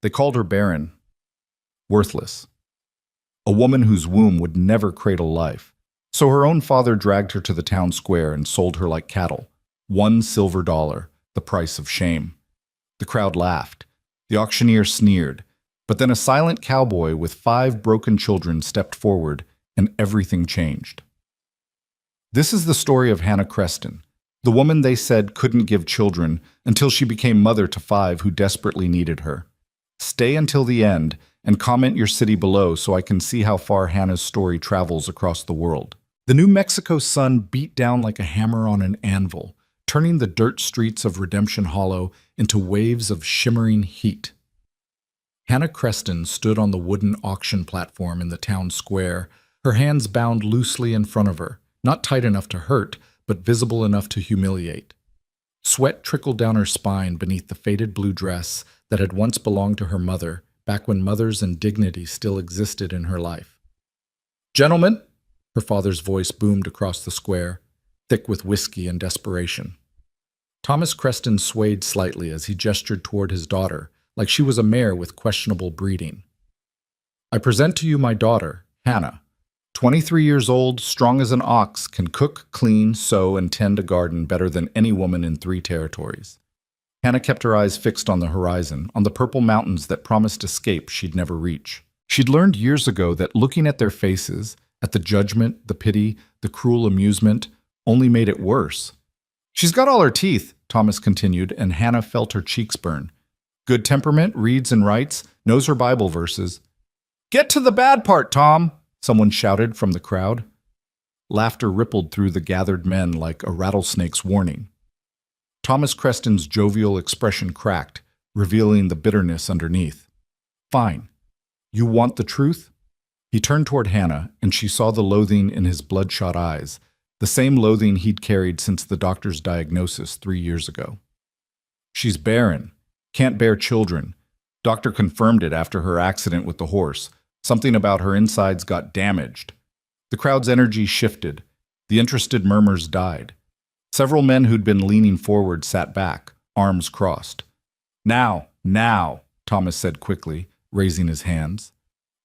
They called her barren, worthless, a woman whose womb would never cradle life. So her own father dragged her to the town square and sold her like cattle. $1 silver, the price of shame. The crowd laughed. The auctioneer sneered. But then a silent cowboy with 5 broken children stepped forward, and everything changed. This is the story of Hannah Creston, the woman they said couldn't give children until she became mother to 5 who desperately needed her. Stay until the end and comment your city below so I can see how far Hannah's story travels across the world. The New Mexico sun beat down like a hammer on an anvil, turning the dirt streets of Redemption Hollow into waves of shimmering heat. Hannah Creston stood on the wooden auction platform in the town square, her hands bound loosely in front of her, not tight enough to hurt, but visible enough to humiliate. Sweat trickled down her spine beneath the faded blue dress that had once belonged to her mother, back when mothers and dignity still existed in her life. "Gentlemen," her father's voice boomed across the square, thick with whiskey and desperation. Thomas Creston swayed slightly as he gestured toward his daughter, like she was a mare with questionable breeding. "I present to you my daughter, Hannah. 23 years old, strong as an ox, can cook, clean, sew, and tend a garden better than any woman in 3 territories." Hannah kept her eyes fixed on the horizon, on the purple mountains that promised escape she'd never reach. She'd learned years ago that looking at their faces, at the judgment, the pity, the cruel amusement, only made it worse. "She's got all her teeth," Thomas continued, and Hannah felt her cheeks burn. "Good temperament, reads and writes, knows her Bible verses." "Get to the bad part, Tom!" someone shouted from the crowd. Laughter rippled through the gathered men like a rattlesnake's warning. Thomas Creston's jovial expression cracked, revealing the bitterness underneath. "Fine. You want the truth?" He turned toward Hannah, and she saw the loathing in his bloodshot eyes, the same loathing he'd carried since the doctor's diagnosis 3 years ago. "She's barren. Can't bear children. Doctor confirmed it after her accident with the horse. Something about her insides got damaged." The crowd's energy shifted. The interested murmurs died. Several men who'd been leaning forward sat back, arms crossed. Now, Thomas said quickly, raising his hands.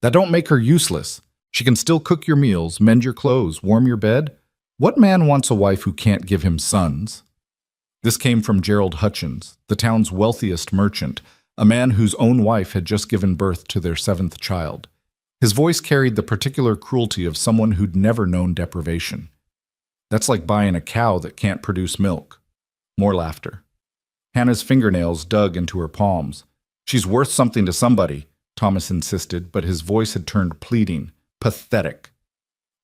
"That don't make her useless. She can still cook your meals, mend your clothes, warm your bed. What man wants a wife who can't give him sons?" This came from Gerald Hutchins, the town's wealthiest merchant, a man whose own wife had just given birth to their 7th child. His voice carried the particular cruelty of someone who'd never known deprivation. "That's like buying a cow that can't produce milk." More laughter. Hannah's fingernails dug into her palms. "She's worth something to somebody," Thomas insisted, but his voice had turned pleading, pathetic.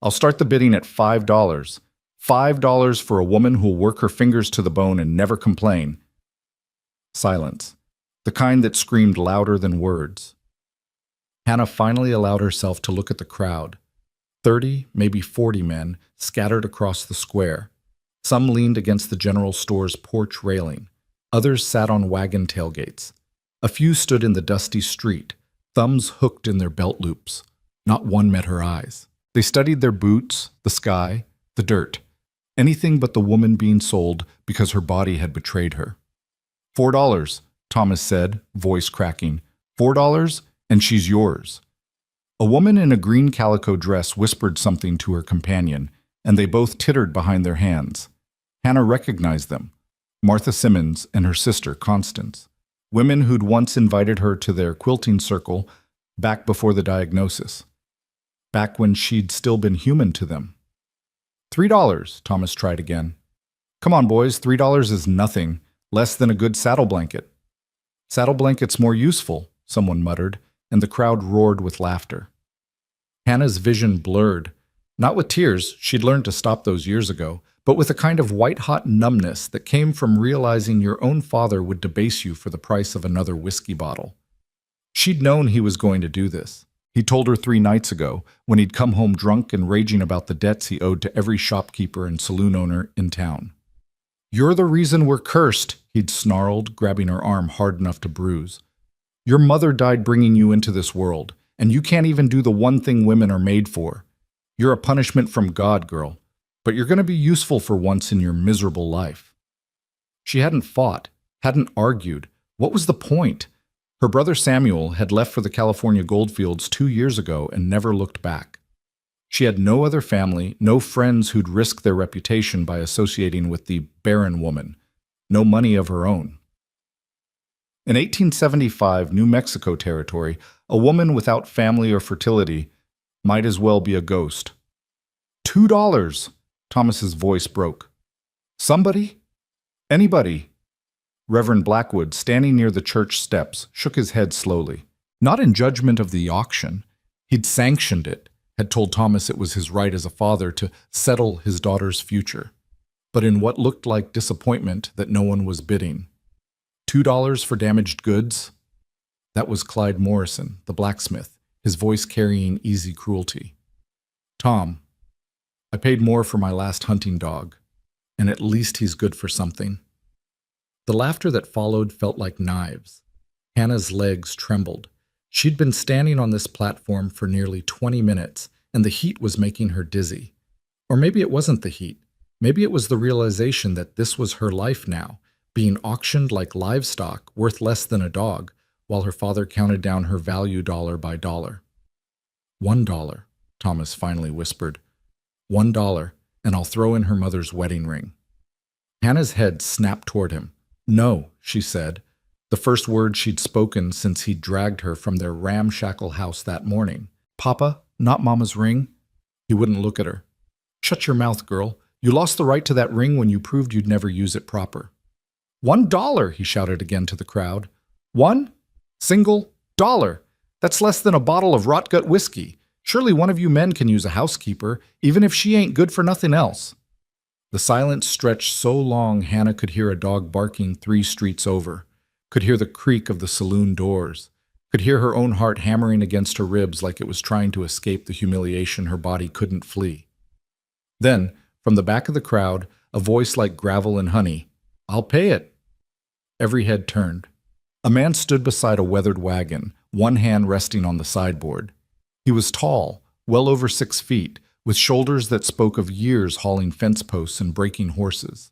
"I'll start the bidding at $5. $5 for a woman who'll work her fingers to the bone and never complain." Silence, the kind that screamed louder than words. Hannah finally allowed herself to look at the crowd. 30, maybe 40 men scattered across the square. Some leaned against the general store's porch railing. Others sat on wagon tailgates. A few stood in the dusty street, thumbs hooked in their belt loops. Not one met her eyes. They studied their boots, the sky, the dirt. Anything but the woman being sold because her body had betrayed her. $4, Thomas said, voice cracking. $4, and she's yours." A woman in a green calico dress whispered something to her companion, and they both tittered behind their hands. Hannah recognized them. Martha Simmons and her sister, Constance. Women who'd once invited her to their quilting circle back before the diagnosis. Back when she'd still been human to them. $3, Thomas tried again. "Come on, boys, $3 is nothing, less than a good saddle blanket." "Saddle blanket's more useful," someone muttered, and the crowd roared with laughter. Hannah's vision blurred. Not with tears, she'd learned to stop those years ago, but with a kind of white-hot numbness that came from realizing your own father would debase you for the price of another whiskey bottle. She'd known he was going to do this. He told her 3 nights ago, when he'd come home drunk and raging about the debts he owed to every shopkeeper and saloon owner in town. "You're the reason we're cursed," he'd snarled, grabbing her arm hard enough to bruise. "Your mother died bringing you into this world, and you can't even do the one thing women are made for. You're a punishment from God, girl, but you're going to be useful for once in your miserable life." She hadn't fought, hadn't argued. What was the point? Her brother Samuel had left for the California goldfields 2 years ago and never looked back. She had no other family, no friends who'd risk their reputation by associating with the barren woman, no money of her own. In 1875 New Mexico territory, a woman without family or fertility might as well be a ghost. $2, Thomas's voice broke. Somebody? Anybody? Reverend Blackwood, standing near the church steps, shook his head slowly. Not in judgment of the auction. He'd sanctioned it, had told Thomas it was his right as a father to settle his daughter's future, but in what looked like disappointment that no one was bidding. $2 for damaged goods? That was Clyde Morrison, the blacksmith, his voice carrying easy cruelty. Tom, I paid more for my last hunting dog, and at least he's good for something. The laughter that followed felt like knives. Hannah's legs trembled. She'd been standing on this platform for nearly 20 minutes, and the heat was making her dizzy. Or maybe it wasn't the heat. Maybe it was the realization that this was her life now, being auctioned like livestock worth less than a dog, while her father counted down her value dollar by dollar. $1, Thomas finally whispered. $1, and I'll throw in her mother's wedding ring. Hannah's head snapped toward him. No, she said, the first word she'd spoken since he'd dragged her from their ramshackle house that morning. Papa, not Mama's ring? He wouldn't look at her. Shut your mouth, girl. You lost the right to that ring when you proved you'd never use it proper. $1, he shouted again to the crowd. $1 single dollar. That's less than a bottle of rot-gut whiskey. Surely one of you men can use a housekeeper, even if she ain't good for nothing else. The silence stretched so long Hannah could hear a dog barking 3 streets over, could hear the creak of the saloon doors, could hear her own heart hammering against her ribs like it was trying to escape the humiliation her body couldn't flee. Then, from the back of the crowd, a voice like gravel and honey, I'll pay it. Every head turned. A man stood beside a weathered wagon, one hand resting on the sideboard. He was tall, well over 6 feet, with shoulders that spoke of years hauling fence posts and breaking horses.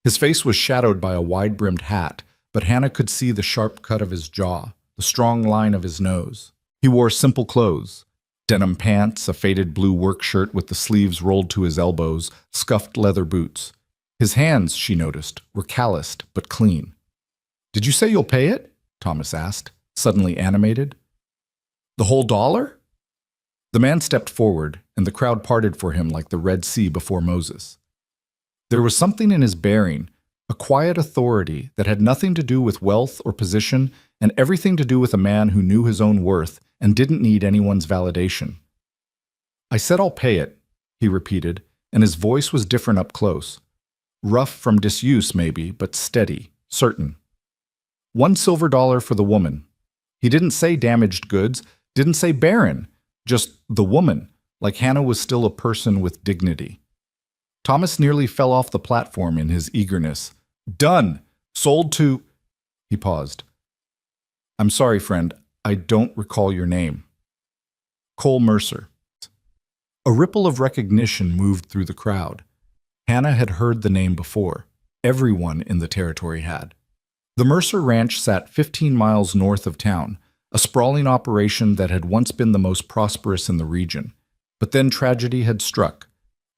His face was shadowed by a wide-brimmed hat, but Hannah could see the sharp cut of his jaw, the strong line of his nose. He wore simple clothes, denim pants, a faded blue work shirt with the sleeves rolled to his elbows, scuffed leather boots. His hands, she noticed, were calloused but clean. Did you say you'll pay it? Thomas asked, suddenly animated. The whole dollar? The man stepped forward, and the crowd parted for him like the Red Sea before Moses. There was something in his bearing, a quiet authority that had nothing to do with wealth or position and everything to do with a man who knew his own worth and didn't need anyone's validation. I said I'll pay it, he repeated, and his voice was different up close. Rough from disuse, maybe, but steady, certain. $1 silver for the woman. He didn't say damaged goods, didn't say barren, just the woman, like Hannah was still a person with dignity. Thomas nearly fell off the platform in his eagerness. Done! Sold to... He paused. I'm sorry, friend, I don't recall your name. Cole Mercer. A ripple of recognition moved through the crowd. Hannah had heard the name before. Everyone in the territory had. The Mercer Ranch sat 15 miles north of town, a sprawling operation that had once been the most prosperous in the region. But then tragedy had struck.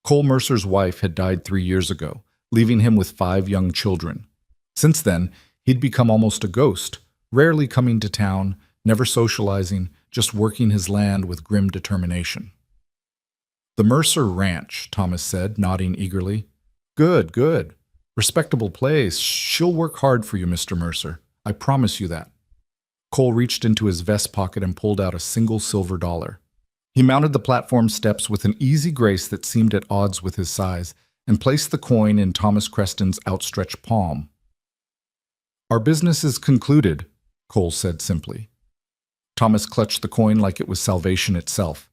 Cole Mercer's wife had died 3 years ago, leaving him with 5 young children. Since then, he'd become almost a ghost, rarely coming to town, never socializing, just working his land with grim determination. The Mercer Ranch, Thomas said, nodding eagerly. Good, good. Respectable place. She'll work hard for you, Mr. Mercer. I promise you that. Cole reached into his vest pocket and pulled out a single silver dollar. He mounted the platform steps with an easy grace that seemed at odds with his size and placed the coin in Thomas Creston's outstretched palm. Our business is concluded, Cole said simply. Thomas clutched the coin like it was salvation itself.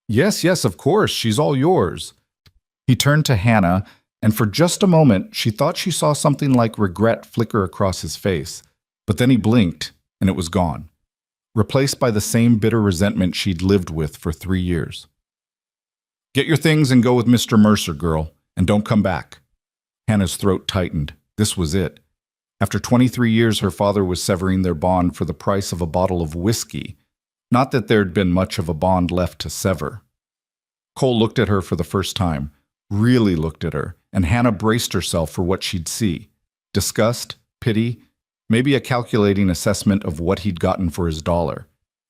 Yes, yes, of course, she's all yours. He turned to Hannah, and for just a moment she thought she saw something like regret flicker across his face, but then he blinked, and it was gone, replaced by the same bitter resentment she'd lived with for 3 years. Get your things and go with Mr. Mercer, girl, and don't come back. Hannah's throat tightened. This was it. After 23 years, her father was severing their bond for the price of a bottle of whiskey. Not that there'd been much of a bond left to sever. Cole looked at her for the first time, really looked at her, and Hannah braced herself for what she'd see. Disgust, pity, maybe a calculating assessment of what he'd gotten for his dollar.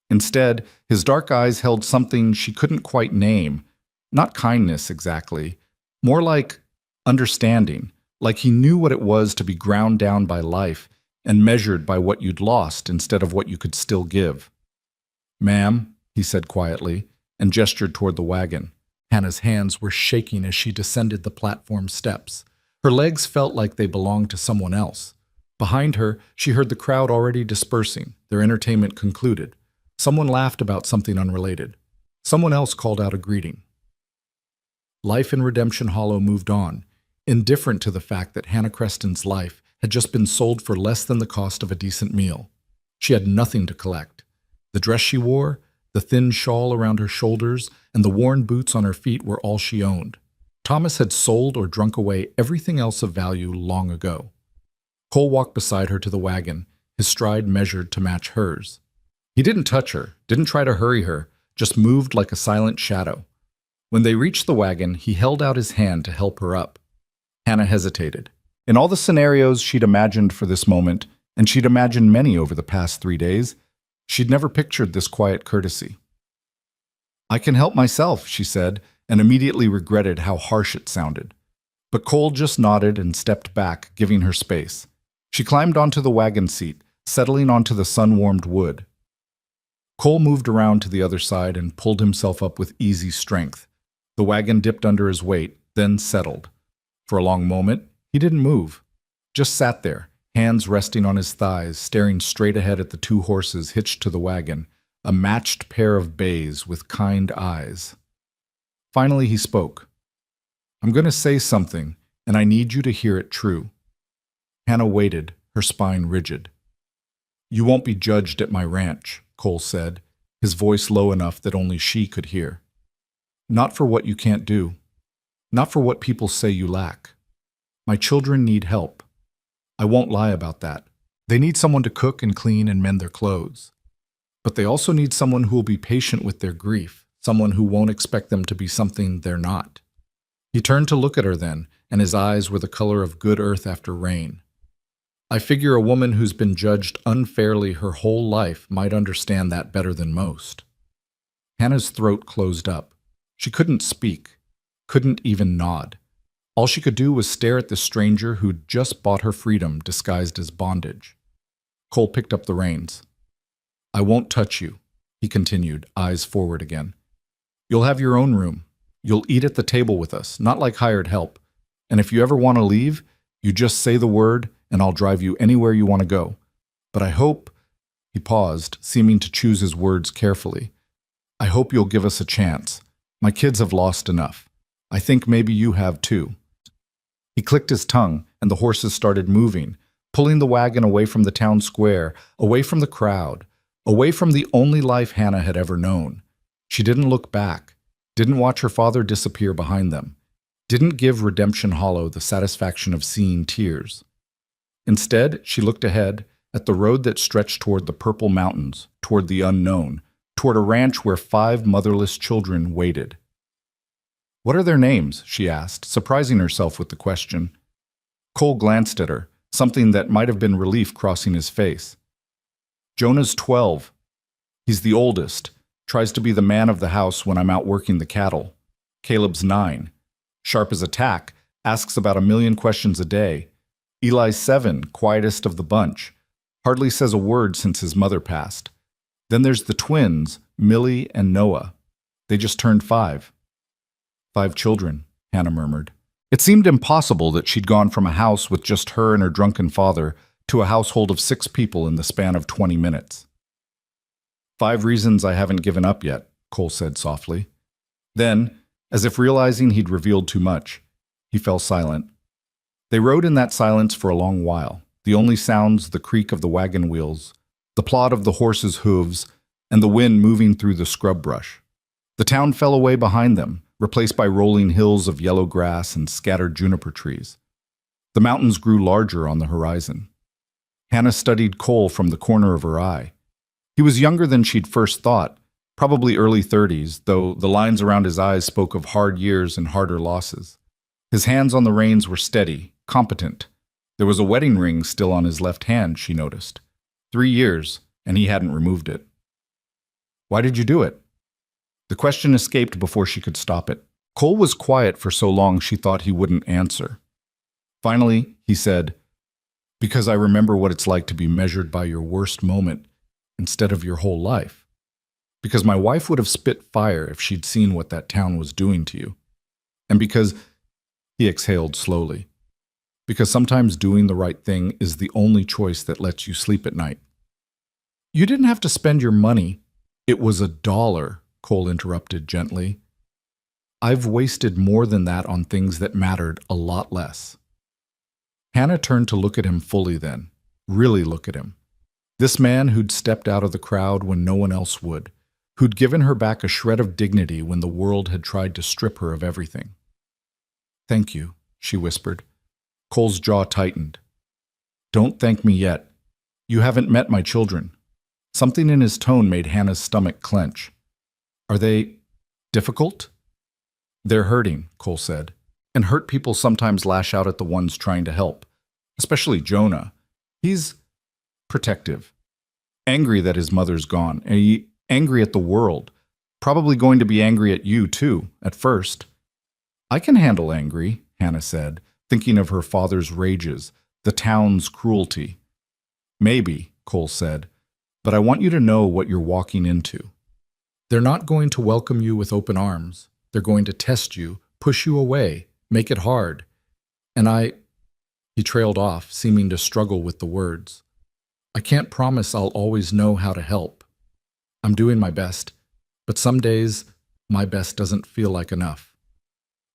Instead, his dark eyes held something she couldn't quite name. Not kindness, exactly. More like understanding, like he knew what it was to be ground down by life and measured by what you'd lost instead of what you could still give. "Ma'am," he said quietly, and gestured toward the wagon. Hannah's hands were shaking as she descended the platform steps. Her legs felt like they belonged to someone else. Behind her, she heard the crowd already dispersing, their entertainment concluded. Someone laughed about something unrelated. Someone else called out a greeting. Life in Redemption Hollow moved on, indifferent to the fact that Hannah Creston's life had just been sold for less than the cost of a decent meal. She had nothing to collect. The dress she wore, the thin shawl around her shoulders, and the worn boots on her feet were all she owned. Thomas had sold or drunk away everything else of value long ago. Cole walked beside her to the wagon, his stride measured to match hers. He didn't touch her, didn't try to hurry her, just moved like a silent shadow. When they reached the wagon, he held out his hand to help her up. Hannah hesitated. In all the scenarios she'd imagined for this moment, and she'd imagined many over the past 3 days, she'd never pictured this quiet courtesy. "I can help myself," she said, and immediately regretted how harsh it sounded. But Cole just nodded and stepped back, giving her space. She climbed onto the wagon seat, settling onto the sun-warmed wood. Cole moved around to the other side and pulled himself up with easy strength. The wagon dipped under his weight, then settled. For a long moment, he didn't move. Just sat there, hands resting on his thighs, staring straight ahead at the 2 horses hitched to the wagon, a matched pair of bays with kind eyes. Finally, he spoke. "I'm going to say something, and I need you to hear it true." Hannah waited, her spine rigid. "You won't be judged at my ranch," Cole said, his voice low enough that only she could hear. "Not for what you can't do. Not for what people say you lack. My children need help. I won't lie about that. They need someone to cook and clean and mend their clothes. But they also need someone who will be patient with their grief, someone who won't expect them to be something they're not." He turned to look at her then, and his eyes were the color of good earth after rain. "I figure a woman who's been judged unfairly her whole life might understand that better than most." Hannah's throat closed up. She couldn't speak, couldn't even nod. All she could do was stare at the stranger who'd just bought her freedom disguised as bondage. Cole picked up the reins. "I won't touch you," he continued, eyes forward again. "You'll have your own room. You'll eat at the table with us, not like hired help. And if you ever want to leave, you just say the word, and I'll drive you anywhere you want to go. But I hope," he paused, seeming to choose his words carefully, "I hope you'll give us a chance. My kids have lost enough. I think maybe you have too." He clicked his tongue, and the horses started moving, pulling the wagon away from the town square, away from the crowd, away from the only life Hannah had ever known. She didn't look back, didn't watch her father disappear behind them, didn't give Redemption Hollow the satisfaction of seeing tears. Instead, she looked ahead at the road that stretched toward the purple mountains, toward the unknown, toward a ranch where 5 motherless children waited. "What are their names?" she asked, surprising herself with the question. Cole glanced at her, something that might have been relief crossing his face. "Jonah's 12. He's the oldest, tries to be the man of the house when I'm out working the cattle. Caleb's 9. Sharp as a tack, asks about 1,000,000 questions a day. Eli's 7, quietest of the bunch. Hardly says a word since his mother passed. Then there's the twins, Millie and Noah. They just turned 5. 5 children, Hannah murmured. It seemed impossible that she'd gone from a house with just her and her drunken father to a household of 6 people in the span of 20 minutes. 5 reasons I haven't given up yet, Cole said softly. Then, as if realizing he'd revealed too much, he fell silent. They rode in that silence for a long while, the only sounds the creak of the wagon wheels, the plod of the horses' hooves, and the wind moving through the scrub brush. The town fell away behind them, replaced by rolling hills of yellow grass and scattered juniper trees. The mountains grew larger on the horizon. Hannah studied Cole from the corner of her eye. He was younger than she'd first thought, probably early 30s, though the lines around his eyes spoke of hard years and harder losses. His hands on the reins were steady, competent. There was a wedding ring still on his left hand, she noticed. 3 years, and he hadn't removed it. Why did you do it? The question escaped before she could stop it. Cole was quiet for so long she thought he wouldn't answer. Finally, he said, "Because I remember what it's like to be measured by your worst moment instead of your whole life. Because my wife would have spit fire if she'd seen what that town was doing to you. And because," he exhaled slowly, "because sometimes doing the right thing is the only choice that lets you sleep at night." "You didn't have to spend your money." "It was $1, Cole interrupted gently. "I've wasted more than that on things that mattered a lot less." Hannah turned to look at him fully then, really look at him. This man who'd stepped out of the crowd when no one else would, who'd given her back a shred of dignity when the world had tried to strip her of everything. "Thank you," she whispered. Cole's jaw tightened. "Don't thank me yet. You haven't met my children." Something in his tone made Hannah's stomach clench. "Are they difficult?" "They're hurting," Cole said. "And hurt people sometimes lash out at the ones trying to help. Especially Jonah. He's protective. Angry that his mother's gone. Angry at the world. Probably going to be angry at you, too, at first." "I can handle angry," Hannah said, thinking of her father's rages, the town's cruelty. "Maybe," Cole said, "but I want you to know what you're walking into. They're not going to welcome you with open arms. They're going to test you, push you away, make it hard. And He trailed off, seeming to struggle with the words. "I can't promise I'll always know how to help. I'm doing my best, but some days my best doesn't feel like enough."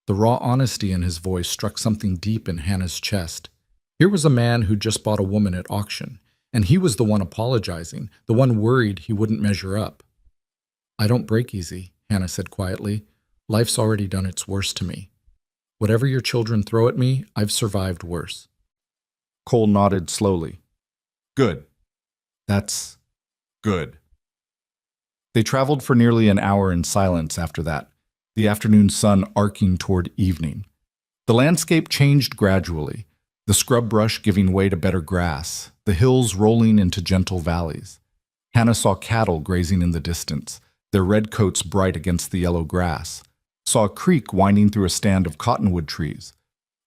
The raw honesty in his voice struck something deep in Hannah's chest. Here was a man who just bought a woman at auction, and he was the one apologizing, the one worried he wouldn't measure up. "I don't break easy," Hannah said quietly. "Life's already done its worst to me. Whatever your children throw at me, I've survived worse." Cole nodded slowly. "Good. That's good." They traveled for nearly an hour in silence after that, the afternoon sun arcing toward evening. The landscape changed gradually, the scrub brush giving way to better grass, the hills rolling into gentle valleys. Hannah saw cattle grazing in the distance, their red coats bright against the yellow grass, saw a creek winding through a stand of cottonwood trees,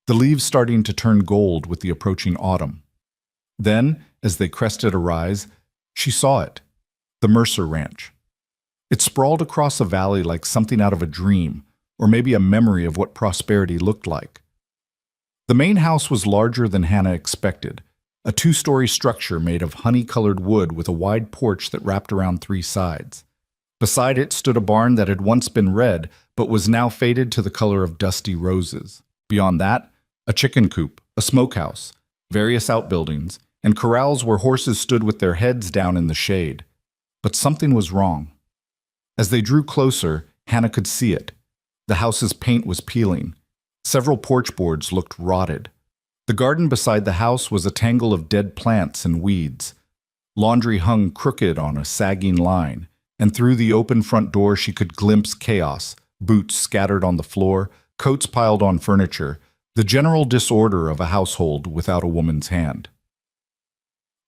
the leaves starting to turn gold with the approaching autumn. Then, as they crested a rise, she saw it, the Mercer Ranch. It sprawled across a valley like something out of a dream, or maybe a memory of what prosperity looked like. The main house was larger than Hannah expected, a 2-story structure made of honey-colored wood with a wide porch that wrapped around 3 sides. Beside it stood a barn that had once been red, but was now faded to the color of dusty roses. Beyond that, a chicken coop, a smokehouse, various outbuildings, and corrals where horses stood with their heads down in the shade. But something was wrong. As they drew closer, Hannah could see it. The house's paint was peeling. Several porch boards looked rotted. The garden beside the house was a tangle of dead plants and weeds. Laundry hung crooked on a sagging line, and through the open front door she could glimpse chaos, boots scattered on the floor, coats piled on furniture, the general disorder of a household without a woman's hand.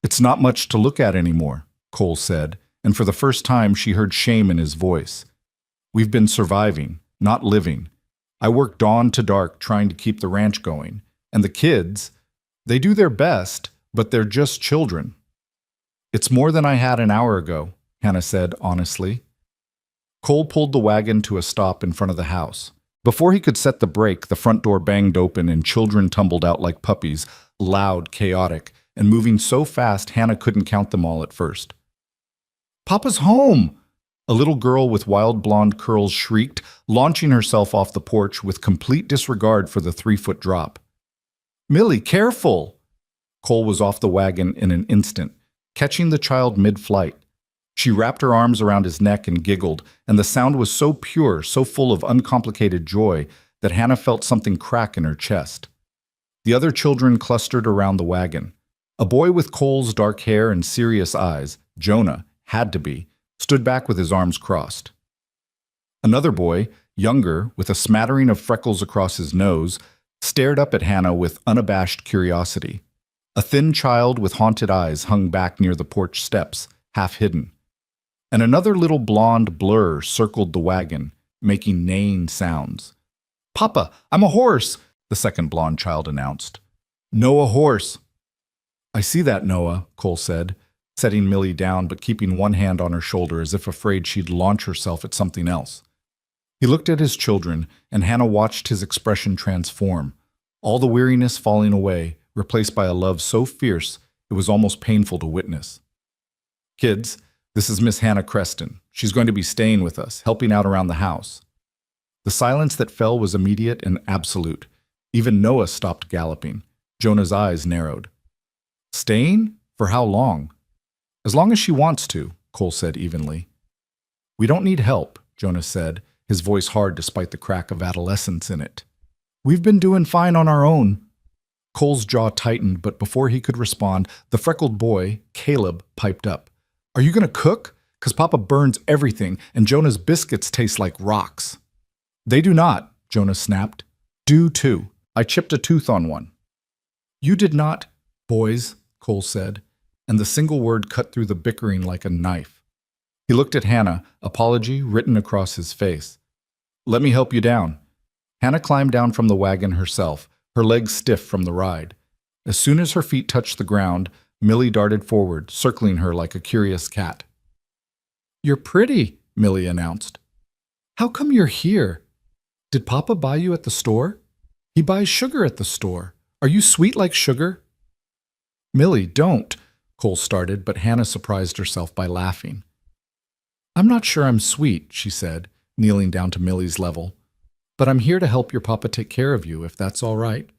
"It's not much to look at anymore," Cole said, and for the first time she heard shame in his voice. "We've been surviving, not living. I work dawn to dark trying to keep the ranch going. And the kids, they do their best, but they're just children." "It's more than I had an hour ago," Hannah said honestly. Cole pulled the wagon to a stop in front of the house. Before he could set the brake, the front door banged open and children tumbled out like puppies, loud, chaotic, and moving so fast Hannah couldn't count them all at first. "Papa's home!" A little girl with wild blonde curls shrieked, launching herself off the porch with complete disregard for the 3-foot drop. "Millie, careful!" Cole was off the wagon in an instant, catching the child mid-flight. She wrapped her arms around his neck and giggled, and the sound was so pure, so full of uncomplicated joy, that Hannah felt something crack in her chest. The other children clustered around the wagon. A boy with Cole's dark hair and serious eyes, Jonah, had to be, stood back with his arms crossed. Another boy, younger, with a smattering of freckles across his nose, stared up at Hannah with unabashed curiosity. A thin child with haunted eyes hung back near the porch steps, half hidden. And another little blonde blur circled the wagon, making neighing sounds. "Papa, I'm a horse," the second blonde child announced. "No, a horse." "I see that, Noah," Cole said, setting Millie down but keeping one hand on her shoulder as if afraid she'd launch herself at something else. He looked at his children, and Hannah watched his expression transform, all the weariness falling away, replaced by a love so fierce it was almost painful to witness. "Kids, this is Miss Hannah Creston. She's going to be staying with us, helping out around the house." The silence that fell was immediate and absolute. Even Noah stopped galloping. Jonah's eyes narrowed. "Staying? For how long?" "As long as she wants to," Cole said evenly. "We don't need help," Jonah said, his voice hard despite the crack of adolescence in it. "We've been doing fine on our own." Cole's jaw tightened, but before he could respond, the freckled boy, Caleb, piped up. "Are you going to cook? 'Cause Papa burns everything, and Jonah's biscuits taste like rocks." "They do not," Jonah snapped. "Do too. I chipped a tooth on one." "You did not, boys," Cole said, and the single word cut through the bickering like a knife. He looked at Hannah, apology written across his face. "Let me help you down." Hannah climbed down from the wagon herself, her legs stiff from the ride. As soon as her feet touched the ground, Millie darted forward, circling her like a curious cat. "You're pretty," Millie announced. "How come you're here? Did Papa buy you at the store? He buys sugar at the store. Are you sweet like sugar?" "Millie, don't," Cole started, but Hannah surprised herself by laughing. "I'm not sure I'm sweet," she said, kneeling down to Millie's level. "But I'm here to help your papa take care of you, if that's all right."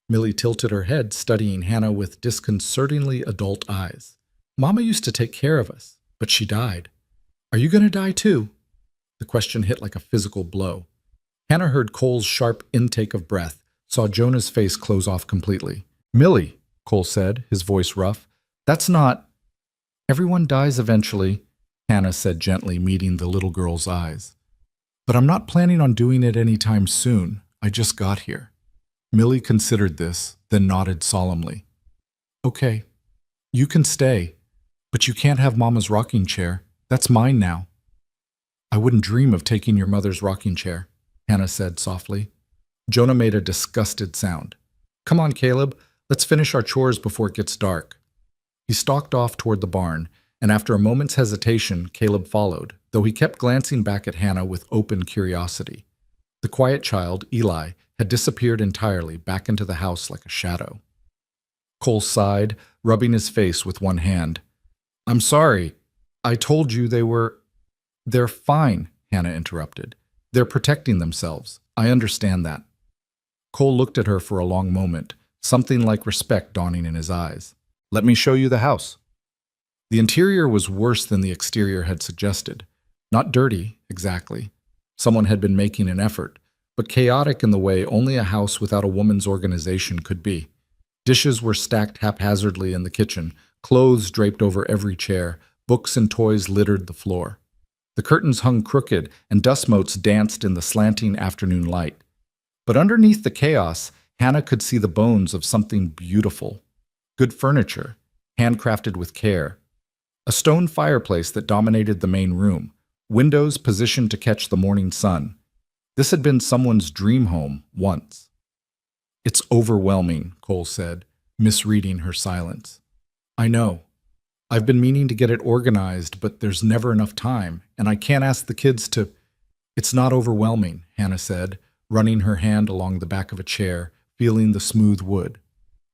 Millie tilted her head, studying Hannah with disconcertingly adult eyes. "Mama used to take care of us, but she died. Are you going to die too?" The question hit like a physical blow. Hannah heard Cole's sharp intake of breath, saw Jonah's face close off completely. "Millie," Cole said, his voice rough, "that's not—" "Everyone dies eventually," Hannah said gently, meeting the little girl's eyes. "But I'm not planning on doing it anytime soon. I just got here." Millie considered this, then nodded solemnly. "Okay, you can stay, but you can't have Mama's rocking chair. That's mine now." "I wouldn't dream of taking your mother's rocking chair," Hannah said softly. Jonah made a disgusted sound. "Come on, Caleb, let's finish our chores before it gets dark." He stalked off toward the barn, and after a moment's hesitation, Caleb followed, though he kept glancing back at Hannah with open curiosity. The quiet child, Eli, had disappeared entirely back into the house like a shadow. Cole sighed, rubbing his face with one hand. "I'm sorry. I told you they were—" "They're fine," Hannah interrupted. "They're protecting themselves. I understand that." Cole looked at her for a long moment, something like respect dawning in his eyes. "Let me show you the house." The interior was worse than the exterior had suggested. Not dirty, exactly. Someone had been making an effort, but chaotic in the way only a house without a woman's organization could be. Dishes were stacked haphazardly in the kitchen, clothes draped over every chair, books and toys littered the floor. The curtains hung crooked, and dust motes danced in the slanting afternoon light. But underneath the chaos, Hannah could see the bones of something beautiful. Good furniture, handcrafted with care. A stone fireplace that dominated the main room, windows positioned to catch the morning sun. This had been someone's dream home once. "It's overwhelming," Cole said, misreading her silence. "I know. I've been meaning to get it organized, but there's never enough time, and I can't ask the kids to—" "It's not overwhelming," Hannah said, running her hand along the back of a chair, feeling the smooth wood.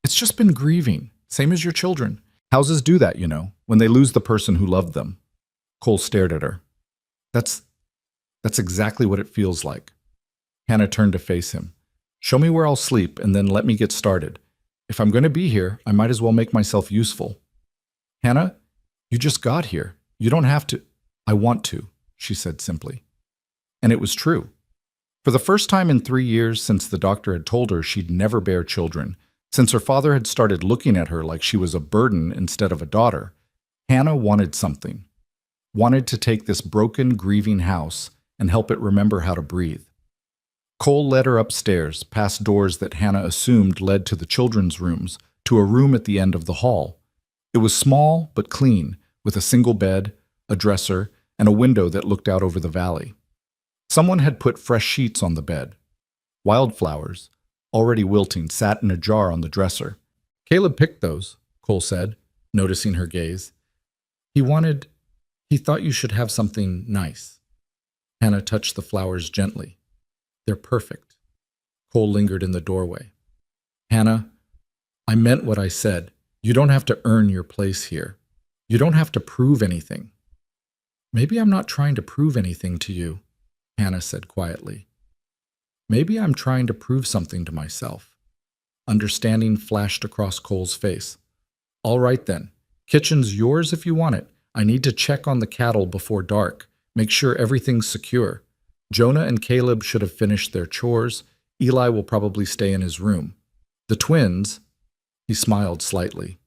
"It's just been grieving, same as your children. Houses do that, you know, when they lose the person who loved them." Cole stared at her. That's exactly what it feels like." Hannah turned to face him. "Show me where I'll sleep, and then let me get started. If I'm going to be here, I might as well make myself useful." "Hannah, you just got here. You don't have to—" "I want to," she said simply. And it was true. For the first time in 3 years since the doctor had told her she'd never bear children, Since her father had started looking at her like she was a burden instead of a daughter, Hannah wanted something, wanted to take this broken, grieving house and help it remember how to breathe. Cole led her upstairs, past doors that Hannah assumed led to the children's rooms, to a room at the end of the hall. It was small but clean, with a single bed, a dresser, and a window that looked out over the valley. Someone had put fresh sheets on the bed. Wildflowers, already wilting, sat in a jar on the dresser. "Caleb picked those," Cole said, noticing her gaze. He thought you should have something nice." Hannah touched the flowers gently. "They're perfect." Cole lingered in the doorway. "Hannah, I meant what I said. You don't have to earn your place here. You don't have to prove anything." "Maybe I'm not trying to prove anything to you," Hannah said quietly. "Maybe I'm trying to prove something to myself." Understanding flashed across Cole's face. "All right then. Kitchen's yours if you want it. I need to check on the cattle before dark. Make sure everything's secure. Jonah and Caleb should have finished their chores. Eli will probably stay in his room. The twins," he smiled slightly.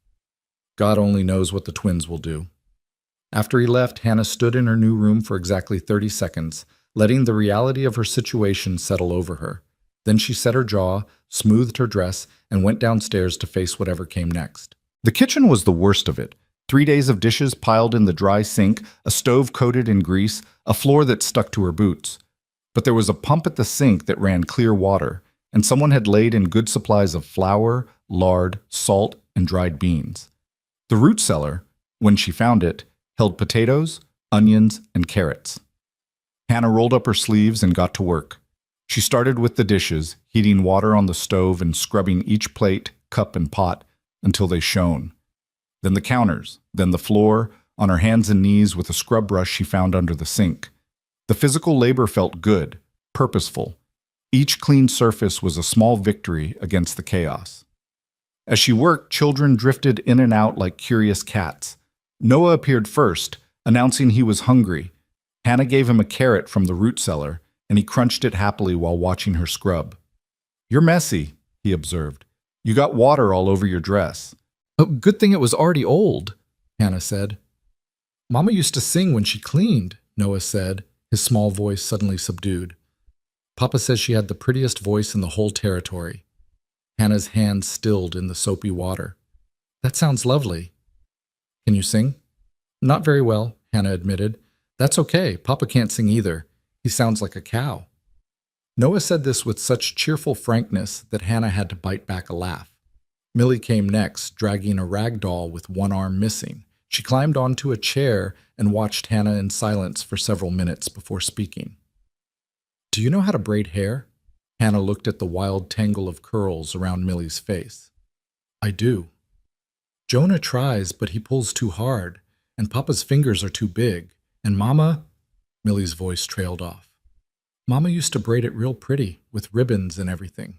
"God only knows what the twins will do." After he left, Hannah stood in her new room for exactly 30 seconds, letting the reality of her situation settle over her. Then she set her jaw, smoothed her dress, and went downstairs to face whatever came next. The kitchen was the worst of it. 3 days of dishes piled in the dry sink, a stove coated in grease, a floor that stuck to her boots. But there was a pump at the sink that ran clear water, and someone had laid in good supplies of flour, lard, salt, and dried beans. The root cellar, when she found it, held potatoes, onions, and carrots. Hannah rolled up her sleeves and got to work. She started with the dishes, heating water on the stove and scrubbing each plate, cup, and pot until they shone. Then the counters, then the floor, on her hands and knees with a scrub brush she found under the sink. The physical labor felt good, purposeful. Each clean surface was a small victory against the chaos. As she worked, children drifted in and out like curious cats. Noah appeared first, announcing he was hungry. Hannah gave him a carrot from the root cellar, and he crunched it happily while watching her scrub. "You're messy," he observed. "You got water all over your dress." "Oh, good thing it was already old," Hannah said. "Mama used to sing when she cleaned," Noah said, his small voice suddenly subdued. "Papa says she had the prettiest voice in the whole territory." Hannah's hands stilled in the soapy water. "That sounds lovely." "Can you sing?" "Not very well," Hannah admitted. "That's okay. Papa can't sing either. He sounds like a cow." Noah said this with such cheerful frankness that Hannah had to bite back a laugh. Millie came next, dragging a rag doll with one arm missing. She climbed onto a chair and watched Hannah in silence for several minutes before speaking. "Do you know how to braid hair?" Hannah looked at the wild tangle of curls around Millie's face. "I do." "Jonah tries, but he pulls too hard, and Papa's fingers are too big, and Mama—" Millie's voice trailed off. "Mama used to braid it real pretty, with ribbons and everything."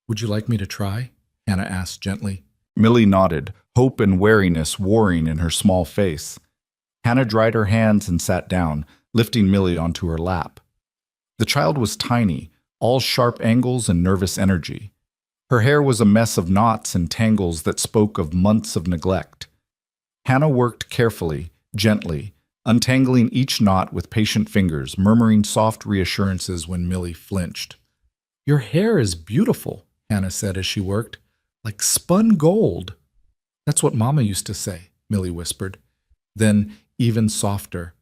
"Would you like me to try?" Hannah asked gently. Millie nodded, hope and wariness warring in her small face. Hannah dried her hands and sat down, lifting Millie onto her lap. The child was tiny, all sharp angles and nervous energy. Her hair was a mess of knots and tangles that spoke of months of neglect. Hannah worked carefully, gently, untangling each knot with patient fingers, murmuring soft reassurances when Millie flinched. "Your hair is beautiful," Hannah said as she worked. "Like spun gold." "That's what Mama used to say," Millie whispered. Then, even softer,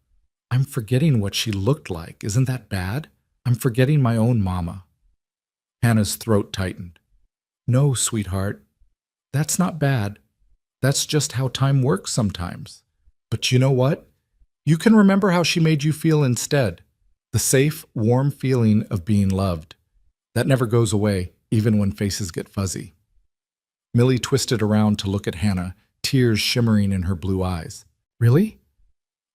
"I'm forgetting what she looked like. Isn't that bad? I'm forgetting my own Mama." Hannah's throat tightened. "No, sweetheart. That's not bad. That's just how time works sometimes. But you know what? You can remember how she made you feel instead. The safe, warm feeling of being loved. That never goes away, even when faces get fuzzy." Millie twisted around to look at Hannah, tears shimmering in her blue eyes. "Really?"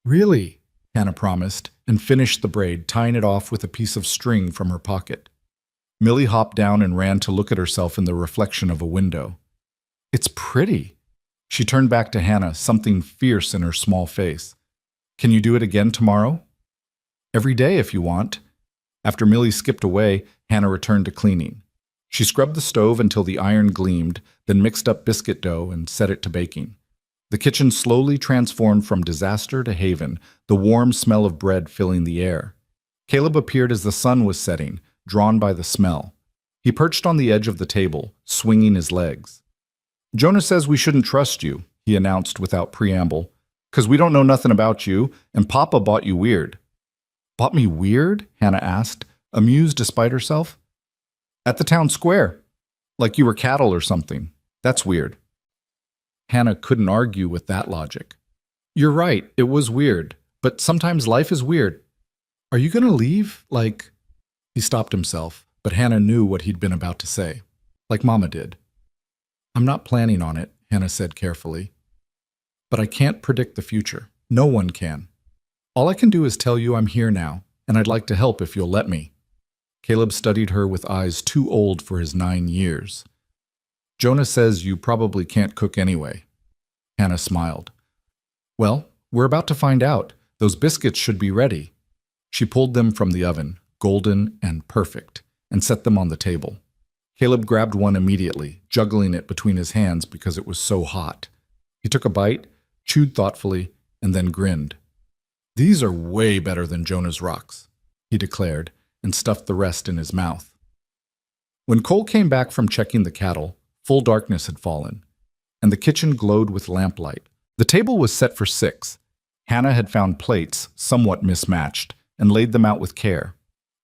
"Really," Hannah promised, and finished the braid, tying it off with a piece of string from her pocket. Millie hopped down and ran to look at herself in the reflection of a window. "It's pretty." She turned back to Hannah, something fierce in her small face. "Can you do it again tomorrow?" "Every day if you want." After Millie skipped away, Hannah returned to cleaning. She scrubbed the stove until the iron gleamed, then mixed up biscuit dough and set it to baking. The kitchen slowly transformed from disaster to haven, the warm smell of bread filling the air. Caleb appeared as the sun was setting, drawn by the smell. He perched on the edge of the table, swinging his legs. "Jonah says we shouldn't trust you," he announced without preamble, "'cause we don't know nothing about you, and Papa bought you weird." "Bought me weird?" Hannah asked, amused despite herself. "At the town square. Like you were cattle or something. That's weird." Hannah couldn't argue with that logic. "You're right, it was weird, but sometimes life is weird. Are you going to leave? Like—" He stopped himself, but Hannah knew what he'd been about to say. "Like Mama did." "I'm not planning on it," Hannah said carefully. "But I can't predict the future. No one can. All I can do is tell you I'm here now, and I'd like to help if you'll let me." Caleb studied her with eyes too old for his 9 years. "Jonah says you probably can't cook anyway." Hannah smiled. "Well, we're about to find out. Those biscuits should be ready." She pulled them from the oven, golden and perfect, and set them on the table. Caleb grabbed one immediately, juggling it between his hands because it was so hot. He took a bite, chewed thoughtfully, and then grinned. "These are way better than Jonah's rocks," he declared, and stuffed the rest in his mouth. When Cole came back from checking the cattle, full darkness had fallen, and the kitchen glowed with lamplight. The table was set for 6. Hannah had found plates, somewhat mismatched, and laid them out with care.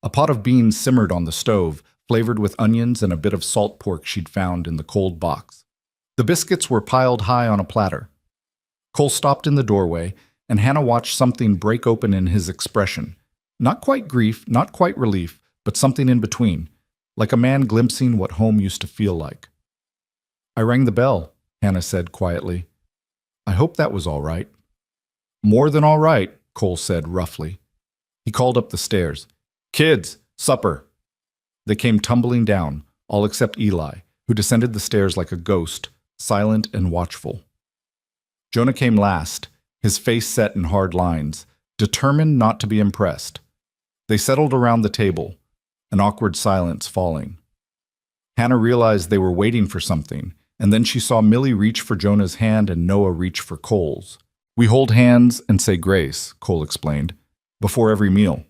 A pot of beans simmered on the stove, flavored with onions and a bit of salt pork she'd found in the cold box. The biscuits were piled high on a platter. Cole stopped in the doorway, and Hannah watched something break open in his expression. Not quite grief, not quite relief, but something in between, like a man glimpsing what home used to feel like. "I rang the bell," Hannah said quietly. "I hope that was all right." "More than all right," Cole said roughly. He called up the stairs. "Kids, supper." They came tumbling down, all except Eli, who descended the stairs like a ghost, silent and watchful. Jonah came last, his face set in hard lines, determined not to be impressed. They settled around the table, an awkward silence falling. Hannah realized they were waiting for something, and then she saw Millie reach for Jonah's hand and Noah reach for Cole's. "We hold hands and say grace," Cole explained, "before every meal."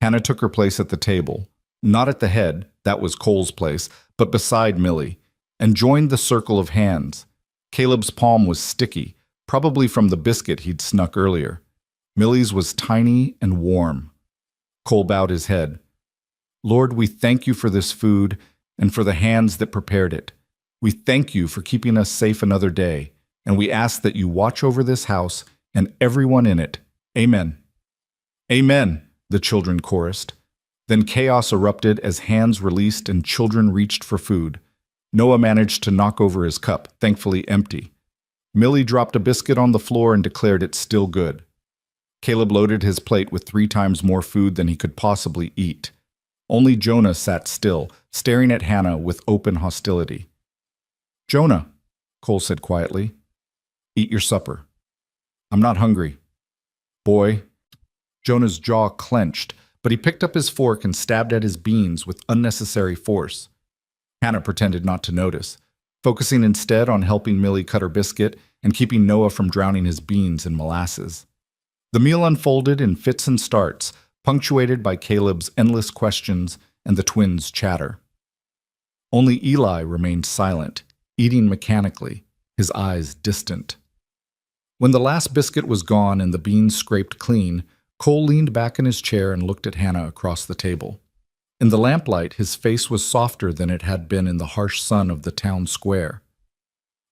Hannah took her place at the table, not at the head, that was Cole's place, but beside Millie, and joined the circle of hands. Caleb's palm was sticky, probably from the biscuit he'd snuck earlier. Millie's was tiny and warm. Cole bowed his head. "Lord, we thank you for this food and for the hands that prepared it. We thank you for keeping us safe another day, and we ask that you watch over this house and everyone in it. Amen." "Amen," the children chorused. Then chaos erupted as hands released and children reached for food. Noah managed to knock over his cup, thankfully empty. Millie dropped a biscuit on the floor and declared it still good. Caleb loaded his plate with 3 times more food than he could possibly eat. Only Jonah sat still, staring at Hannah with open hostility. "Jonah," Cole said quietly, "eat your supper." "I'm not hungry." "Boy." Jonah's jaw clenched, but he picked up his fork and stabbed at his beans with unnecessary force. Hannah pretended not to notice, focusing instead on helping Millie cut her biscuit and keeping Noah from drowning his beans in molasses. The meal unfolded in fits and starts, punctuated by Caleb's endless questions and the twins' chatter. Only Eli remained silent, eating mechanically, his eyes distant. When the last biscuit was gone and the beans scraped clean, Cole leaned back in his chair and looked at Hannah across the table. In the lamplight, his face was softer than it had been in the harsh sun of the town square.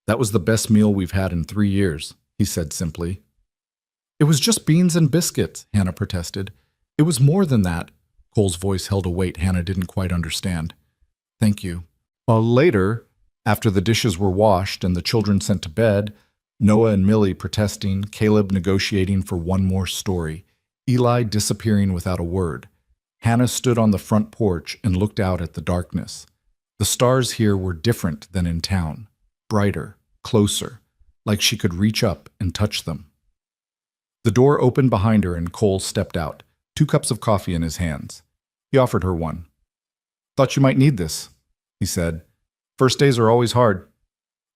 "That was the best meal we've had in 3 years," he said simply. "It was just beans and biscuits," Hannah protested. "It was more than that." Cole's voice held a weight Hannah didn't quite understand. "Thank you." While later, after the dishes were washed and the children sent to bed, Noah and Millie protesting, Caleb negotiating for one more story, Eli disappearing without a word, Hannah stood on the front porch and looked out at the darkness. The stars here were different than in town, brighter, closer, like she could reach up and touch them. The door opened behind her and Cole stepped out, 2 cups of coffee in his hands. He offered her one. "Thought you might need this." he said. First days are always hard.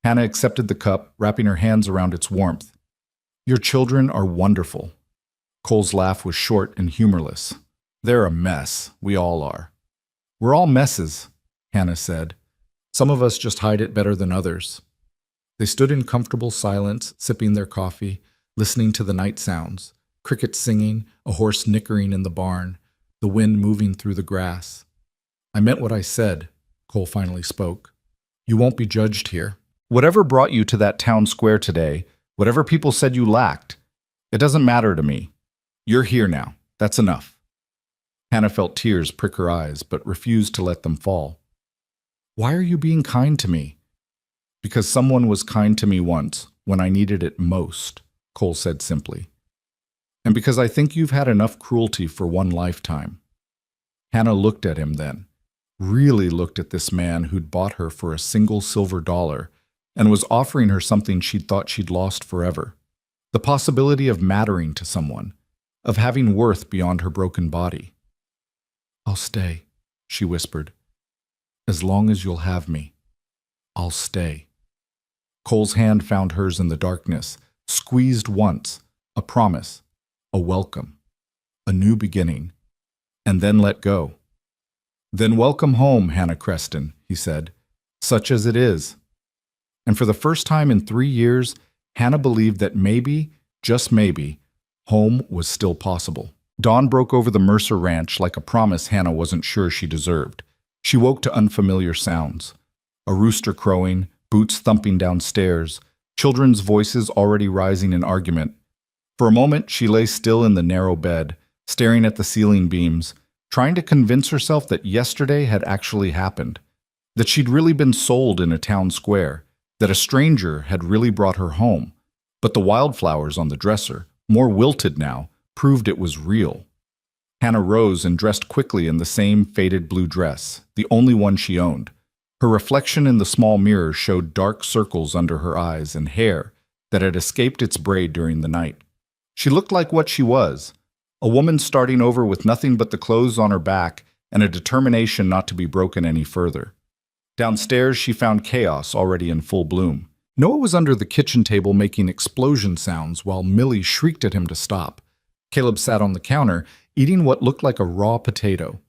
Hannah accepted the cup, wrapping her hands around its warmth. Your children are wonderful. Cole's laugh was short and humorless. They're a mess. We all are. We're all messes, Hannah said. Some of us just hide it better than others. They stood in comfortable silence, sipping their coffee, listening to the night sounds, crickets singing, a horse nickering in the barn, the wind moving through the grass. I meant what I said, Cole finally spoke. You won't be judged here. Whatever brought you to that town square today, whatever people said you lacked, it doesn't matter to me. You're here now. That's enough. Hannah felt tears prick her eyes, but refused to let them fall. Why are you being kind to me? Because someone was kind to me once, when I needed it most, Cole said simply. And because I think you've had enough cruelty for one lifetime. Hannah looked at him then, really looked at this man who'd bought her for a single silver dollar and was offering her something she'd thought she'd lost forever. The possibility of mattering to someone, of having worth beyond her broken body. I'll stay, she whispered. As long as you'll have me, I'll stay. Cole's hand found hers in the darkness, squeezed once, a promise, a welcome, a new beginning, and then let go. Then welcome home, Hannah Creston, he said, such as it is. And for the first time in 3 years, Hannah believed that maybe, just maybe, home was still possible. Dawn broke over the Mercer Ranch like a promise Hannah wasn't sure she deserved. She woke to unfamiliar sounds. A rooster crowing, boots thumping downstairs, children's voices already rising in argument. For a moment, she lay still in the narrow bed, staring at the ceiling beams, trying to convince herself that yesterday had actually happened, that she'd really been sold in a town square, that a stranger had really brought her home. But the wildflowers on the dresser, more wilted now, proved it was real. Hannah rose and dressed quickly in the same faded blue dress, the only one she owned. Her reflection in the small mirror showed dark circles under her eyes and hair that had escaped its braid during the night. She looked like what she was, a woman starting over with nothing but the clothes on her back and a determination not to be broken any further. Downstairs, she found chaos already in full bloom. Noah was under the kitchen table making explosion sounds while Millie shrieked at him to stop. Caleb sat on the counter, eating what looked like a raw potato.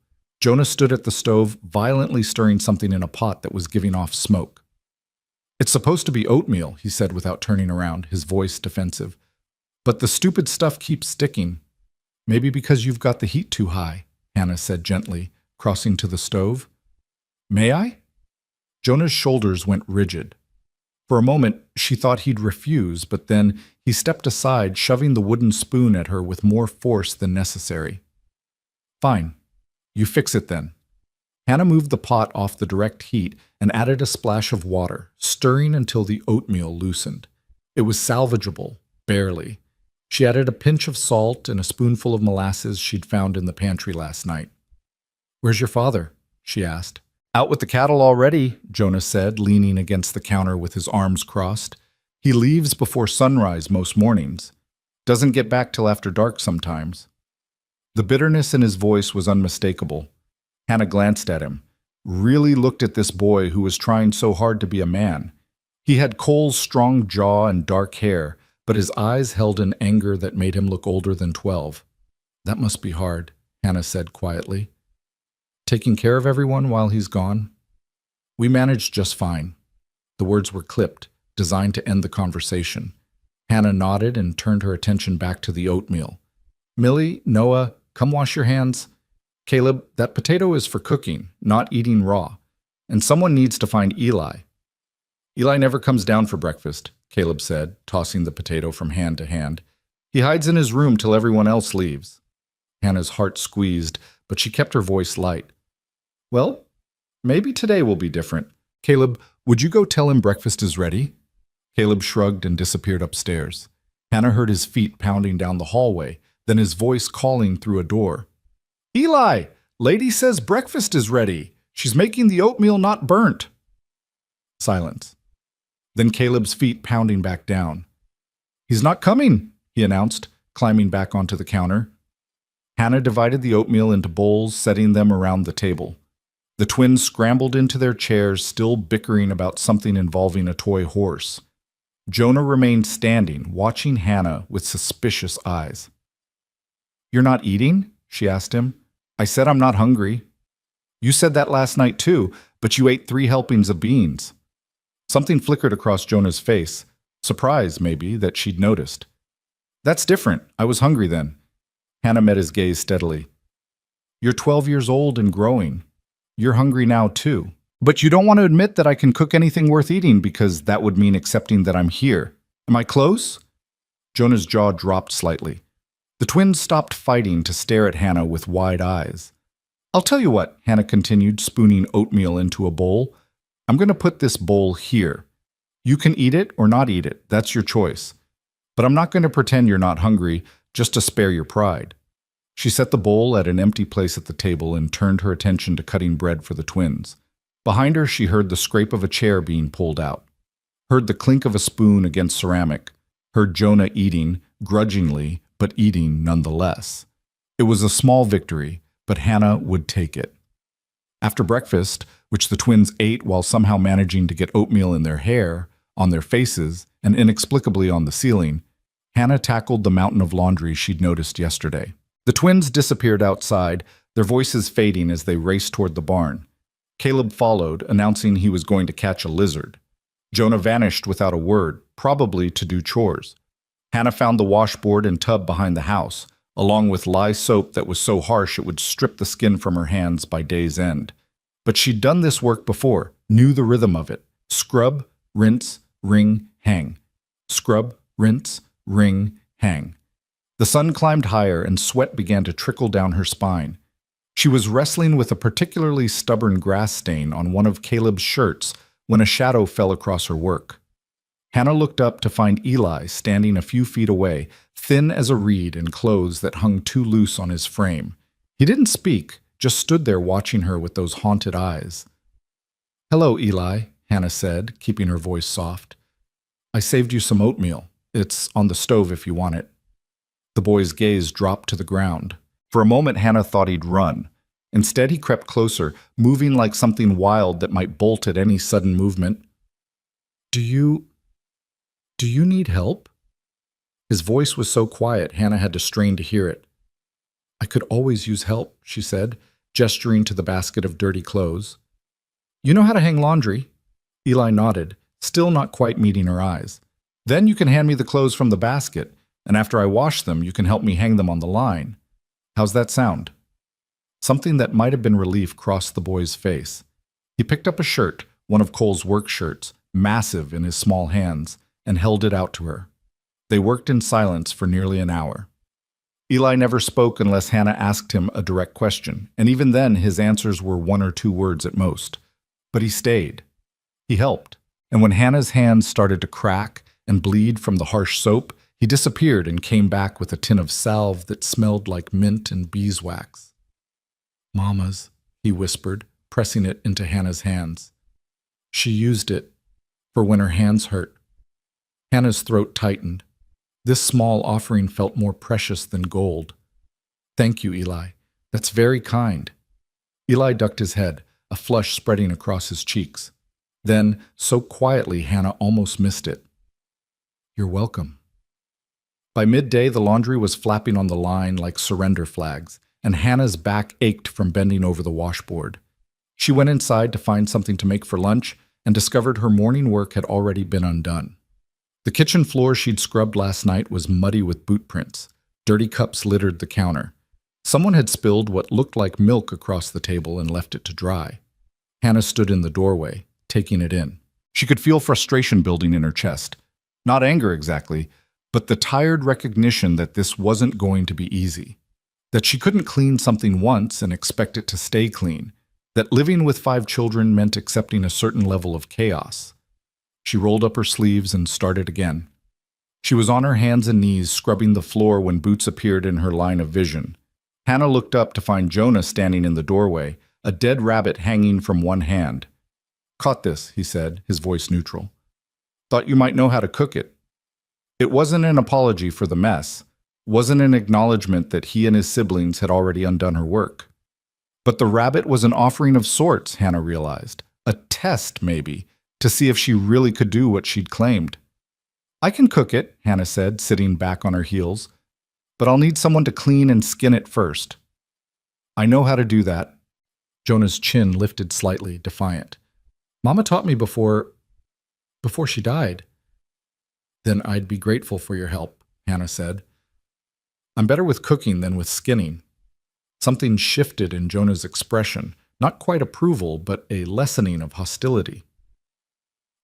Jonah stood at the stove, violently stirring something in a pot that was giving off smoke. It's supposed to be oatmeal, he said without turning around, his voice defensive. But the stupid stuff keeps sticking. Maybe because you've got the heat too high, Hannah said gently, crossing to the stove. May I? Jonah's shoulders went rigid. For a moment, she thought he'd refuse, but then he stepped aside, shoving the wooden spoon at her with more force than necessary. Fine. You fix it then. Hannah moved the pot off the direct heat and added a splash of water, stirring until the oatmeal loosened. It was salvageable, barely. She added a pinch of salt and a spoonful of molasses she'd found in the pantry last night. Where's your father? She asked. Out with the cattle already, Jonah said, leaning against the counter with his arms crossed. He leaves before sunrise most mornings. Doesn't get back till after dark sometimes. The bitterness in his voice was unmistakable. Hannah glanced at him, really looked at this boy who was trying so hard to be a man. He had Cole's strong jaw and dark hair, but his eyes held an anger that made him look older than 12. That must be hard, Hannah said quietly. Taking care of everyone while he's gone? We managed just fine. The words were clipped, designed to end the conversation. Hannah nodded and turned her attention back to the oatmeal. Millie, Noah, come wash your hands. Caleb, that potato is for cooking, not eating raw. And someone needs to find Eli. Eli never comes down for breakfast, Caleb said, tossing the potato from hand to hand. He hides in his room till everyone else leaves. Hannah's heart squeezed, but she kept her voice light. Well, maybe today will be different. Caleb, would you go tell him breakfast is ready? Caleb shrugged and disappeared upstairs. Hannah heard his feet pounding down the hallway, then his voice calling through a door. Eli, lady says breakfast is ready. She's making the oatmeal not burnt. Silence. Then Caleb's feet pounding back down. He's not coming, he announced, climbing back onto the counter. Hannah divided the oatmeal into bowls, setting them around the table. The twins scrambled into their chairs, still bickering about something involving a toy horse. Jonah remained standing, watching Hannah with suspicious eyes. "You're not eating?" she asked him. "I said I'm not hungry." "You said that last night too, but you ate 3 helpings of beans." Something flickered across Jonah's face, surprise maybe that she'd noticed. "That's different. I was hungry then." Hannah met his gaze steadily. "You're 12 years old and growing. You're hungry now too. But you don't want to admit that I can cook anything worth eating because that would mean accepting that I'm here. Am I close?" Jonah's jaw dropped slightly. The twins stopped fighting to stare at Hannah with wide eyes. "I'll tell you what," Hannah continued, spooning oatmeal into a bowl. "I'm going to put this bowl here. You can eat it or not eat it. That's your choice. But I'm not going to pretend you're not hungry just to spare your pride." She set the bowl at an empty place at the table and turned her attention to cutting bread for the twins. Behind her, she heard the scrape of a chair being pulled out, heard the clink of a spoon against ceramic, heard Jonah eating, grudgingly, but eating nonetheless. It was a small victory, but Hannah would take it. After breakfast, which the twins ate while somehow managing to get oatmeal in their hair, on their faces, and inexplicably on the ceiling, Hannah tackled the mountain of laundry she'd noticed yesterday. The twins disappeared outside, their voices fading as they raced toward the barn. Caleb followed, announcing he was going to catch a lizard. Jonah vanished without a word, probably to do chores. Hannah found the washboard and tub behind the house, along with lye soap that was so harsh it would strip the skin from her hands by day's end. But she'd done this work before, knew the rhythm of it. Scrub, rinse, wring, hang. Scrub, rinse, wring, hang. The sun climbed higher and sweat began to trickle down her spine. She was wrestling with a particularly stubborn grass stain on one of Caleb's shirts when a shadow fell across her work. Hannah looked up to find Eli standing a few feet away, thin as a reed in clothes that hung too loose on his frame. He didn't speak, just stood there watching her with those haunted eyes. "Hello, Eli," Hannah said, keeping her voice soft. "I saved you some oatmeal. It's on the stove if you want it." The boy's gaze dropped to the ground. For a moment, Hannah thought he'd run. Instead, he crept closer, moving like something wild that might bolt at any sudden movement. Do you need help?" His voice was so quiet, Hannah had to strain to hear it. "I could always use help," she said, gesturing to the basket of dirty clothes. "You know how to hang laundry?" Eli nodded, still not quite meeting her eyes. "Then you can hand me the clothes from the basket, and after I wash them, you can help me hang them on the line. How's that sound?" Something that might have been relief crossed the boy's face. He picked up a shirt, one of Cole's work shirts, massive in his small hands, and held it out to her. They worked in silence for nearly an hour. Eli never spoke unless Hannah asked him a direct question, and even then his answers were 1 or 2 words at most. But he stayed. He helped, and when Hannah's hands started to crack and bleed from the harsh soap, he disappeared and came back with a tin of salve that smelled like mint and beeswax. "Mama's," he whispered, pressing it into Hannah's hands. She used it for when her hands hurt. Hannah's throat tightened. This small offering felt more precious than gold. "Thank you, Eli. That's very kind." Eli ducked his head, a flush spreading across his cheeks. Then, so quietly Hannah almost missed it. "You're welcome." By midday, the laundry was flapping on the line like surrender flags, and Hannah's back ached from bending over the washboard. She went inside to find something to make for lunch and discovered her morning work had already been undone. The kitchen floor she'd scrubbed last night was muddy with boot prints. Dirty cups littered the counter. Someone had spilled what looked like milk across the table and left it to dry. Hannah stood in the doorway, taking it in. She could feel frustration building in her chest. Not anger exactly, but the tired recognition that this wasn't going to be easy. That she couldn't clean something once and expect it to stay clean. That living with 5 children meant accepting a certain level of chaos. She rolled up her sleeves and started again. She was on her hands and knees scrubbing the floor when Boots appeared in her line of vision. Hannah looked up to find Jonah standing in the doorway, a dead rabbit hanging from one hand. "Caught this," he said, his voice neutral. "Thought you might know how to cook it." It wasn't an apology for the mess, wasn't an acknowledgement that he and his siblings had already undone her work. But the rabbit was an offering of sorts, Hannah realized. A test, maybe, to see if she really could do what she'd claimed. I can cook it, Hannah said, sitting back on her heels. But I'll need someone to clean and skin it first. I know how to do that. Jonah's chin lifted slightly, defiant. Mama taught me before she died. Then I'd be grateful for your help, Hannah said. I'm better with cooking than with skinning. Something shifted in Jonah's expression, not quite approval, but a lessening of hostility.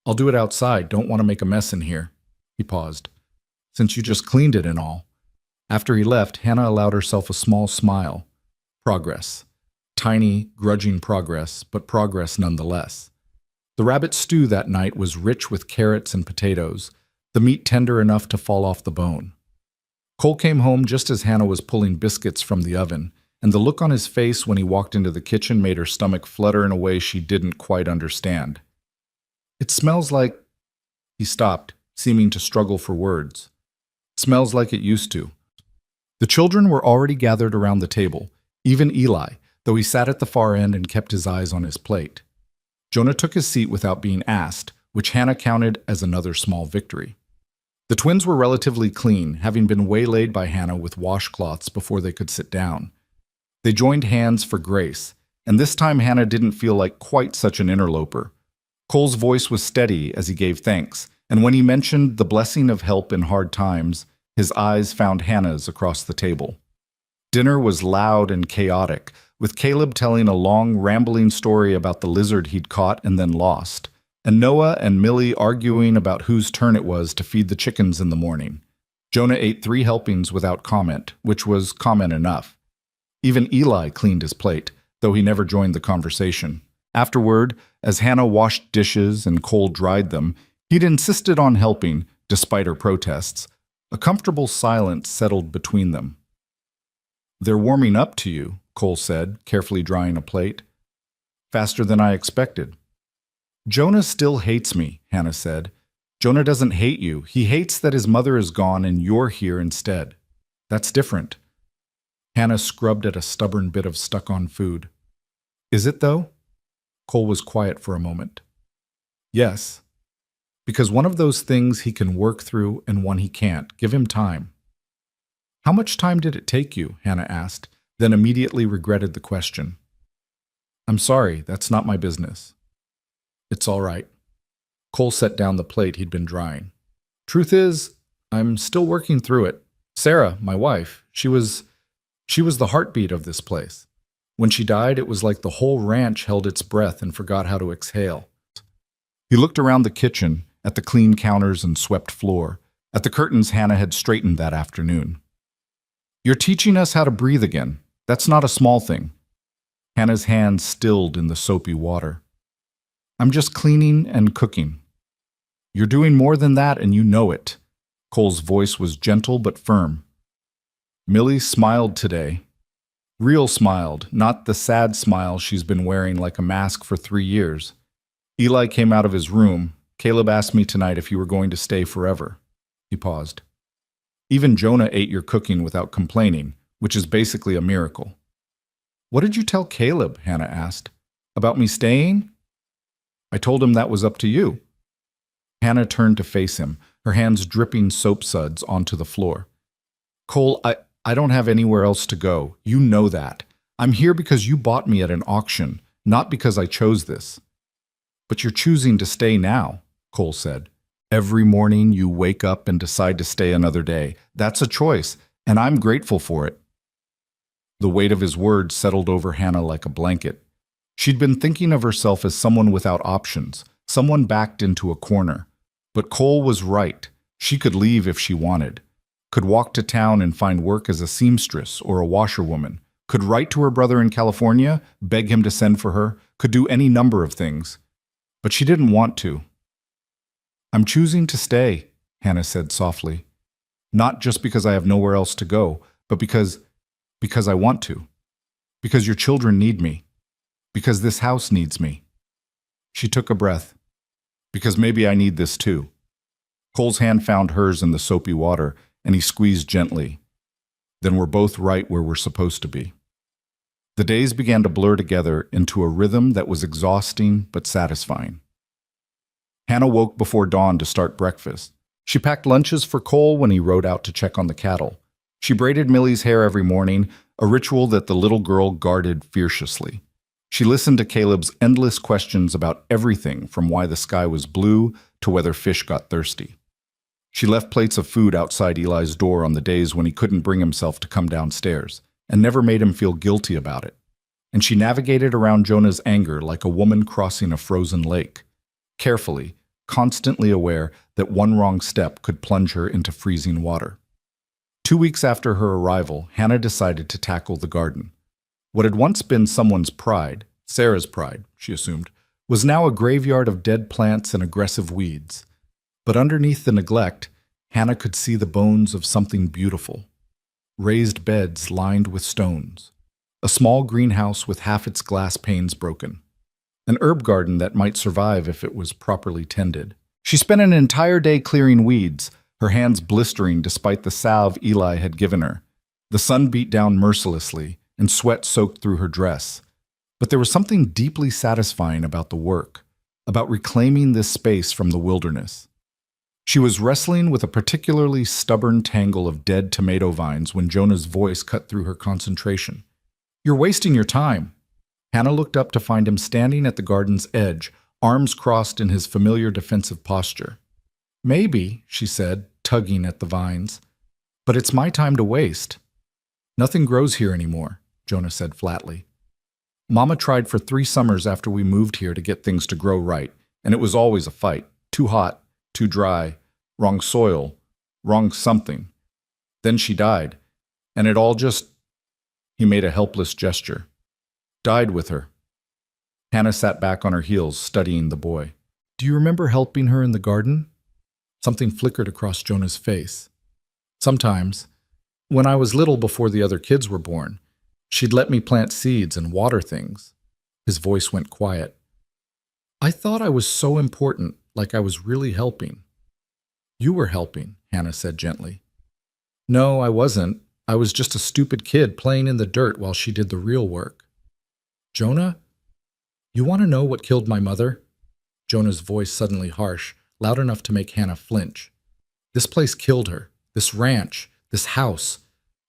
I'll do it outside, don't want to make a mess in here. He paused. Since you just cleaned it and all. After he left, Hannah allowed herself a small smile. Progress. Tiny, grudging progress, but progress nonetheless. The rabbit stew that night was rich with carrots and potatoes, the meat tender enough to fall off the bone. Cole came home just as Hannah was pulling biscuits from the oven, and the look on his face when he walked into the kitchen made her stomach flutter in a way she didn't quite understand. It smells like... He stopped, seeming to struggle for words. It smells like it used to. The children were already gathered around the table, even Eli, though he sat at the far end and kept his eyes on his plate. Jonah took his seat without being asked, which Hannah counted as another small victory. The twins were relatively clean, having been waylaid by Hannah with washcloths before they could sit down. They joined hands for grace, and this time Hannah didn't feel like quite such an interloper. Cole's voice was steady as he gave thanks, and when he mentioned the blessing of help in hard times, his eyes found Hannah's across the table. Dinner was loud and chaotic, with Caleb telling a long, rambling story about the lizard he'd caught and then lost, and Noah and Millie arguing about whose turn it was to feed the chickens in the morning. Jonah ate 3 helpings without comment, which was comment enough. Even Eli cleaned his plate, though he never joined the conversation. Afterward, as Hannah washed dishes and Cole dried them, he'd insisted on helping, despite her protests. A comfortable silence settled between them. They're warming up to you, Cole said, carefully drying a plate. Faster than I expected. Jonah still hates me, Hannah said. Jonah doesn't hate you. He hates that his mother is gone and you're here instead. That's different. Hannah scrubbed at a stubborn bit of stuck-on food. Is it, though? Cole was quiet for a moment. Yes. Because one of those things he can work through and one he can't. Give him time. How much time did it take you? Hannah asked, then immediately regretted the question. I'm sorry, that's not my business. It's all right. Cole set down the plate he'd been drying. Truth is, I'm still working through it. Sarah, my wife, she was the heartbeat of this place. When she died, it was like the whole ranch held its breath and forgot how to exhale. He looked around the kitchen, at the clean counters and swept floor, at the curtains Hannah had straightened that afternoon. You're teaching us how to breathe again. That's not a small thing. Hannah's hands stilled in the soapy water. I'm just cleaning and cooking. You're doing more than that and you know it. Cole's voice was gentle but firm. Millie smiled today. Real smiled, not the sad smile she's been wearing like a mask for 3 years. Eli came out of his room. Caleb asked me tonight if you were going to stay forever. He paused. Even Jonah ate your cooking without complaining, which is basically a miracle. What did you tell Caleb? Hannah asked. About me staying? I told him that was up to you. Hannah turned to face him, her hands dripping soap suds onto the floor. Cole, I don't have anywhere else to go. You know that. I'm here because you bought me at an auction, not because I chose this. But you're choosing to stay now, Cole said. Every morning you wake up and decide to stay another day. That's a choice, and I'm grateful for it. The weight of his words settled over Hannah like a blanket. She'd been thinking of herself as someone without options, someone backed into a corner. But Cole was right. She could leave if she wanted. Could walk to town and find work as a seamstress or a washerwoman. Could write to her brother in California, beg him to send for her. Could do any number of things. But she didn't want to. I'm choosing to stay, Hannah said softly. Not just because I have nowhere else to go, but because I want to. Because your children need me. Because this house needs me. She took a breath. Because maybe I need this too. Cole's hand found hers in the soapy water, and he squeezed gently. Then we're both right where we're supposed to be. The days began to blur together into a rhythm that was exhausting but satisfying. Hannah woke before dawn to start breakfast. She packed lunches for Cole when he rode out to check on the cattle. She braided Millie's hair every morning, a ritual that the little girl guarded fiercely. She listened to Caleb's endless questions about everything from why the sky was blue to whether fish got thirsty. She left plates of food outside Eli's door on the days when he couldn't bring himself to come downstairs, and never made him feel guilty about it. And she navigated around Jonah's anger like a woman crossing a frozen lake, carefully, constantly aware that one wrong step could plunge her into freezing water. 2 weeks after her arrival, Hannah decided to tackle the garden. What had once been someone's pride, Sarah's pride, she assumed, was now a graveyard of dead plants and aggressive weeds. But underneath the neglect, Hannah could see the bones of something beautiful. Raised beds lined with stones. A small greenhouse with half its glass panes broken. An herb garden that might survive if it was properly tended. She spent an entire day clearing weeds, her hands blistering despite the salve Eli had given her. The sun beat down mercilessly, and sweat soaked through her dress. But there was something deeply satisfying about the work, about reclaiming this space from the wilderness. She was wrestling with a particularly stubborn tangle of dead tomato vines when Jonah's voice cut through her concentration. "You're wasting your time." Hannah looked up to find him standing at the garden's edge, arms crossed in his familiar defensive posture. "Maybe," she said, tugging at the vines, "but it's my time to waste." "Nothing grows here anymore," Jonah said flatly. "Mama tried for 3 summers after we moved here to get things to grow right, and it was always a fight. Too hot, too dry, wrong soil, wrong something. Then she died, and it all just—" He made a helpless gesture. "Died with her." Hannah sat back on her heels, studying the boy. "Do you remember helping her in the garden?" Something flickered across Jonah's face. "Sometimes. When I was little before the other kids were born, she'd let me plant seeds and water things." His voice went quiet. "I thought I was so important, like I was really helping." "You were helping," Hannah said gently. "No, I wasn't. I was just a stupid kid playing in the dirt while she did the real work." "Jonah, you want to know what killed my mother?" Jonah's voice suddenly harsh, loud enough to make Hannah flinch. "This place killed her. This ranch. This house.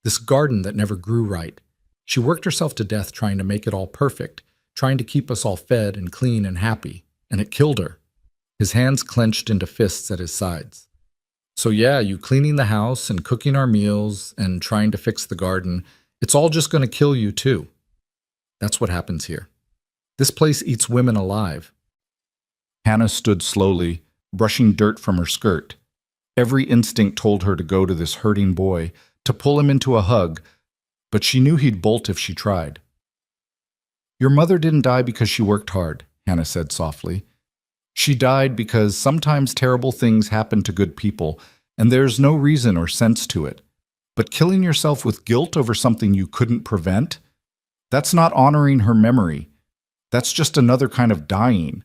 This garden that never grew right. She worked herself to death trying to make it all perfect, trying to keep us all fed and clean and happy, and it killed her." His hands clenched into fists at his sides. "So yeah, you cleaning the house and cooking our meals and trying to fix the garden, it's all just going to kill you too. That's what happens here. This place eats women alive." Hannah stood slowly, brushing dirt from her skirt. Every instinct told her to go to this hurting boy, to pull him into a hug, but she knew he'd bolt if she tried. "Your mother didn't die because she worked hard," Hannah said softly. "She died because sometimes terrible things happen to good people, and there's no reason or sense to it. But killing yourself with guilt over something you couldn't prevent? That's not honoring her memory. That's just another kind of dying."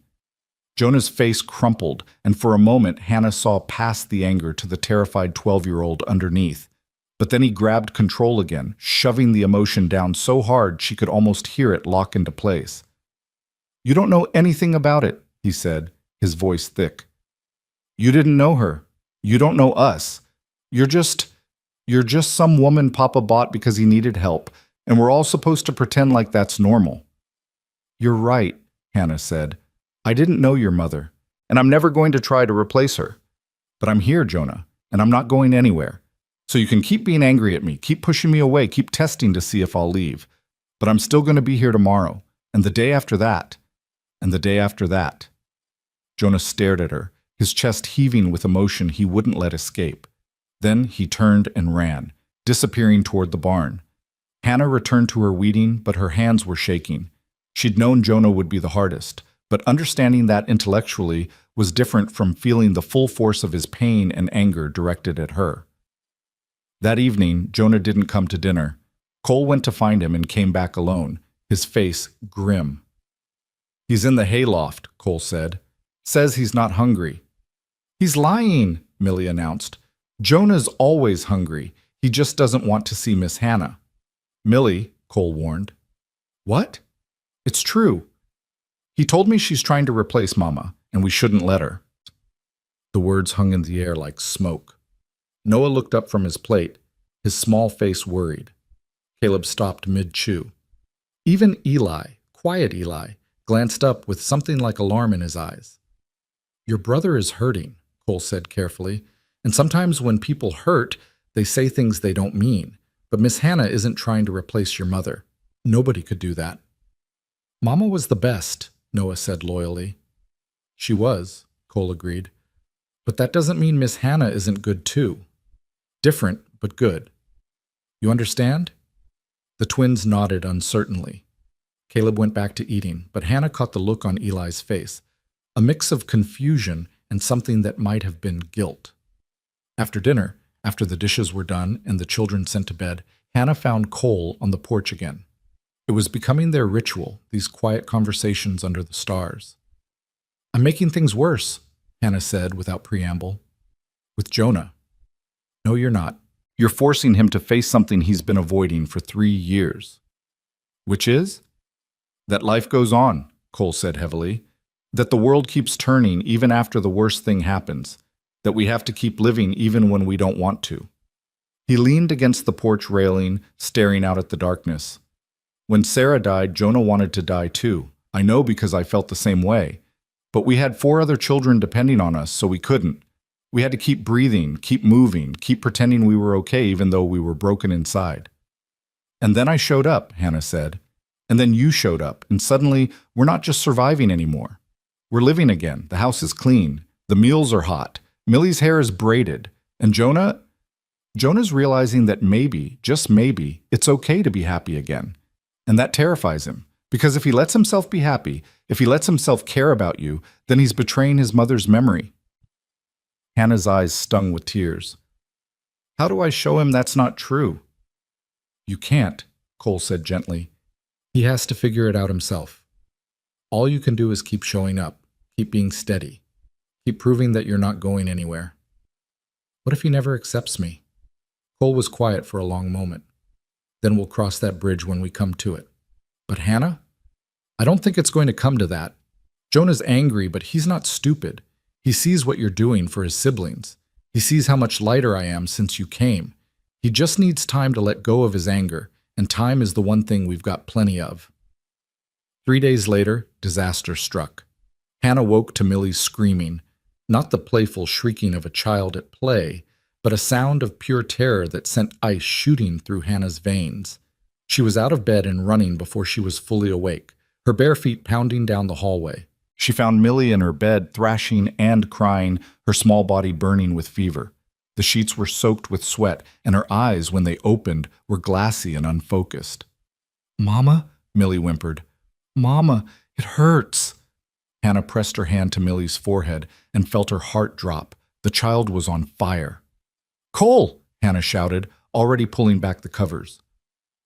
Jonah's face crumpled, and for a moment Hannah saw past the anger to the terrified 12-year-old underneath. But then he grabbed control again, shoving the emotion down so hard she could almost hear it lock into place. "You don't know anything about it," he said, his voice thick. "You didn't know her. You don't know us. You're just some woman Papa bought because he needed help, and we're all supposed to pretend like that's normal." "You're right," Hannah said. "I didn't know your mother, and I'm never going to try to replace her. But I'm here, Jonah, and I'm not going anywhere. So you can keep being angry at me, keep pushing me away, keep testing to see if I'll leave. But I'm still going to be here tomorrow, and the day after that, and the day after that." Jonah stared at her, his chest heaving with emotion he wouldn't let escape. Then he turned and ran, disappearing toward the barn. Hannah returned to her weeding, but her hands were shaking. She'd known Jonah would be the hardest, but understanding that intellectually was different from feeling the full force of his pain and anger directed at her. That evening, Jonah didn't come to dinner. Cole went to find him and came back alone, his face grim. "He's in the hayloft," Cole said. "Says he's not hungry." "He's lying," Millie announced. "Jonah's always hungry. He just doesn't want to see Miss Hannah." "Millie," Cole warned. What? It's true. He told me she's trying to replace Mama, and we shouldn't let her. The words hung in the air like smoke. Noah looked up from his plate, his small face worried. Caleb stopped mid-chew. Even Eli, quiet Eli, glanced up with something like alarm in his eyes. Your brother is hurting, Cole said carefully, and sometimes when people hurt, they say things they don't mean. But Miss Hannah isn't trying to replace your mother. Nobody could do that. Mama was the best, Noah said loyally. She was, Cole agreed. But that doesn't mean Miss Hannah isn't good too. Different, but good. You understand? The twins nodded uncertainly. Caleb went back to eating, but Hannah caught the look on Eli's face, a mix of confusion and something that might have been guilt. After dinner, after the dishes were done and the children sent to bed, Hannah found Cole on the porch again. It was becoming their ritual, these quiet conversations under the stars. I'm making things worse, Hannah said without preamble. With Jonah. No, you're not. You're forcing him to face something he's been avoiding for 3 years. Which is? That life goes on, Cole said heavily. That the world keeps turning even after the worst thing happens. That we have to keep living even when we don't want to. He leaned against the porch railing, staring out at the darkness. When Sarah died, Jonah wanted to die too. I know because I felt the same way. But we had 4 other children depending on us, so we couldn't. We had to keep breathing, keep moving, keep pretending we were okay even though we were broken inside. And then I showed up, Hannah said. And then you showed up, and suddenly we're not just surviving anymore. We're living again. The house is clean. The meals are hot. Millie's hair is braided. And Jonah's realizing that maybe, just maybe, it's okay to be happy again. And that terrifies him. Because if he lets himself be happy, if he lets himself care about you, then he's betraying his mother's memory. Hannah's eyes stung with tears. How do I show him that's not true? You can't, Cole said gently. He has to figure it out himself. All you can do is keep showing up, keep being steady, keep proving that you're not going anywhere. What if he never accepts me? Cole was quiet for a long moment. Then we'll cross that bridge when we come to it. But Hannah? I don't think it's going to come to that. Jonah's angry, but he's not stupid. He sees what you're doing for his siblings. He sees how much lighter I am since you came. He just needs time to let go of his anger, and time is the one thing we've got plenty of. 3 days later, disaster struck. Hannah woke to Millie's screaming, not the playful shrieking of a child at play, but a sound of pure terror that sent ice shooting through Hannah's veins. She was out of bed and running before she was fully awake, her bare feet pounding down the hallway. She found Millie in her bed, thrashing and crying, her small body burning with fever. The sheets were soaked with sweat, and her eyes, when they opened, were glassy and unfocused. Mama, Millie whimpered. Mama, it hurts. Hannah pressed her hand to Millie's forehead and felt her heart drop. The child was on fire. Cole, Hannah shouted, already pulling back the covers.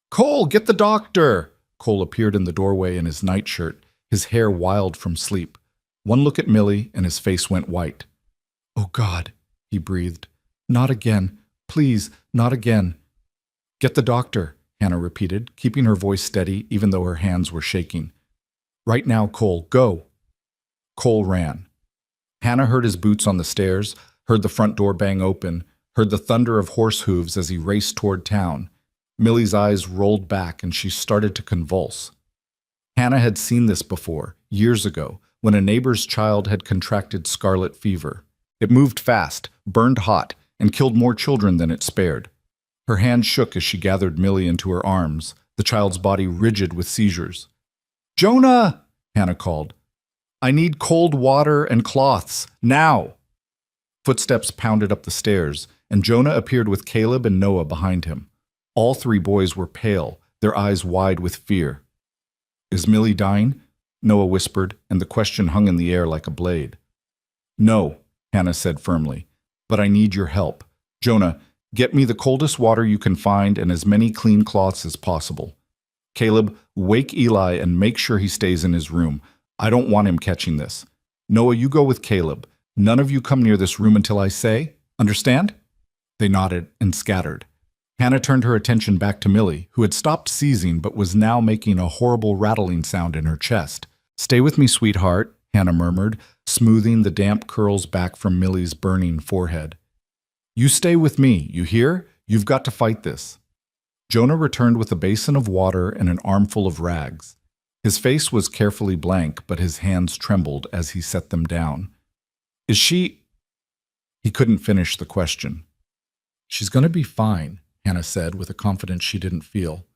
Cole, get the doctor! Cole appeared in the doorway in his nightshirt, his hair wild from sleep. One look at Millie, and his face went white. Oh, God, he breathed. Not again. Please, not again. Get the doctor, Hannah repeated, keeping her voice steady even though her hands were shaking. Right now, Cole, go. Cole ran. Hannah heard his boots on the stairs, heard the front door bang open, heard the thunder of horse hooves as he raced toward town. Millie's eyes rolled back and she started to convulse. Hannah had seen this before, years ago, when a neighbor's child had contracted scarlet fever. It moved fast, burned hot, and killed more children than it spared. Her hand shook as she gathered Millie into her arms, the child's body rigid with seizures. Jonah! Hannah called. I need cold water and cloths, now! Footsteps pounded up the stairs, and Jonah appeared with Caleb and Noah behind him. All 3 boys were pale, their eyes wide with fear. Is Millie dying? Noah whispered, and the question hung in the air like a blade. No, Hannah said firmly, but I need your help. Jonah, get me the coldest water you can find and as many clean cloths as possible. Caleb, wake Eli and make sure he stays in his room. I don't want him catching this. Noah, you go with Caleb. None of you come near this room until I say. Understand? They nodded and scattered. Hannah turned her attention back to Millie, who had stopped seizing but was now making a horrible rattling sound in her chest. "Stay with me, sweetheart," Hannah murmured, smoothing the damp curls back from Millie's burning forehead. "You stay with me, you hear? You've got to fight this." Jonah returned with a basin of water and an armful of rags. His face was carefully blank, but his hands trembled as he set them down. "Is she—" He couldn't finish the question. "She's going to be fine," Hannah said with a confidence she didn't feel.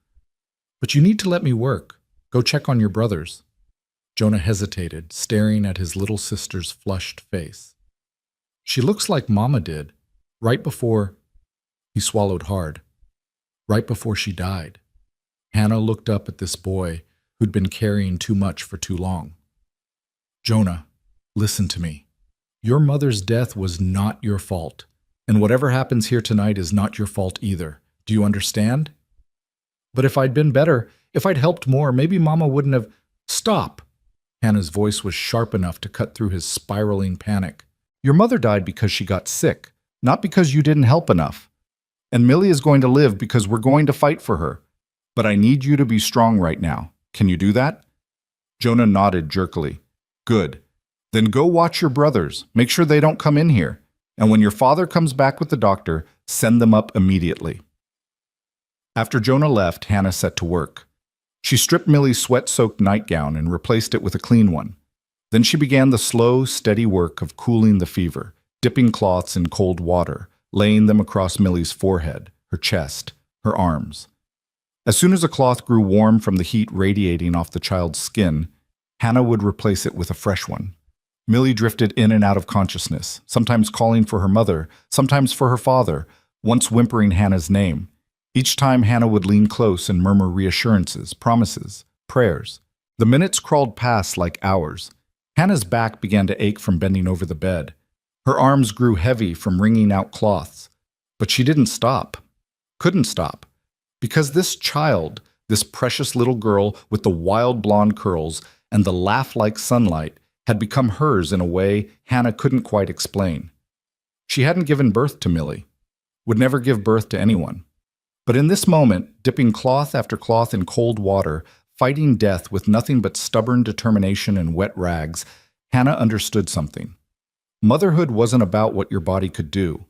"But you need to let me work. Go check on your brothers." Jonah hesitated, staring at his little sister's flushed face. "She looks like Mama did, right before—" He swallowed hard. "Right before she died." Hannah looked up at this boy who'd been carrying too much for too long. "Jonah, listen to me. Your mother's death was not your fault, and whatever happens here tonight is not your fault either. Do you understand? But if I'd been better, if I'd helped more, maybe Mama wouldn't have—" "Stop!" Hannah's voice was sharp enough to cut through his spiraling panic. "Your mother died because she got sick, not because you didn't help enough. And Millie is going to live because we're going to fight for her. But I need you to be strong right now. Can you do that?" Jonah nodded jerkily. "Good. Then go watch your brothers. Make sure they don't come in here. And when your father comes back with the doctor, send them up immediately." After Jonah left, Hannah set to work. She stripped Millie's sweat-soaked nightgown and replaced it with a clean one. Then she began the slow, steady work of cooling the fever, dipping cloths in cold water, laying them across Millie's forehead, her chest, her arms. As soon as a cloth grew warm from the heat radiating off the child's skin, Hannah would replace it with a fresh one. Millie drifted in and out of consciousness, sometimes calling for her mother, sometimes for her father, once whimpering Hannah's name. Each time Hannah would lean close and murmur reassurances, promises, prayers. The minutes crawled past like hours. Hannah's back began to ache from bending over the bed. Her arms grew heavy from wringing out cloths. But she didn't stop. Couldn't stop. Because this child, this precious little girl with the wild blonde curls and the laugh like sunlight, had become hers in a way Hannah couldn't quite explain. She hadn't given birth to Millie, would never give birth to anyone. But in this moment, dipping cloth after cloth in cold water, fighting death with nothing but stubborn determination and wet rags, Hannah understood something. Motherhood wasn't about what your body could do.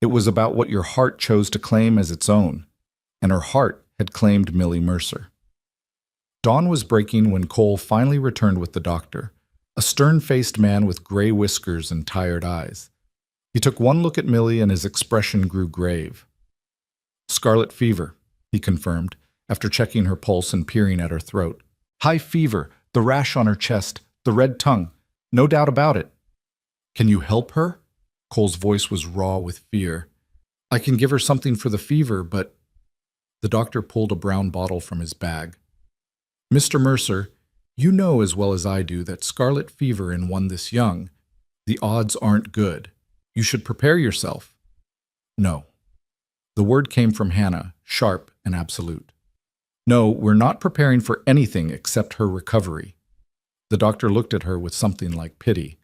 It was about what your heart chose to claim as its own. And her heart had claimed Millie Mercer. Dawn was breaking when Cole finally returned with the doctor, a stern-faced man with gray whiskers and tired eyes. He took one look at Millie and his expression grew grave. "Scarlet fever," he confirmed, after checking her pulse and peering at her throat. "High fever, the rash on her chest, the red tongue. No doubt about it." "Can you help her?" Cole's voice was raw with fear. "I can give her something for the fever, but—" The doctor pulled a brown bottle from his bag. "Mr. Mercer, you know as well as I do that scarlet fever in one this young, the odds aren't good. You should prepare yourself." "No." The word came from Hannah, sharp and absolute. "No, we're not preparing for anything except her recovery." The doctor looked at her with something like pity.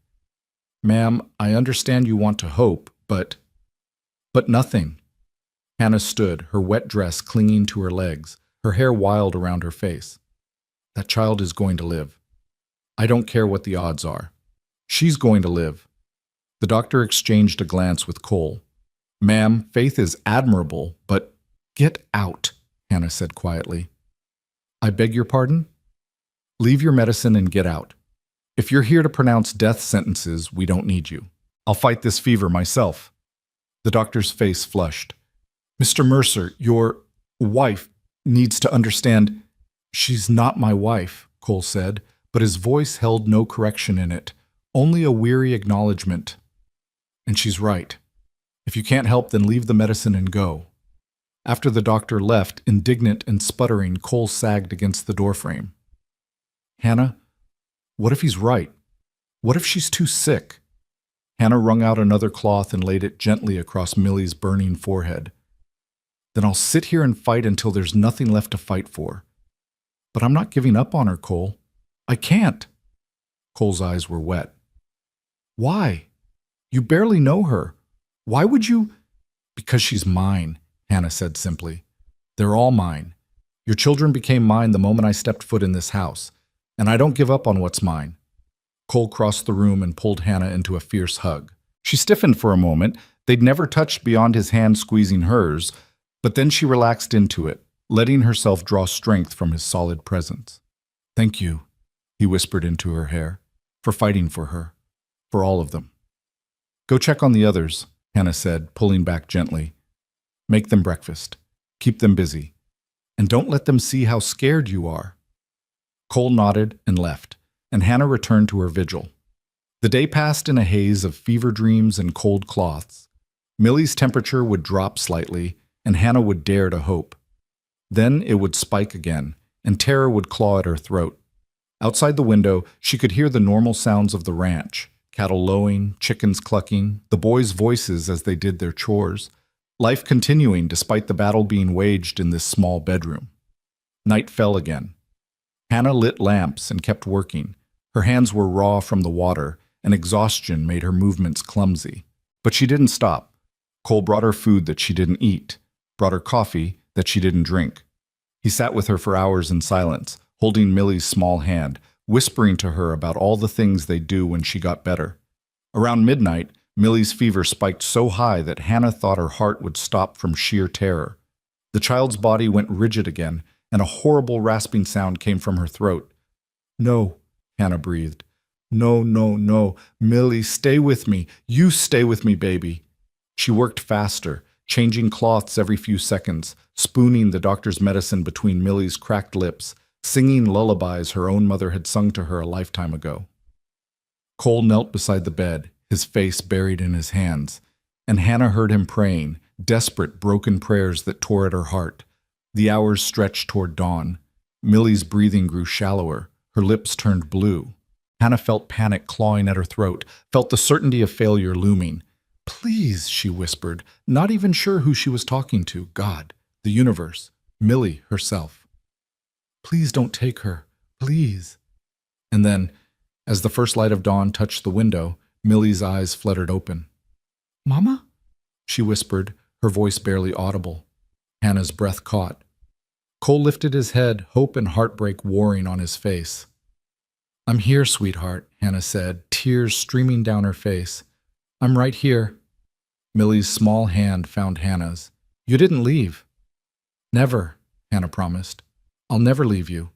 "Ma'am, I understand you want to hope, but—" "But nothing." Hannah stood, her wet dress clinging to her legs, her hair wild around her face. "That child is going to live. I don't care what the odds are. She's going to live." The doctor exchanged a glance with Cole. "Ma'am, faith is admirable, but—" "Get out," Hannah said quietly. "I beg your pardon?" "Leave your medicine and get out. If you're here to pronounce death sentences, we don't need you. I'll fight this fever myself." The doctor's face flushed. "Mr. Mercer, your wife needs to understand—" "She's not my wife," Cole said, but his voice held no correction in it, only a weary acknowledgement. "And she's right. If you can't help, then leave the medicine and go." After the doctor left, indignant and sputtering, Cole sagged against the doorframe. "Hannah, what if he's right? What if she's too sick?" Hannah wrung out another cloth and laid it gently across Millie's burning forehead. "Then I'll sit here and fight until there's nothing left to fight for. But I'm not giving up on her, Cole. I can't." Cole's eyes were wet. "Why? You barely know her. Why would you—" "Because she's mine," Hannah said simply. They're all mine. Your children became mine the moment I stepped foot in this house, and I don't give up on what's mine. Cole crossed the room and pulled Hannah into a fierce hug. She stiffened for a moment. They'd never touched beyond his hand squeezing hers, but then she relaxed into it, letting herself draw strength from his solid presence. Thank you, he whispered into her hair, for fighting for her, for all of them. Go check on the others, Hannah said, pulling back gently. Make them breakfast. Keep them busy. And don't let them see how scared you are. Cole nodded and left, and Hannah returned to her vigil. The day passed in a haze of fever dreams and cold cloths. Millie's temperature would drop slightly, and Hannah would dare to hope. Then it would spike again, and terror would claw at her throat. Outside the window, she could hear the normal sounds of the ranch, cattle lowing, chickens clucking, the boys' voices as they did their chores, life continuing despite the battle being waged in this small bedroom. Night fell again. Hannah lit lamps and kept working. Her hands were raw from the water, and exhaustion made her movements clumsy. But she didn't stop. Cole brought her food that she didn't eat, brought her coffee that she didn't drink. He sat with her for hours in silence, holding Millie's small hand, whispering to her about all the things they'd do when she got better. Around midnight, Millie's fever spiked so high that Hannah thought her heart would stop from sheer terror. The child's body went rigid again, and a horrible rasping sound came from her throat. No, Hannah breathed. No, no, no. Millie, stay with me. You stay with me, baby. She worked faster, changing cloths every few seconds, spooning the doctor's medicine between Millie's cracked lips, singing lullabies her own mother had sung to her a lifetime ago. Cole knelt beside the bed, his face buried in his hands, and Hannah heard him praying, desperate, broken prayers that tore at her heart. The hours stretched toward dawn. Millie's breathing grew shallower, her lips turned blue. Hannah felt panic clawing at her throat, felt the certainty of failure looming. Please, she whispered, not even sure who she was talking to, God, the universe, Millie herself. Please don't take her, please. And then, as the first light of dawn touched the window, Millie's eyes fluttered open. Mama? She whispered, her voice barely audible. Hannah's breath caught. Cole lifted his head, hope and heartbreak warring on his face. I'm here, sweetheart, Hannah said, tears streaming down her face. I'm right here. Millie's small hand found Hannah's. You didn't leave. Never, Hannah promised. I'll never leave you.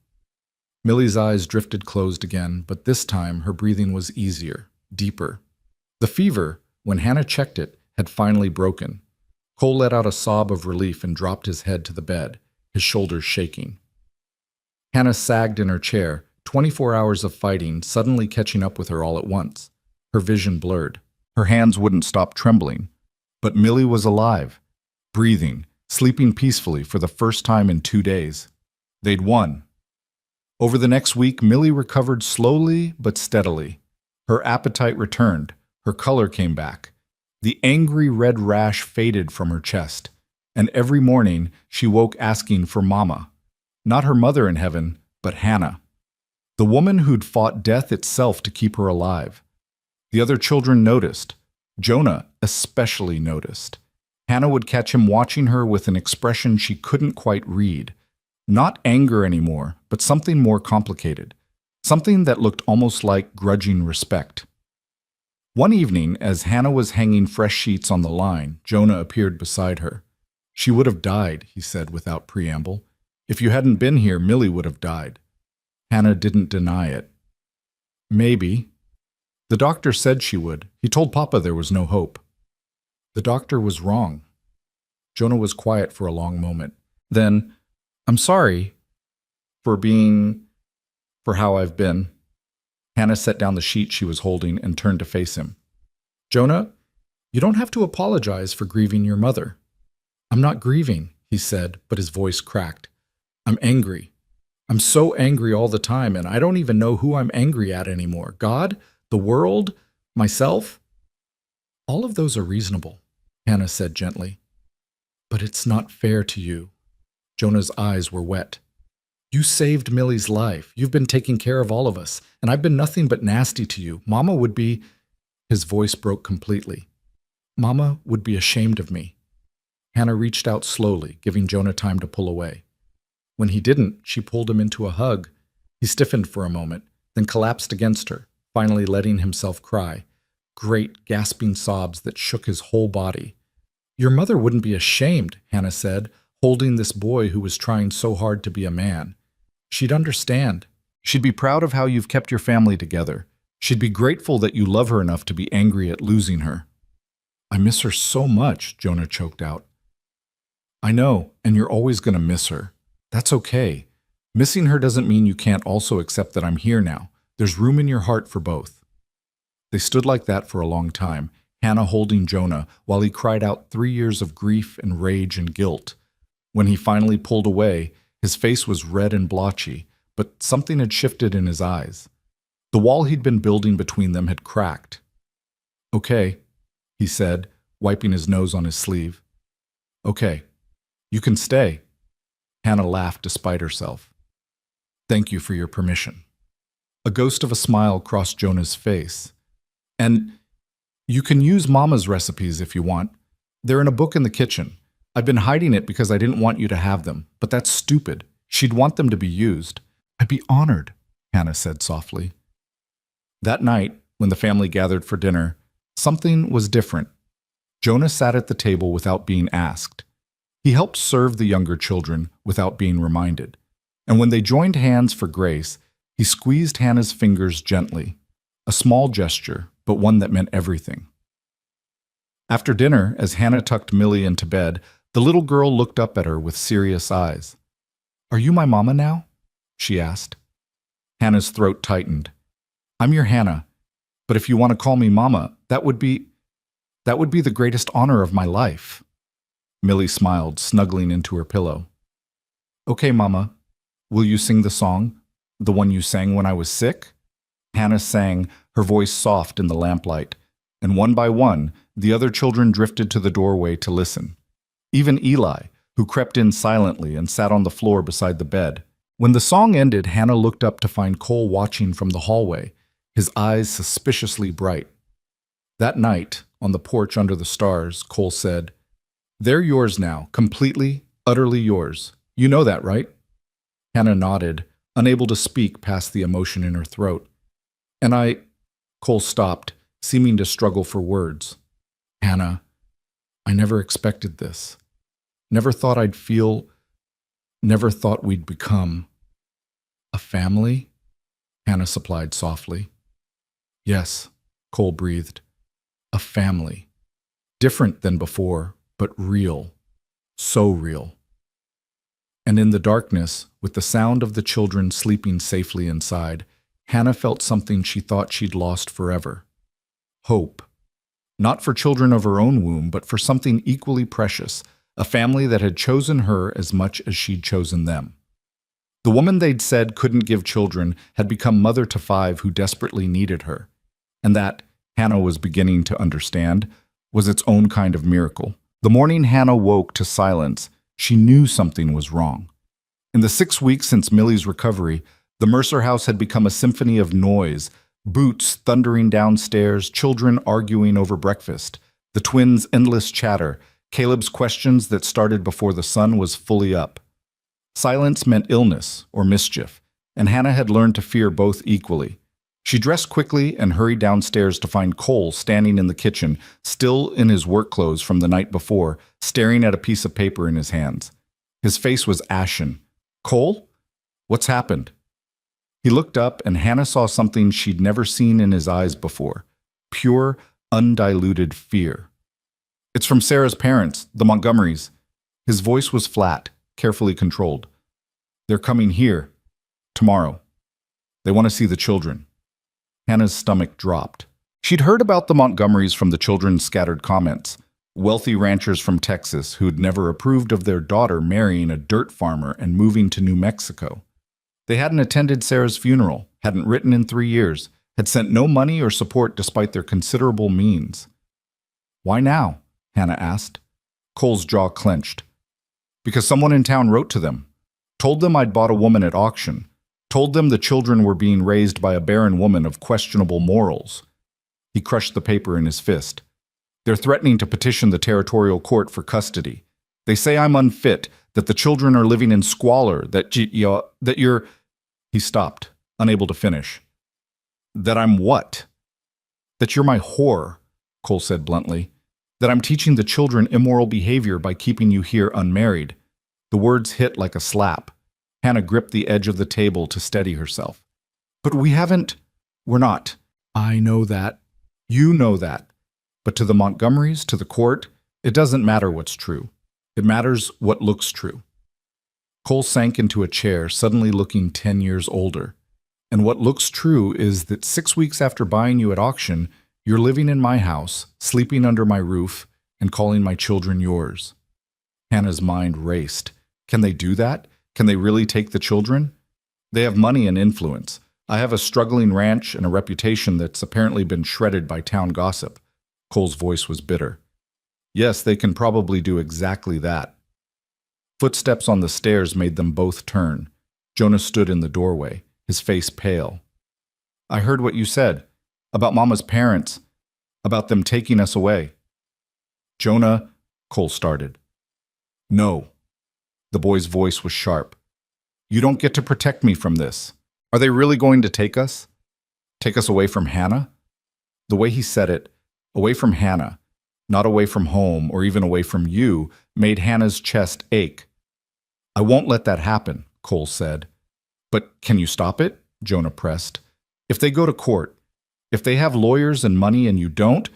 Millie's eyes drifted closed again, but this time her breathing was easier, deeper. The fever, when Hannah checked it, had finally broken. Cole let out a sob of relief and dropped his head to the bed, his shoulders shaking. Hannah sagged in her chair, 24 hours of fighting suddenly catching up with her all at once. Her vision blurred. Her hands wouldn't stop trembling. But Millie was alive, breathing, sleeping peacefully for the first time in 2 days. They'd won. Over the next week, Millie recovered slowly but steadily. Her appetite returned. Her color came back. The angry red rash faded from her chest. And every morning, she woke asking for Mama. Not her mother in heaven, but Hannah. The woman who'd fought death itself to keep her alive. The other children noticed. Jonah especially noticed. Hannah would catch him watching her with an expression she couldn't quite read. Not anger anymore, but something more complicated. Something that looked almost like grudging respect. One evening, as Hannah was hanging fresh sheets on the line, Jonah appeared beside her. She would have died, he said without preamble. If you hadn't been here, Millie would have died. Hannah didn't deny it. Maybe. The doctor said she would. He told Papa there was no hope. The doctor was wrong. Jonah was quiet for a long moment. Then, I'm sorry for how I've been. Hannah set down the sheet she was holding and turned to face him. Jonah, you don't have to apologize for grieving your mother. I'm not grieving, he said, but his voice cracked. I'm angry. I'm so angry all the time, and I don't even know who I'm angry at anymore. God? The world? Myself? All of those are reasonable, Hannah said gently. But it's not fair to you. Jonah's eyes were wet. You saved Millie's life. You've been taking care of all of us, and I've been nothing but nasty to you. Mama would be... His voice broke completely. Mama would be ashamed of me. Hannah reached out slowly, giving Jonah time to pull away. When he didn't, she pulled him into a hug. He stiffened for a moment, then collapsed against her, finally letting himself cry. Great, gasping sobs that shook his whole body. "Your mother wouldn't be ashamed," Hannah said, holding this boy who was trying so hard to be a man. "She'd understand. She'd be proud of how you've kept your family together. She'd be grateful that you love her enough to be angry at losing her." "I miss her so much," Jonah choked out. "I know, and you're always going to miss her. That's okay. Missing her doesn't mean you can't also accept that I'm here now. There's room in your heart for both." They stood like that for a long time, Hannah holding Jonah while he cried out 3 years of grief and rage and guilt. When he finally pulled away, his face was red and blotchy, but something had shifted in his eyes. The wall he'd been building between them had cracked. "Okay," he said, wiping his nose on his sleeve. "Okay, you can stay." Hannah laughed despite herself. "Thank you for your permission." A ghost of a smile crossed Jonah's face. "And you can use Mama's recipes if you want. They're in a book in the kitchen. I've been hiding it because I didn't want you to have them, but that's stupid. She'd want them to be used." "I'd be honored," Hannah said softly. That night, when the family gathered for dinner, something was different. Jonah sat at the table without being asked. He helped serve the younger children without being reminded. And when they joined hands for grace, he squeezed Hannah's fingers gently. A small gesture, but one that meant everything. After dinner, as Hannah tucked Millie into bed, the little girl looked up at her with serious eyes. "Are you my mama now?" she asked. Hannah's throat tightened. "I'm your Hannah, but if you want to call me mama, that would be the greatest honor of my life." Millie smiled, snuggling into her pillow. "Okay, mama, will you sing the song? The one you sang when I was sick?" Hannah sang, her voice soft in the lamplight, and one by one, the other children drifted to the doorway to listen. Even Eli, who crept in silently and sat on the floor beside the bed. When the song ended, Hannah looked up to find Cole watching from the hallway, his eyes suspiciously bright. That night, on the porch under the stars, Cole said, "They're yours now, completely, utterly yours. You know that, right?" Hannah nodded, unable to speak past the emotion in her throat. "And Cole stopped, seeming to struggle for words. "Hannah, I never expected this. Never thought I'd feel, never thought we'd become a family?" Hannah supplied softly. "Yes," Cole breathed. "A family. Different than before, but real. So real." And in the darkness, with the sound of the children sleeping safely inside, Hannah felt something she thought she'd lost forever. Hope. Not for children of her own womb, but for something equally precious, a family that had chosen her as much as she'd chosen them. The woman they'd said couldn't give children had become mother to 5 who desperately needed her. And that, Hannah was beginning to understand, was its own kind of miracle. The morning Hannah woke to silence, she knew something was wrong. In the 6 weeks since Millie's recovery, the Mercer house had become a symphony of noise, boots thundering downstairs, children arguing over breakfast, the twins' endless chatter, Caleb's questions that started before the sun was fully up. Silence meant illness or mischief, and Hannah had learned to fear both equally. She dressed quickly and hurried downstairs to find Cole standing in the kitchen, still in his work clothes from the night before, staring at a piece of paper in his hands. His face was ashen. "Cole? What's happened?" He looked up, and Hannah saw something she'd never seen in his eyes before. Pure, undiluted fear. "It's from Sarah's parents, the Montgomerys." His voice was flat, carefully controlled. "They're coming here. Tomorrow. They want to see the children." Hannah's stomach dropped. She'd heard about the Montgomerys from the children's scattered comments. Wealthy ranchers from Texas who'd never approved of their daughter marrying a dirt farmer and moving to New Mexico. They hadn't attended Sarah's funeral, hadn't written in 3 years, had sent no money or support despite their considerable means. "Why now?" Hannah asked. Cole's jaw clenched. "Because someone in town wrote to them. Told them I'd bought a woman at auction. Told them the children were being raised by a barren woman of questionable morals." He crushed the paper in his fist. "They're threatening to petition the territorial court for custody. They say I'm unfit, that the children are living in squalor, that you're. He stopped, unable to finish. That I'm what? That you're my whore, Cole said bluntly. That I'm teaching the children immoral behavior by keeping you here unmarried. The words hit like a slap. Hannah gripped the edge of the table to steady herself. But we're not. I know that. You know that. But to the Montgomerys, to the court, it doesn't matter what's true. It matters what looks true. Cole sank into a chair, suddenly looking 10 years older. And what looks true is that 6 weeks after buying you at auction, you're living in my house, sleeping under my roof, and calling my children yours. Hannah's mind raced. Can they do that? Can they really take the children? They have money and influence. I have a struggling ranch and a reputation that's apparently been shredded by town gossip. Cole's voice was bitter. Yes, they can probably do exactly that. Footsteps on the stairs made them both turn. Jonah stood in the doorway, his face pale. I heard what you said, about Mama's parents, about them taking us away. Jonah, Cole started. No. The boy's voice was sharp. You don't get to protect me from this. Are they really going to take us? Take us away from Hannah? The way he said it, away from Hannah, not away from home or even away from you, made Hannah's chest ache. I won't let that happen, Cole said. But can you stop it? Jonah pressed. If they go to court, if they have lawyers and money and you don't,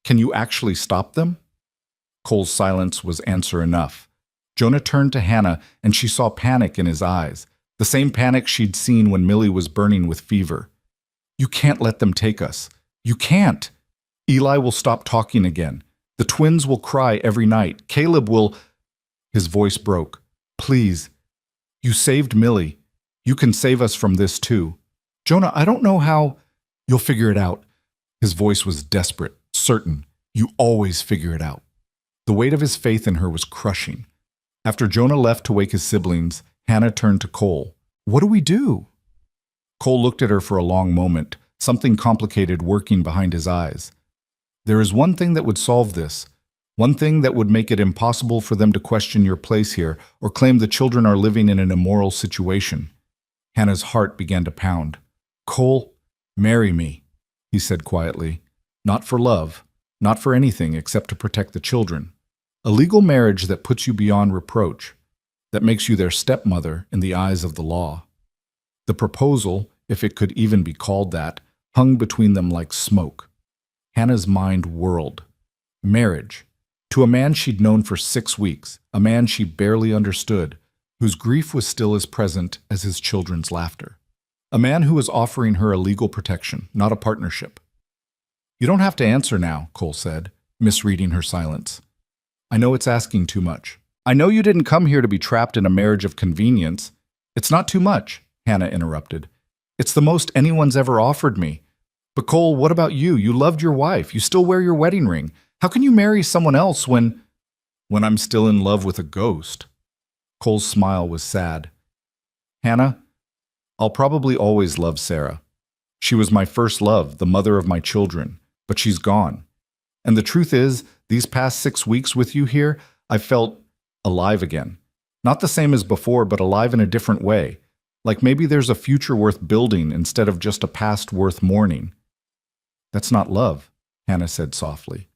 can you actually stop them? Cole's silence was answer enough. Jonah turned to Hannah and she saw panic in his eyes, the same panic she'd seen when Millie was burning with fever. You can't let them take us. You can't. Eli will stop talking again. The twins will cry every night. Caleb will... His voice broke. Please. You saved Millie. You can save us from this too. Jonah, I don't know how... You'll figure it out. His voice was desperate, certain. You always figure it out. The weight of his faith in her was crushing. After Jonah left to wake his siblings, Hannah turned to Cole. What do we do? Cole looked at her for a long moment, something complicated working behind his eyes. There is one thing that would solve this, one thing that would make it impossible for them to question your place here or claim the children are living in an immoral situation. Hannah's heart began to pound. Cole, marry me, he said quietly. Not for love, not for anything except to protect the children. A legal marriage that puts you beyond reproach, that makes you their stepmother in the eyes of the law. The proposal, if it could even be called that, hung between them like smoke. Hannah's mind whirled. Marriage. To a man she'd known for 6 weeks, a man she barely understood, whose grief was still as present as his children's laughter. A man who was offering her a legal protection, not a partnership. You don't have to answer now, Cole said, misreading her silence. I know it's asking too much. I know you didn't come here to be trapped in a marriage of convenience. It's not too much, Hannah interrupted. It's the most anyone's ever offered me. But Cole, what about you? You loved your wife. You still wear your wedding ring. How can you marry someone else when I'm still in love with a ghost? Cole's smile was sad. Hannah, I'll probably always love Sarah. She was my first love, the mother of my children, but she's gone. And the truth is, these past 6 weeks with you here, I felt alive again. Not the same as before, but alive in a different way. Like maybe there's a future worth building instead of just a past worth mourning. That's not love, Hannah said softly.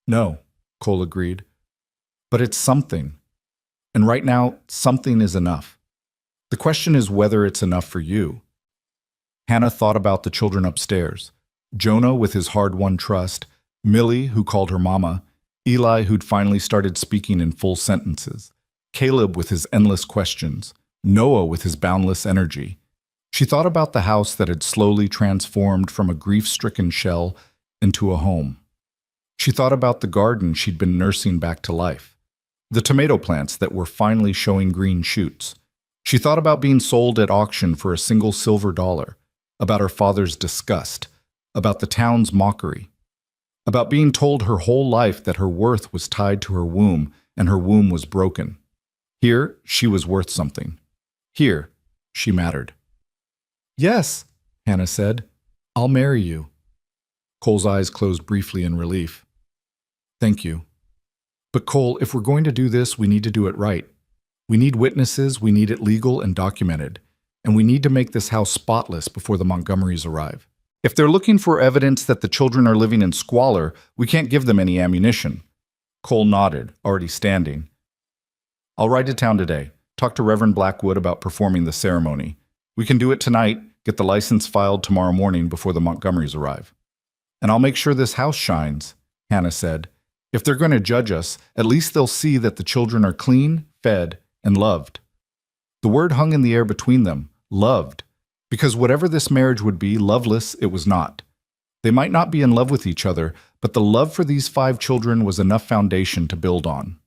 No, Cole agreed. But it's something. And right now, something is enough. The question is whether it's enough for you. Hannah thought about the children upstairs. Jonah with his hard-won trust, Millie, who called her mama, Eli, who'd finally started speaking in full sentences, Caleb with his endless questions, Noah with his boundless energy. She thought about the house that had slowly transformed from a grief-stricken shell into a home. She thought about the garden she'd been nursing back to life, the tomato plants that were finally showing green shoots. She thought about being sold at auction for a single silver dollar, about her father's disgust, about the town's mockery, about being told her whole life that her worth was tied to her womb and her womb was broken. Here, she was worth something. Here, she mattered. Yes, Hannah said. I'll marry you. Cole's eyes closed briefly in relief. Thank you. But Cole, if we're going to do this, we need to do it right. We need witnesses, we need it legal and documented, and we need to make this house spotless before the Montgomerys arrive. If they're looking for evidence that the children are living in squalor, we can't give them any ammunition. Cole nodded, already standing. I'll ride to town today, talk to Reverend Blackwood about performing the ceremony. We can do it tonight, get the license filed tomorrow morning before the Montgomerys arrive. And I'll make sure this house shines, Hannah said. If they're going to judge us, at least they'll see that the children are clean, fed, and loved. The word hung in the air between them, loved, because whatever this marriage would be, loveless it was not. They might not be in love with each other, but the love for these 5 children was enough foundation to build on.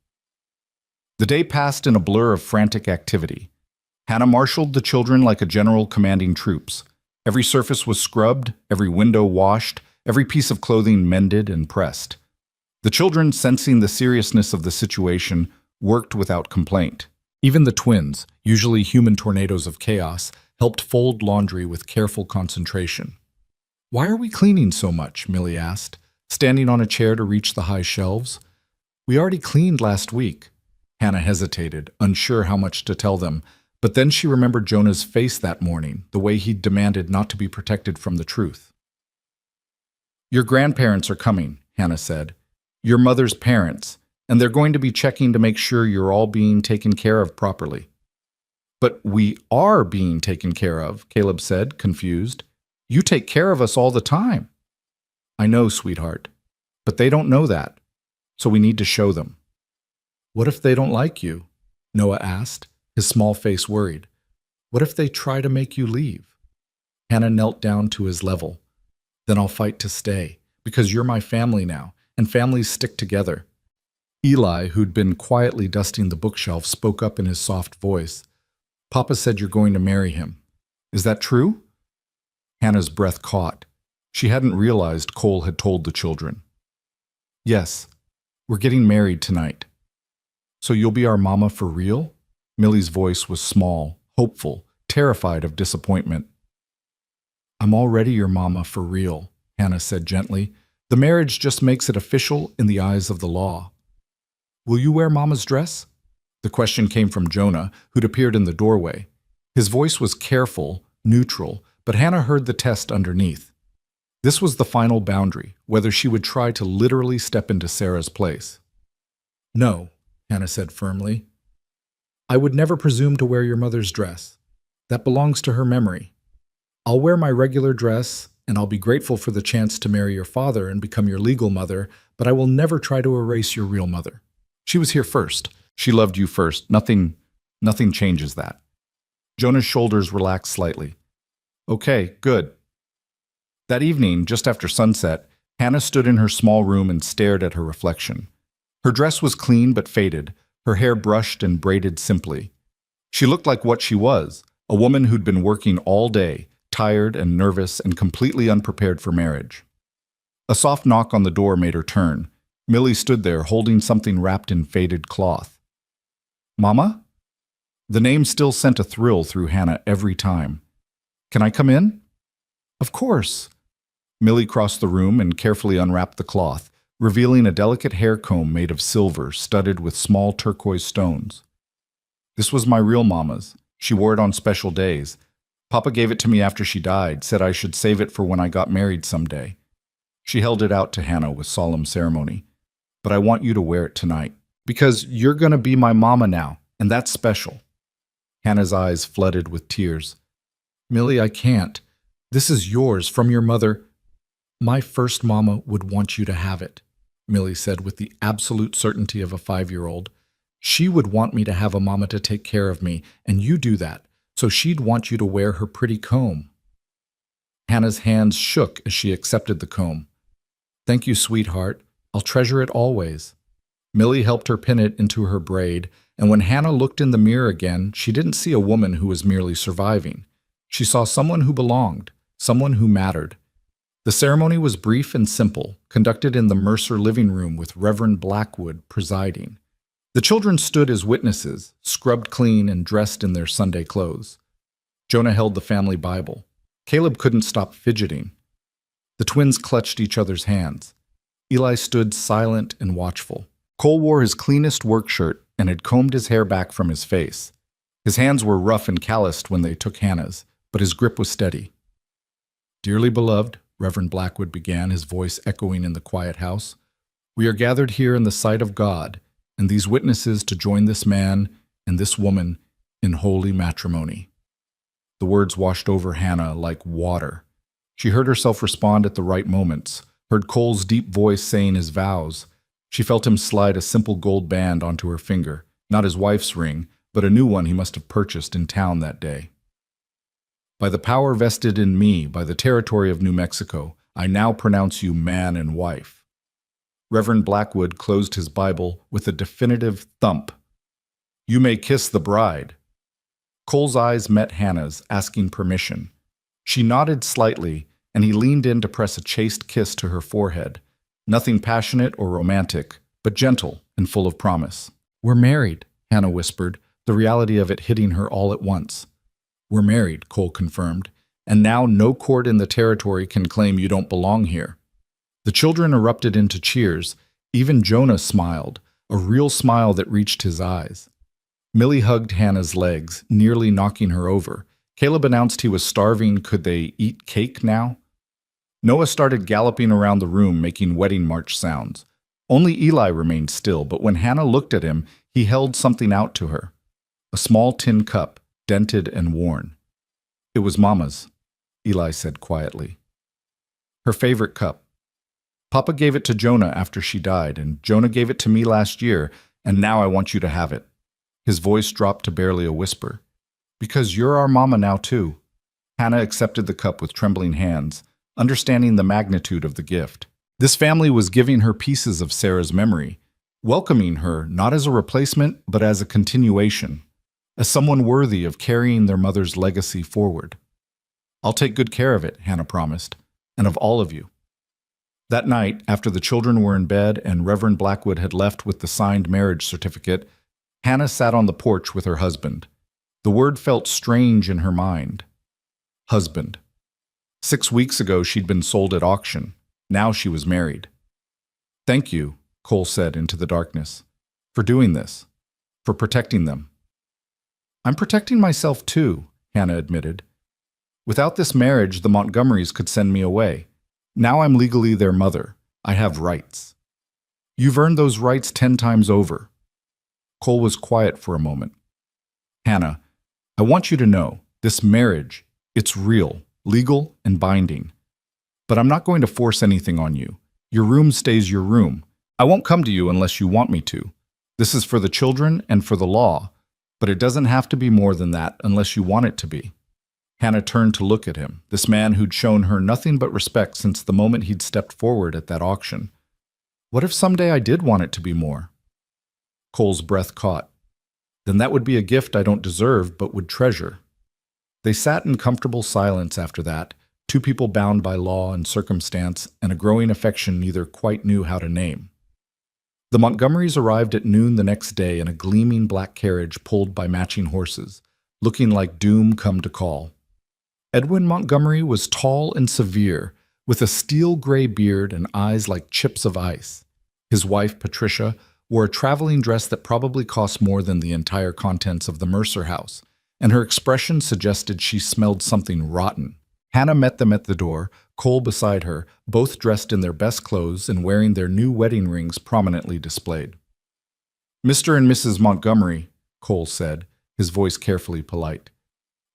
The day passed in a blur of frantic activity. Hannah marshaled the children like a general commanding troops. Every surface was scrubbed, every window washed, every piece of clothing mended and pressed. The children, sensing the seriousness of the situation, worked without complaint. Even the twins, usually human tornadoes of chaos, helped fold laundry with careful concentration. "Why are we cleaning so much?" Millie asked, standing on a chair to reach the high shelves. "We already cleaned last week." Hannah hesitated, unsure how much to tell them, but then she remembered Jonah's face that morning, the way he'd demanded not to be protected from the truth. "Your grandparents are coming," Hannah said. "Your mother's parents, and they're going to be checking to make sure you're all being taken care of properly." "But we are being taken care of," Caleb said, confused. "You take care of us all the time." "I know, sweetheart, but they don't know that, so we need to show them." "What if they don't like you?" Noah asked, his small face worried. "What if they try to make you leave?" Hannah knelt down to his level. "Then I'll fight to stay, because you're my family now, and families stick together." Eli, who'd been quietly dusting the bookshelf, spoke up in his soft voice. "Papa said you're going to marry him. Is that true?" Hannah's breath caught. She hadn't realized Cole had told the children. "Yes, we're getting married tonight." "So you'll be our mama for real?" Millie's voice was small, hopeful, terrified of disappointment. "I'm already your mama for real," Hannah said gently. "The marriage just makes it official in the eyes of the law." "Will you wear Mama's dress?" The question came from Jonah, who'd appeared in the doorway. His voice was careful, neutral, but Hannah heard the test underneath. This was the final boundary, whether she would try to literally step into Sarah's place. "No," Hannah said firmly. "I would never presume to wear your mother's dress. That belongs to her memory. I'll wear my regular dress, and I'll be grateful for the chance to marry your father and become your legal mother, but I will never try to erase your real mother. She was here first. She loved you first. Nothing changes that." Jonah's shoulders relaxed slightly. "Okay, good." That evening, just after sunset, Hannah stood in her small room and stared at her reflection. Her dress was clean but faded, her hair brushed and braided simply. She looked like what she was, a woman who'd been working all day, tired and nervous and completely unprepared for marriage. A soft knock on the door made her turn. Millie stood there holding something wrapped in faded cloth. "Mama?" The name still sent a thrill through Hannah every time. "Can I come in?" "Of course." Millie crossed the room and carefully unwrapped the cloth, revealing a delicate hair comb made of silver studded with small turquoise stones. "This was my real mama's. She wore it on special days. Papa gave it to me after she died, said I should save it for when I got married someday." She held it out to Hannah with solemn ceremony. "But I want you to wear it tonight, because you're going to be my mama now, and that's special." Hannah's eyes flooded with tears. "Millie, I can't. This is yours from your mother." "My first mama would want you to have it," Millie said with the absolute certainty of a 5-year-old. "She would want me to have a mama to take care of me, and you do that, so she'd want you to wear her pretty comb." Hannah's hands shook as she accepted the comb. "Thank you, sweetheart. I'll treasure it always." Millie helped her pin it into her braid, and when Hannah looked in the mirror again, she didn't see a woman who was merely surviving. She saw someone who belonged, someone who mattered. The ceremony was brief and simple, conducted in the Mercer living room with Reverend Blackwood presiding. The children stood as witnesses, scrubbed clean and dressed in their Sunday clothes. Jonah held the family Bible. Caleb couldn't stop fidgeting. The twins clutched each other's hands. Eli stood silent and watchful. Cole wore his cleanest work shirt and had combed his hair back from his face. His hands were rough and calloused when they took Hannah's, but his grip was steady. "Dearly beloved," Reverend Blackwood began, his voice echoing in the quiet house, "we are gathered here in the sight of God, and these witnesses to join this man and this woman in holy matrimony." The words washed over Hannah like water. She heard herself respond at the right moments, heard Cole's deep voice saying his vows. She felt him slide a simple gold band onto her finger, not his wife's ring, but a new one he must have purchased in town that day. "By the power vested in me by the territory of New Mexico, I now pronounce you man and wife." Reverend Blackwood closed his Bible with a definitive thump. "You may kiss the bride." Cole's eyes met Hannah's, asking permission. She nodded slightly, and he leaned in to press a chaste kiss to her forehead. Nothing passionate or romantic, but gentle and full of promise. "We're married," Hannah whispered, the reality of it hitting her all at once. "We're married," Cole confirmed, "and now no court in the territory can claim you don't belong here." The children erupted into cheers. Even Jonah smiled, a real smile that reached his eyes. Millie hugged Hannah's legs, nearly knocking her over. Caleb announced he was starving. Could they eat cake now? Noah started galloping around the room, making wedding march sounds. Only Eli remained still, but when Hannah looked at him, he held something out to her. A small tin cup, dented and worn. "It was Mama's," Eli said quietly. "Her favorite cup. Papa gave it to Jonah after she died, and Jonah gave it to me last year, and now I want you to have it." His voice dropped to barely a whisper. "Because you're our mama now, too." Hannah accepted the cup with trembling hands, understanding the magnitude of the gift. This family was giving her pieces of Sarah's memory, welcoming her not as a replacement, but as a continuation, as someone worthy of carrying their mother's legacy forward. "I'll take good care of it," Hannah promised, "and of all of you." That night, after the children were in bed and Reverend Blackwood had left with the signed marriage certificate, Hannah sat on the porch with her husband. The word felt strange in her mind. Husband. 6 weeks ago she'd been sold at auction. Now she was married. "Thank you," Cole said into the darkness, "for doing this, for protecting them." "I'm protecting myself too," Hannah admitted. "Without this marriage, the Montgomerys could send me away. Now I'm legally their mother. I have rights." "You've earned those rights 10 times over." Cole was quiet for a moment. "Hannah, I want you to know, this marriage, it's real, legal, and binding. But I'm not going to force anything on you. Your room stays your room. I won't come to you unless you want me to. This is for the children and for the law, but it doesn't have to be more than that unless you want it to be." Hannah turned to look at him, this man who'd shown her nothing but respect since the moment he'd stepped forward at that auction. "What if someday I did want it to be more?" Cole's breath caught. "Then that would be a gift I don't deserve but would treasure." They sat in comfortable silence after that, two people bound by law and circumstance and a growing affection neither quite knew how to name. The Montgomerys arrived at noon the next day in a gleaming black carriage pulled by matching horses, looking like doom come to call. Edwin Montgomery was tall and severe, with a steel-gray beard and eyes like chips of ice. His wife, Patricia, wore a traveling dress that probably cost more than the entire contents of the Mercer house, and her expression suggested she smelled something rotten. Hannah met them at the door, Cole beside her, both dressed in their best clothes and wearing their new wedding rings prominently displayed. "Mr. and Mrs. Montgomery," Cole said, his voice carefully polite.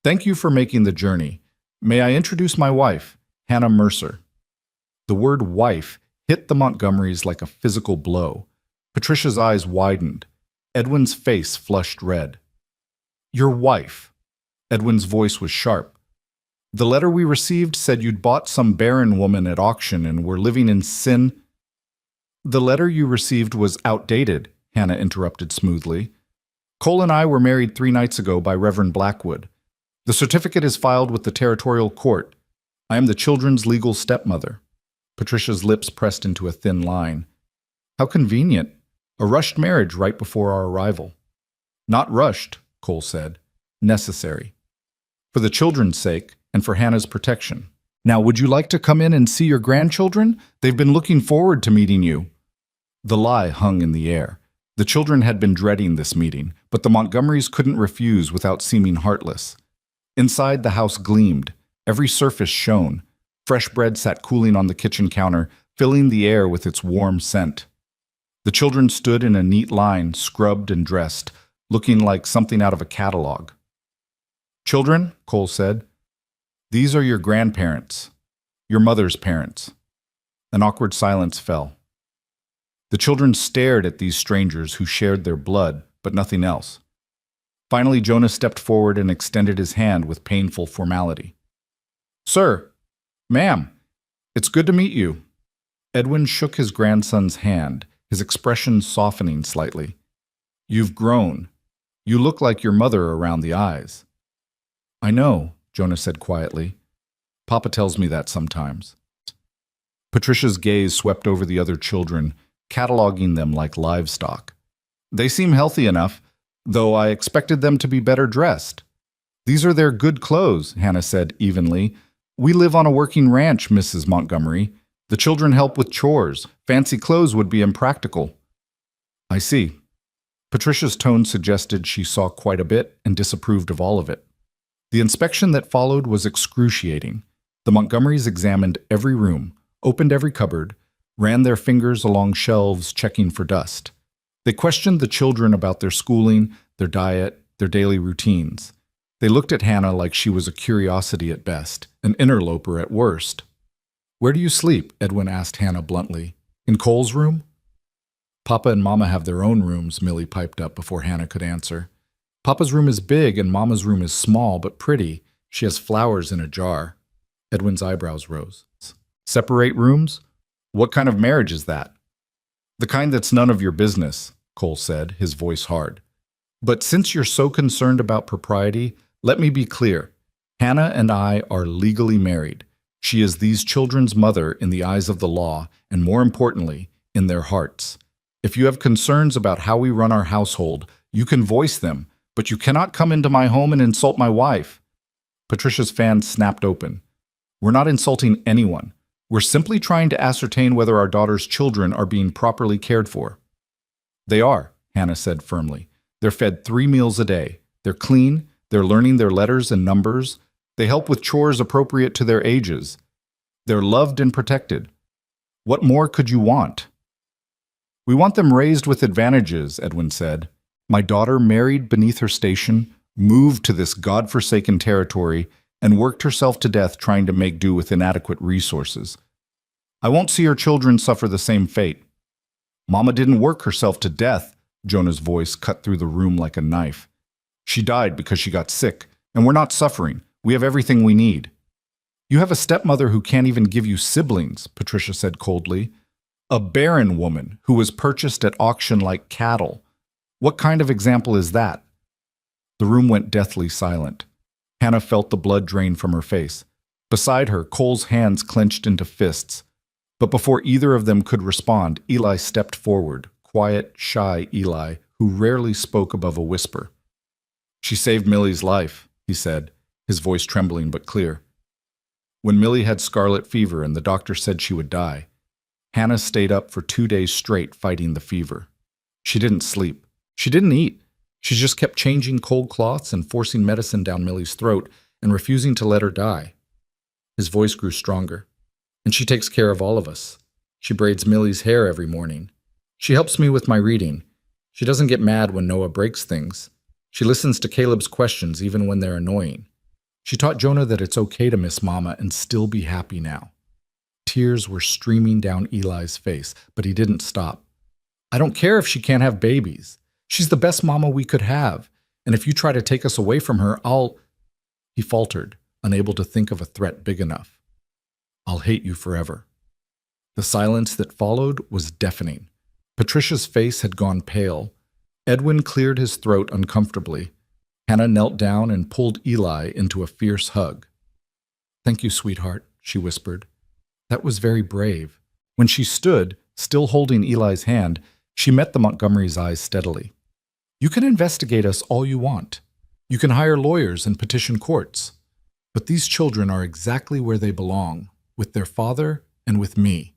"Thank you for making the journey. May I introduce my wife, Hannah Mercer." The word wife hit the Montgomerys like a physical blow. Patricia's eyes widened. Edwin's face flushed red. "Your wife." Edwin's voice was sharp. "The letter we received said you'd bought some barren woman at auction and were living in sin." "The letter you received was outdated," Hannah interrupted smoothly. "Cole and I were married 3 nights ago by Reverend Blackwood. The certificate is filed with the territorial court. I am the children's legal stepmother." Patricia's lips pressed into a thin line. "How convenient. A rushed marriage right before our arrival." "Not rushed," Cole said. "Necessary. For the children's sake and for Hannah's protection. Now, would you like to come in and see your grandchildren? They've been looking forward to meeting you." The lie hung in the air. The children had been dreading this meeting, but the Montgomerys couldn't refuse without seeming heartless. Inside, the house gleamed. Every surface shone. Fresh bread sat cooling on the kitchen counter, filling the air with its warm scent. The children stood in a neat line, scrubbed and dressed, looking like something out of a catalog. "Children," Cole said, "these are your grandparents, your mother's parents." An awkward silence fell. The children stared at these strangers who shared their blood, but nothing else. Finally, Jonah stepped forward and extended his hand with painful formality. "Sir, ma'am, it's good to meet you." Edwin shook his grandson's hand, his expression softening slightly. "You've grown. You look like your mother around the eyes." "I know," Jonah said quietly. "Papa tells me that sometimes." Patricia's gaze swept over the other children, cataloging them like livestock. "They seem healthy enough, though I expected them to be better dressed." "These are their good clothes," Hannah said evenly. "We live on a working ranch, Mrs. Montgomery. The children help with chores. Fancy clothes would be impractical." "I see." Patricia's tone suggested she saw quite a bit and disapproved of all of it. The inspection that followed was excruciating. The Montgomerys examined every room, opened every cupboard, ran their fingers along shelves checking for dust. They questioned the children about their schooling, their diet, their daily routines. They looked at Hannah like she was a curiosity at best, an interloper at worst. "Where do you sleep?" Edwin asked Hannah bluntly. "In Cole's room?" "Papa and Mama have their own rooms," Millie piped up before Hannah could answer. "Papa's room is big and Mama's room is small but pretty. She has flowers in a jar." Edwin's eyebrows rose. "Separate rooms? What kind of marriage is that?" "The kind that's none of your business," Cole said, his voice hard. "But since you're so concerned about propriety, let me be clear. Hannah and I are legally married. She is these children's mother in the eyes of the law, and more importantly, in their hearts. If you have concerns about how we run our household, you can voice them, but you cannot come into my home and insult my wife." Patricia's fan snapped open. "We're not insulting anyone. We're simply trying to ascertain whether our daughter's children are being properly cared for." "They are," Hannah said firmly. "They're fed 3 meals a day. They're clean. They're learning their letters and numbers. They help with chores appropriate to their ages. They're loved and protected. What more could you want?" "We want them raised with advantages," Edwin said. "My daughter married beneath her station, moved to this God-forsaken territory, and worked herself to death trying to make do with inadequate resources. I won't see her children suffer the same fate." "Mama didn't work herself to death," Jonah's voice cut through the room like a knife. "She died because she got sick, and we're not suffering. We have everything we need." "You have a stepmother who can't even give you siblings," Patricia said coldly. "A barren woman who was purchased at auction like cattle. What kind of example is that?" The room went deathly silent. Hannah felt the blood drain from her face. Beside her, Cole's hands clenched into fists. But before either of them could respond, Eli stepped forward, quiet, shy Eli, who rarely spoke above a whisper. "She saved Millie's life," he said, his voice trembling but clear. "When Millie had scarlet fever and the doctor said she would die, Hannah stayed up for 2 days straight fighting the fever. She didn't sleep. She didn't eat. She just kept changing cold cloths and forcing medicine down Millie's throat and refusing to let her die." His voice grew stronger. "And she takes care of all of us. She braids Millie's hair every morning. She helps me with my reading. She doesn't get mad when Noah breaks things. She listens to Caleb's questions even when they're annoying. She taught Jonah that it's okay to miss Mama and still be happy now." Tears were streaming down Eli's face, but he didn't stop. "I don't care if she can't have babies. She's the best mama we could have, and if you try to take us away from her, I'll—" He faltered, unable to think of a threat big enough. "I'll hate you forever." The silence that followed was deafening. Patricia's face had gone pale. Edwin cleared his throat uncomfortably. Hannah knelt down and pulled Eli into a fierce hug. "Thank you, sweetheart," she whispered. "That was very brave." When she stood, still holding Eli's hand, she met the Montgomerys' eyes steadily. "You can investigate us all you want. You can hire lawyers and petition courts. But these children are exactly where they belong, with their father and with me.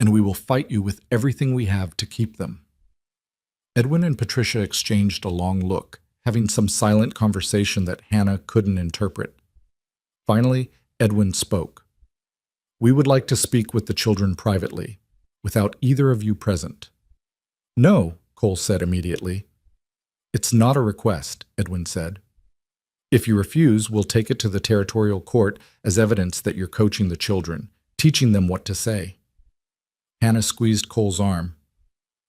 and we will fight you with everything we have to keep them." Edwin and Patricia exchanged a long look, having some silent conversation that Hannah couldn't interpret. Finally, Edwin spoke. "We would like to speak with the children privately, without either of you present." "No," Cole said immediately. "It's not a request," Edwin said. "If you refuse, we'll take it to the territorial court as evidence that you're coaching the children, teaching them what to say." Hannah squeezed Cole's arm.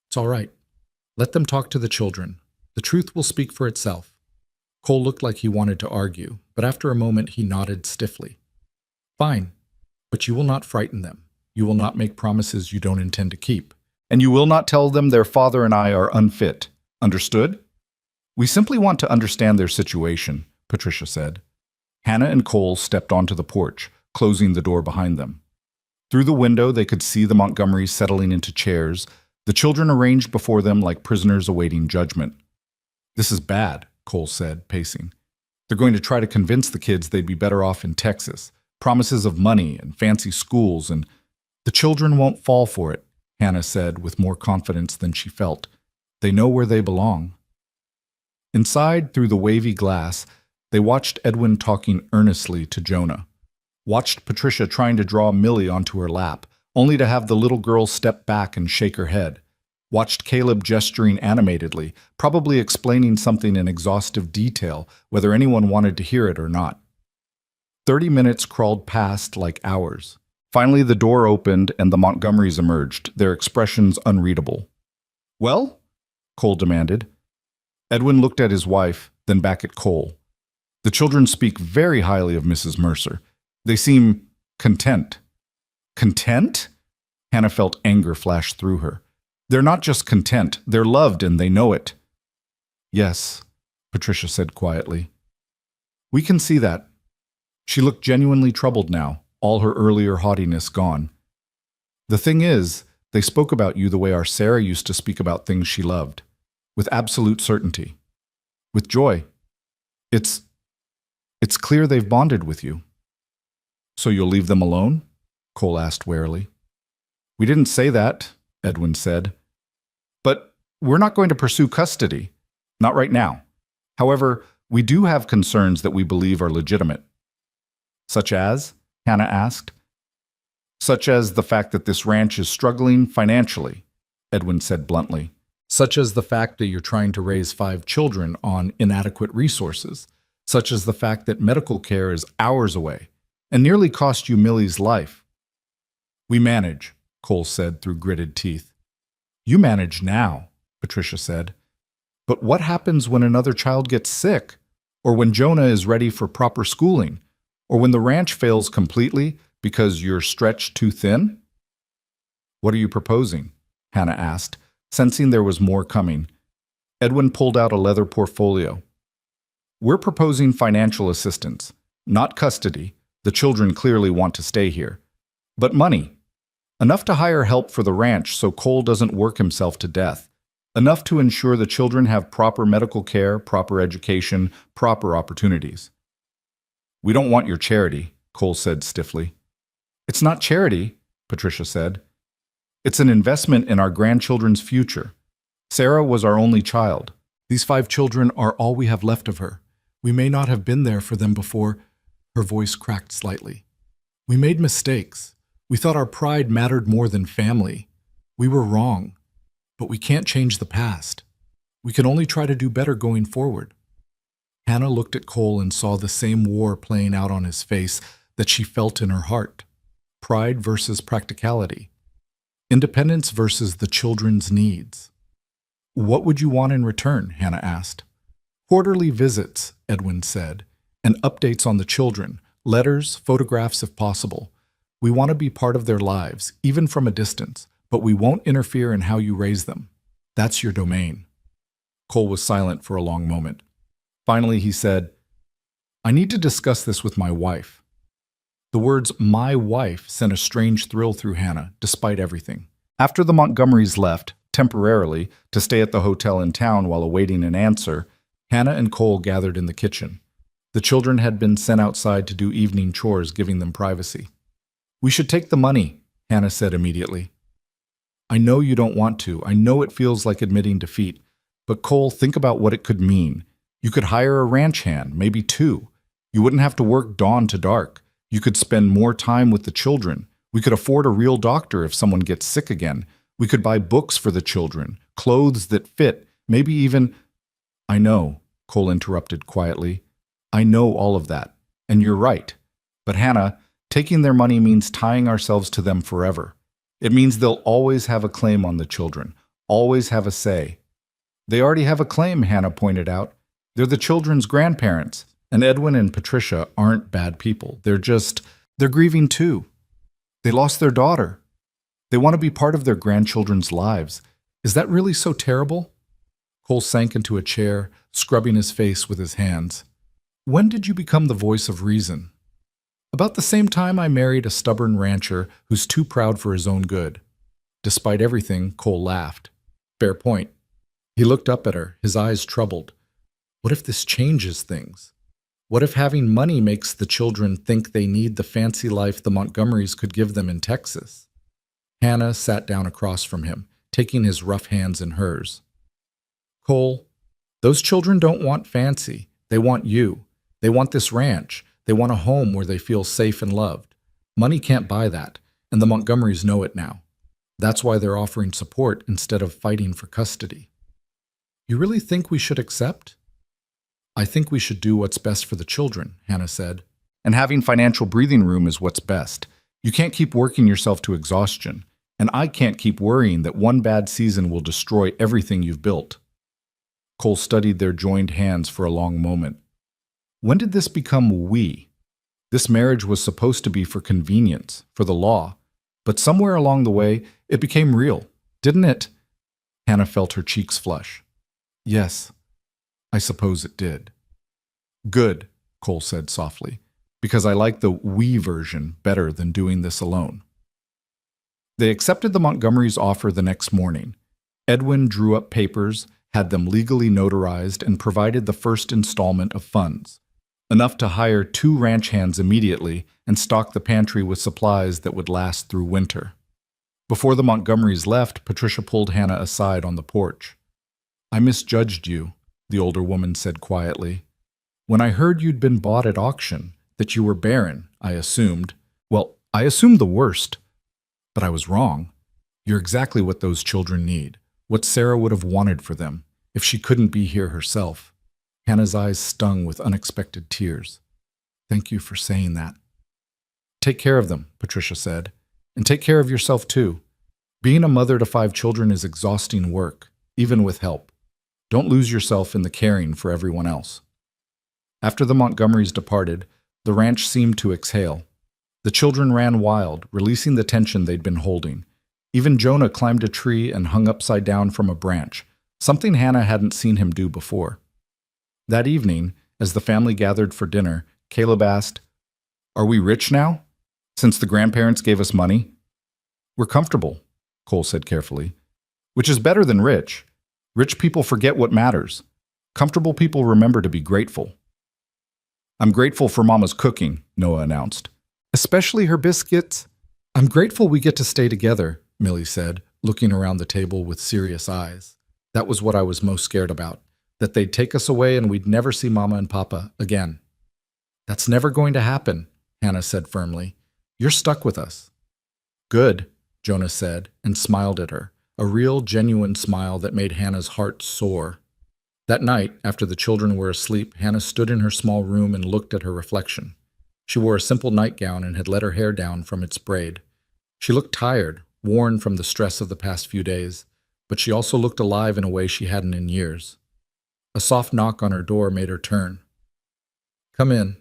"It's all right. Let them talk to the children. The truth will speak for itself." Cole looked like he wanted to argue, but after a moment he nodded stiffly. "Fine, but you will not frighten them. You will not make promises you don't intend to keep. And you will not tell them their father and I are unfit. Understood?" "We simply want to understand their situation," Patricia said. Hannah and Cole stepped onto the porch, closing the door behind them. Through the window they could see the Montgomerys settling into chairs, the children arranged before them like prisoners awaiting judgment. "This is bad," Cole said, pacing. "They're going to try to convince the kids they'd be better off in Texas. Promises of money and fancy schools, and the children won't fall for it," Hannah said with more confidence than she felt. "They know where they belong." Inside, through the wavy glass, they watched Edwin talking earnestly to Jonah, watched Patricia trying to draw Millie onto her lap, only to have the little girl step back and shake her head, watched Caleb gesturing animatedly, probably explaining something in exhaustive detail, whether anyone wanted to hear it or not. 30 minutes crawled past like hours. Finally, the door opened and the Montgomerys emerged, their expressions unreadable. "Well?" Cole demanded. Edwin looked at his wife, then back at Cole. "The children speak very highly of Mrs. Mercer. They seem content." "Content?" Hannah felt anger flash through her. "They're not just content, they're loved and they know it." "Yes," Patricia said quietly. "We can see that." She looked genuinely troubled now, all her earlier haughtiness gone. "The thing is, they spoke about you the way our Sarah used to speak about things she loved, with absolute certainty, with joy. It's clear they've bonded with you." "So you'll leave them alone?" Cole asked warily. "We didn't say that," Edwin said. "But we're not going to pursue custody. Not right now. However, we do have concerns that we believe are legitimate." "Such as?" Hannah asked. "Such as the fact that this ranch is struggling financially," Edwin said bluntly. "Such as the fact that you're trying to raise 5 children on inadequate resources. Such as the fact that medical care is hours away and nearly cost you Millie's life." "We manage," Cole said through gritted teeth. "You manage now," Patricia said. "But what happens when another child gets sick? Or when Jonah is ready for proper schooling? Or when the ranch fails completely because you're stretched too thin?" "What are you proposing?" Hannah asked, sensing there was more coming. Edwin pulled out a leather portfolio. "We're proposing financial assistance, not custody. The children clearly want to stay here. But money. Enough to hire help for the ranch so Cole doesn't work himself to death. Enough to ensure the children have proper medical care, proper education, proper opportunities." "We don't want your charity," Cole said stiffly. "It's not charity," Patricia said. "It's an investment in our grandchildren's future. Sarah was our only child. These 5 children are all we have left of her. We may not have been there for them before." Her voice cracked slightly. "We made mistakes. We thought our pride mattered more than family. We were wrong. But we can't change the past. We can only try to do better going forward." Hannah looked at Cole and saw the same war playing out on his face that she felt in her heart. Pride versus practicality. Independence versus the children's needs. "What would you want in return?" Hannah asked. "Quarterly visits," Edwin said, "and updates on the children, letters, photographs if possible. We want to be part of their lives, even from a distance, but we won't interfere in how you raise them. That's your domain." Cole was silent for a long moment. Finally, he said, "I need to discuss this with my wife." The words "my wife" sent a strange thrill through Hannah, despite everything. After the Montgomerys left, temporarily, to stay at the hotel in town while awaiting an answer, Hannah and Cole gathered in the kitchen. The children had been sent outside to do evening chores, giving them privacy. "We should take the money," Hannah said immediately. I know you don't want to. I know it feels like admitting defeat. But Cole, think about what it could mean. You could hire a ranch hand, maybe two. You wouldn't have to work dawn to dark. You could spend more time with the children. We could afford a real doctor if someone gets sick again. We could buy books for the children, clothes that fit, maybe even— I know, Cole interrupted quietly. I know all of that, and you're right. But Hannah, taking their money means tying ourselves to them forever. It means they'll always have a claim on the children, always have a say. They already have a claim, Hannah pointed out. They're the children's grandparents, and Edwin and Patricia aren't bad people. They're grieving too. They lost their daughter. They want to be part of their grandchildren's lives. Is that really so terrible? Cole sank into a chair, scrubbing his face with his hands. When did you become the voice of reason? About the same time I married a stubborn rancher who's too proud for his own good. Despite everything, Cole laughed. Fair point. He looked up at her, his eyes troubled. What if this changes things? What if having money makes the children think they need the fancy life the Montgomerys could give them in Texas? Hannah sat down across from him, taking his rough hands in hers. Cole, those children don't want fancy. They want you. They want this ranch. They want a home where they feel safe and loved. Money can't buy that, and the Montgomerys know it now. That's why they're offering support instead of fighting for custody. You really think we should accept? I think we should do what's best for the children, Hannah said. And having financial breathing room is what's best. You can't keep working yourself to exhaustion, and I can't keep worrying that one bad season will destroy everything you've built. Cole studied their joined hands for a long moment. When did this become we? This marriage was supposed to be for convenience, for the law, but somewhere along the way, it became real, didn't it? Hannah felt her cheeks flush. Yes, I suppose it did. Good, Cole said softly, because I like the we version better than doing this alone. They accepted the Montgomerys' offer the next morning. Edwin drew up papers, had them legally notarized, and provided the first installment of funds, enough to hire 2 ranch hands immediately and stock the pantry with supplies that would last through winter. Before the Montgomerys left, Patricia pulled Hannah aside on the porch. I misjudged you, the older woman said quietly. When I heard you'd been bought at auction, that you were barren, I assumed the worst. But I was wrong. You're exactly what those children need, what Sarah would have wanted for them, if she couldn't be here herself. Hannah's eyes stung with unexpected tears. Thank you for saying that. Take care of them, Patricia said, and take care of yourself too. Being a mother to 5 children is exhausting work, even with help. Don't lose yourself in the caring for everyone else. After the Montgomerys departed, the ranch seemed to exhale. The children ran wild, releasing the tension they'd been holding. Even Jonah climbed a tree and hung upside down from a branch, something Hannah hadn't seen him do before. That evening, as the family gathered for dinner, Caleb asked, Are we rich now, since the grandparents gave us money? We're comfortable, Cole said carefully, which is better than rich. Rich people forget what matters. Comfortable people remember to be grateful. I'm grateful for Mama's cooking, Noah announced. Especially her biscuits. I'm grateful we get to stay together, Millie said, looking around the table with serious eyes. That was what I was most scared about, that they'd take us away and we'd never see Mama and Papa again. That's never going to happen, Hannah said firmly. You're stuck with us. Good, Jonah said, and smiled at her, a real, genuine smile that made Hannah's heart soar. That night, after the children were asleep, Hannah stood in her small room and looked at her reflection. She wore a simple nightgown and had let her hair down from its braid. She looked tired, worn from the stress of the past few days, but she also looked alive in a way she hadn't in years. A soft knock on her door made her turn. Come in.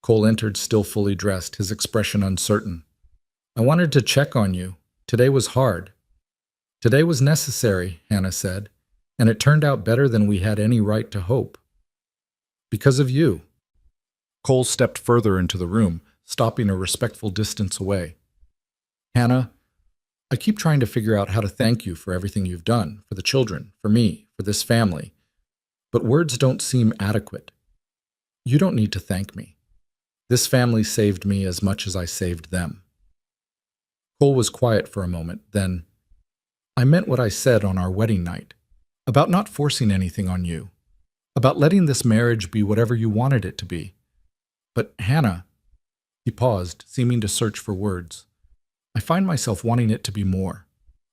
Cole entered, still fully dressed, his expression uncertain. I wanted to check on you. Today was hard. Today was necessary, Hannah said, and it turned out better than we had any right to hope. Because of you. Cole stepped further into the room, stopping a respectful distance away. Hannah, I keep trying to figure out how to thank you for everything you've done, for the children, for me, for this family. But words don't seem adequate. You don't need to thank me. This family saved me as much as I saved them. Cole was quiet for a moment, then, I meant what I said on our wedding night, about not forcing anything on you, about letting this marriage be whatever you wanted it to be. But Hannah, he paused, seeming to search for words. I find myself wanting it to be more.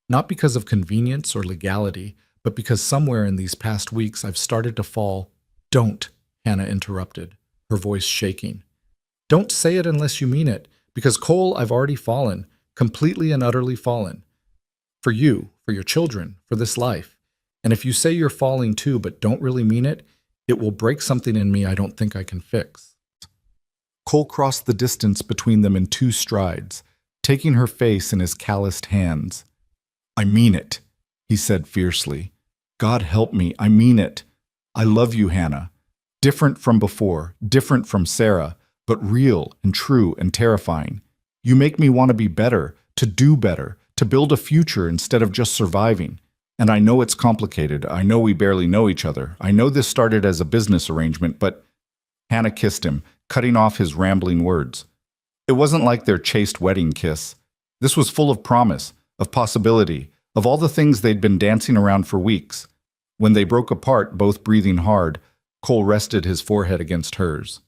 Not because of convenience or legality, but because somewhere in these past weeks I've started to fall. Don't, Hannah interrupted, her voice shaking. Don't say it unless you mean it, because Cole, I've already fallen, completely and utterly fallen. For you, for your children, for this life. And if you say you're falling too but don't really mean it, it will break something in me I don't think I can fix. Cole crossed the distance between them in 2 strides, taking her face in his calloused hands. I mean it, he said fiercely. God help me, I mean it. I love you, Hannah. Different from before, different from Sarah, but real and true and terrifying. You make me want to be better, to do better, to build a future instead of just surviving. And I know it's complicated. I know we barely know each other. I know this started as a business arrangement, but Hannah kissed him, cutting off his rambling words. It wasn't like their chaste wedding kiss. This was full of promise, of possibility, of all the things they'd been dancing around for weeks. When they broke apart, both breathing hard, Cole rested his forehead against hers.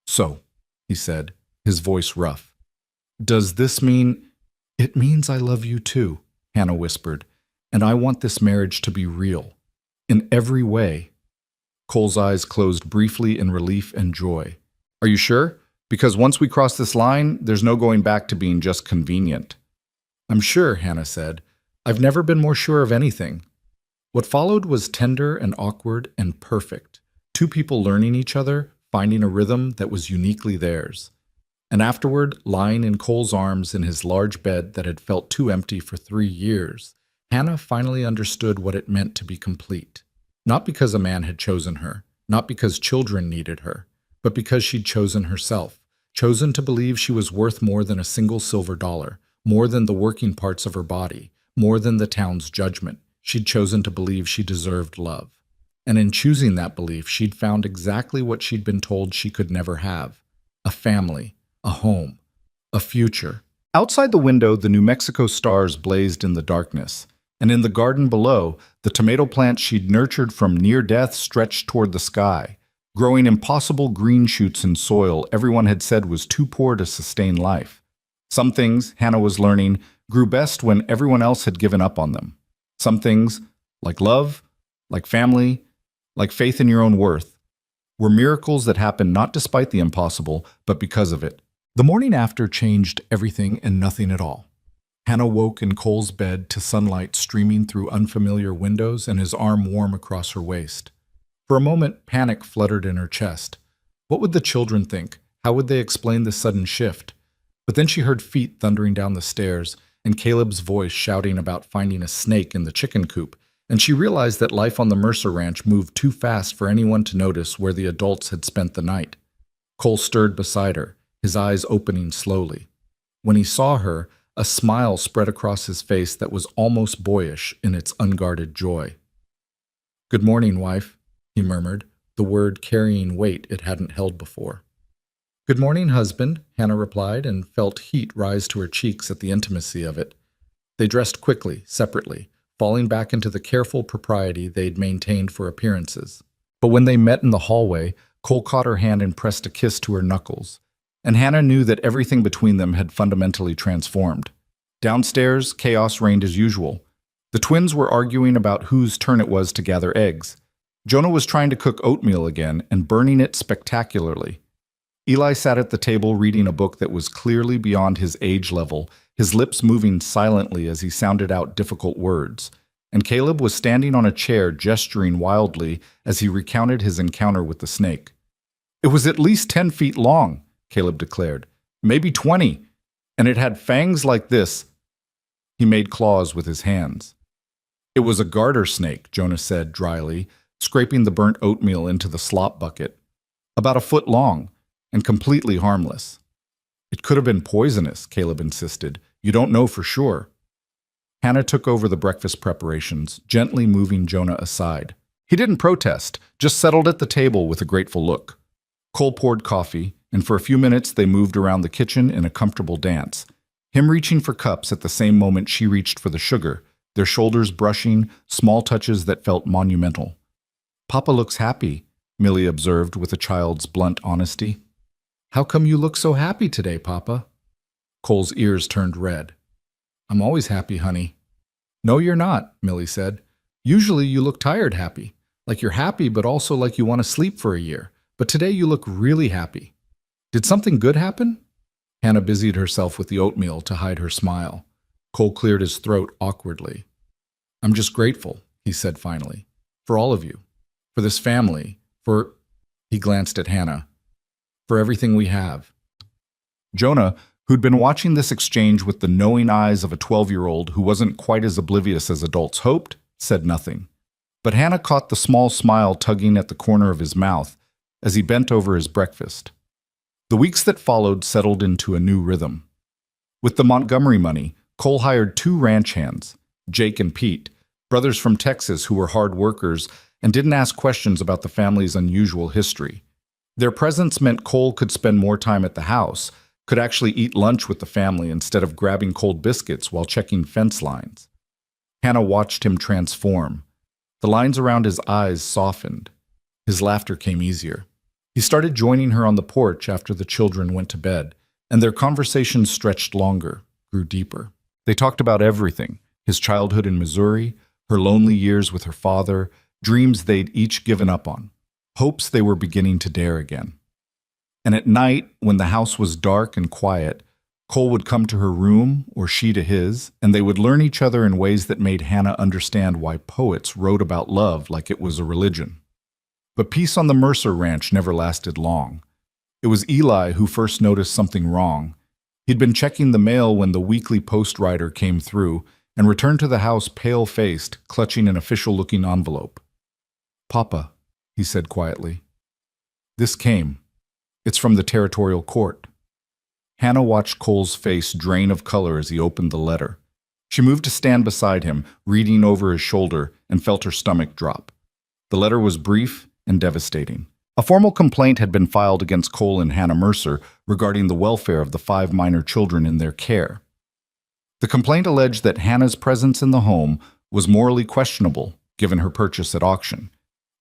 So, he said, his voice rough. Does this mean... It means I love you too, Hannah whispered, and I want this marriage to be real. In every way. Cole's eyes closed briefly in relief and joy. Are you sure? Because once we cross this line, there's no going back to being just convenient. I'm sure, Hannah said. I've never been more sure of anything. What followed was tender and awkward and perfect. 2 people learning each other, finding a rhythm that was uniquely theirs. And afterward, lying in Cole's arms in his large bed that had felt too empty for 3 years, Hannah finally understood what it meant to be complete. Not because a man had chosen her, not because children needed her, but because she'd chosen herself, chosen to believe she was worth more than a single silver dollar, more than the working parts of her body, more than the town's judgment. She'd chosen to believe she deserved love. And in choosing that belief, she'd found exactly what she'd been told she could never have: a family, a home, a future. Outside the window, the New Mexico stars blazed in the darkness, and in the garden below, the tomato plants she'd nurtured from near death stretched toward the sky, growing impossible green shoots in soil everyone had said was too poor to sustain life. Some things, Hannah was learning, grew best when everyone else had given up on them. Some things, like love, like family, like faith in your own worth, were miracles that happened not despite the impossible, but because of it. The morning after changed everything and nothing at all. Hannah woke in Cole's bed to sunlight streaming through unfamiliar windows and his arm warm across her waist. For a moment, panic fluttered in her chest. What would the children think? How would they explain this sudden shift? But then she heard feet thundering down the stairs and Caleb's voice shouting about finding a snake in the chicken coop, and she realized that life on the Mercer Ranch moved too fast for anyone to notice where the adults had spent the night. Cole stirred beside her, his eyes opening slowly. When he saw her, a smile spread across his face that was almost boyish in its unguarded joy. "Good morning, wife," he murmured, the word carrying weight it hadn't held before. "Good morning, husband," Hannah replied, and felt heat rise to her cheeks at the intimacy of it. They dressed quickly, separately, falling back into the careful propriety they'd maintained for appearances. But when they met in the hallway, Cole caught her hand and pressed a kiss to her knuckles, and Hannah knew that everything between them had fundamentally transformed. Downstairs, chaos reigned as usual. The twins were arguing about whose turn it was to gather eggs. Jonah was trying to cook oatmeal again and burning it spectacularly. Eli sat at the table reading a book that was clearly beyond his age level, his lips moving silently as he sounded out difficult words. And Caleb was standing on a chair gesturing wildly as he recounted his encounter with the snake. "It was at least 10 feet long," Caleb declared. "Maybe 20. And it had fangs like this." He made claws with his hands. "It was a garter snake," Jonah said dryly, scraping the burnt oatmeal into the slop bucket. "About a foot long, and completely harmless." "It could have been poisonous," Caleb insisted. "You don't know for sure." Hannah took over the breakfast preparations, gently moving Jonah aside. He didn't protest, just settled at the table with a grateful look. Cole poured coffee, and for a few minutes they moved around the kitchen in a comfortable dance, him reaching for cups at the same moment she reached for the sugar, their shoulders brushing, small touches that felt monumental. "Papa looks happy," Millie observed with a child's blunt honesty. "How come you look so happy today, Papa?" Cole's ears turned red. "I'm always happy, honey." "No, you're not," Millie said. "Usually you look tired happy, like you're happy but also like you want to sleep for a year. But today you look really happy. Did something good happen?" Hannah busied herself with the oatmeal to hide her smile. Cole cleared his throat awkwardly. "I'm just grateful," he said finally, "for all of you, for this family, for—" he glanced at Hannah, "for everything we have." Jonah, who'd been watching this exchange with the knowing eyes of a 12-year-old who wasn't quite as oblivious as adults hoped, said nothing. But Hannah caught the small smile tugging at the corner of his mouth as he bent over his breakfast. The weeks that followed settled into a new rhythm. With the Montgomery money, Cole hired 2 ranch hands, Jake and Pete, brothers from Texas who were hard workers and didn't ask questions about the family's unusual history. Their presence meant Cole could spend more time at the house, could actually eat lunch with the family instead of grabbing cold biscuits while checking fence lines. Hannah watched him transform. The lines around his eyes softened. His laughter came easier. He started joining her on the porch after the children went to bed, and their conversations stretched longer, grew deeper. They talked about everything: his childhood in Missouri, her lonely years with her father, dreams they'd each given up on, hopes they were beginning to dare again. And at night, when the house was dark and quiet, Cole would come to her room, or she to his, and they would learn each other in ways that made Hannah understand why poets wrote about love like it was a religion. But peace on the Mercer Ranch never lasted long. It was Eli who first noticed something wrong. He'd been checking the mail when the weekly post rider came through and returned to the house pale-faced, clutching an official-looking envelope. "Papa," he said quietly. "This came. It's from the territorial court." Hannah watched Cole's face drain of color as he opened the letter. She moved to stand beside him, reading over his shoulder, and felt her stomach drop. The letter was brief and devastating. A formal complaint had been filed against Cole and Hannah Mercer regarding the welfare of the 5 minor children in their care. The complaint alleged that Hannah's presence in the home was morally questionable, given her purchase at auction,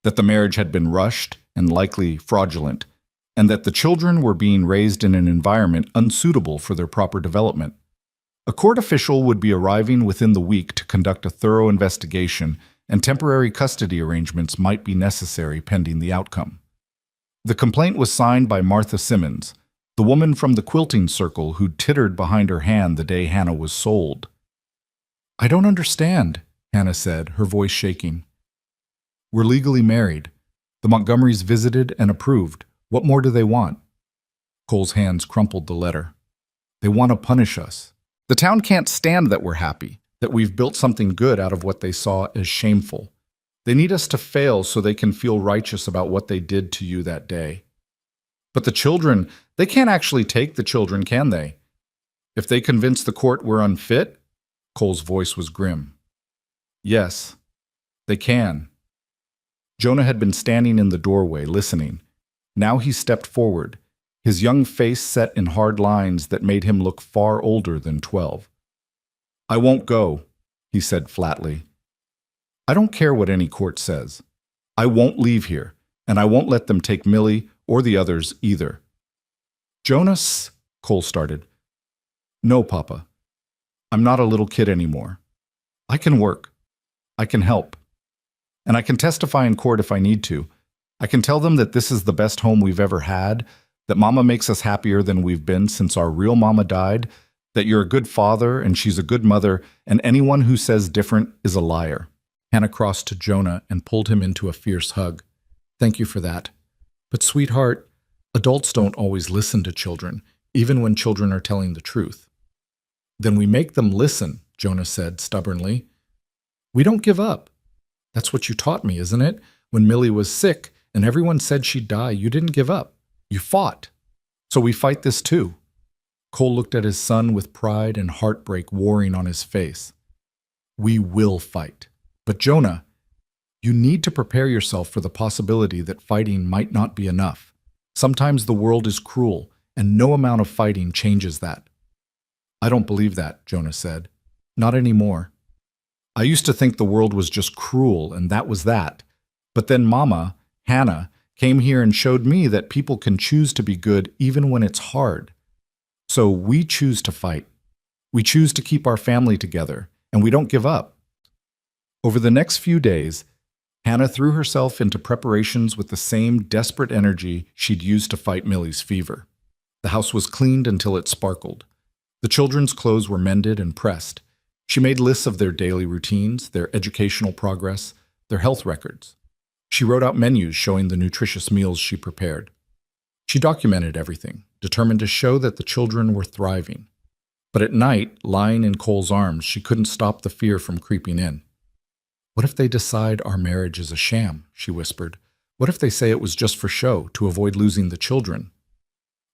that the marriage had been rushed and likely fraudulent, and that the children were being raised in an environment unsuitable for their proper development. A court official would be arriving within the week to conduct a thorough investigation, and temporary custody arrangements might be necessary pending the outcome. The complaint was signed by Martha Simmons, the woman from the quilting circle who tittered behind her hand the day Hannah was sold. "I don't understand," Hannah said, her voice shaking. "We're legally married. The Montgomerys visited and approved. What more do they want?" Cole's hands crumpled the letter. "They want to punish us. The town can't stand that we're happy, that we've built something good out of what they saw as shameful. They need us to fail so they can feel righteous about what they did to you that day. But the children, they can't actually take the children, can they? If they convince the court we're unfit?" Cole's voice was grim. "Yes, they can." Jonah had been standing in the doorway, listening. Now he stepped forward, his young face set in hard lines that made him look far older than 12. "I won't go," he said flatly. "I don't care what any court says. I won't leave here, and I won't let them take Millie or the others either." "Jonas," Cole started. "No, Papa. I'm not a little kid anymore. I can work. I can help. And I can testify in court if I need to. I can tell them that this is the best home we've ever had, that Mama makes us happier than we've been since our real Mama died, that you're a good father and she's a good mother, and anyone who says different is a liar." Hannah crossed to Jonah and pulled him into a fierce hug. "Thank you for that. But sweetheart, adults don't always listen to children, even when children are telling the truth." "Then we make them listen," Jonah said stubbornly. "We don't give up. That's what you taught me, isn't it? When Millie was sick and everyone said she'd die, you didn't give up. You fought. So we fight this too." Cole looked at his son with pride and heartbreak warring on his face. "We will fight. But Jonah, you need to prepare yourself for the possibility that fighting might not be enough. Sometimes the world is cruel, and no amount of fighting changes that." "I don't believe that," Jonah said. "Not anymore. I used to think the world was just cruel and that was that. But then Mama, Hannah, came here and showed me that people can choose to be good even when it's hard. So we choose to fight. We choose to keep our family together, and we don't give up. Over the next few days, Hannah threw herself into preparations with the same desperate energy she'd used to fight Millie's fever. The house was cleaned until it sparkled. The children's clothes were mended and pressed. She made lists of their daily routines, their educational progress, their health records. She wrote out menus showing the nutritious meals she prepared. She documented everything, determined to show that the children were thriving. But at night, lying in Cole's arms, she couldn't stop the fear from creeping in. "What if they decide our marriage is a sham?" she whispered. "What if they say it was just for show, to avoid losing the children?"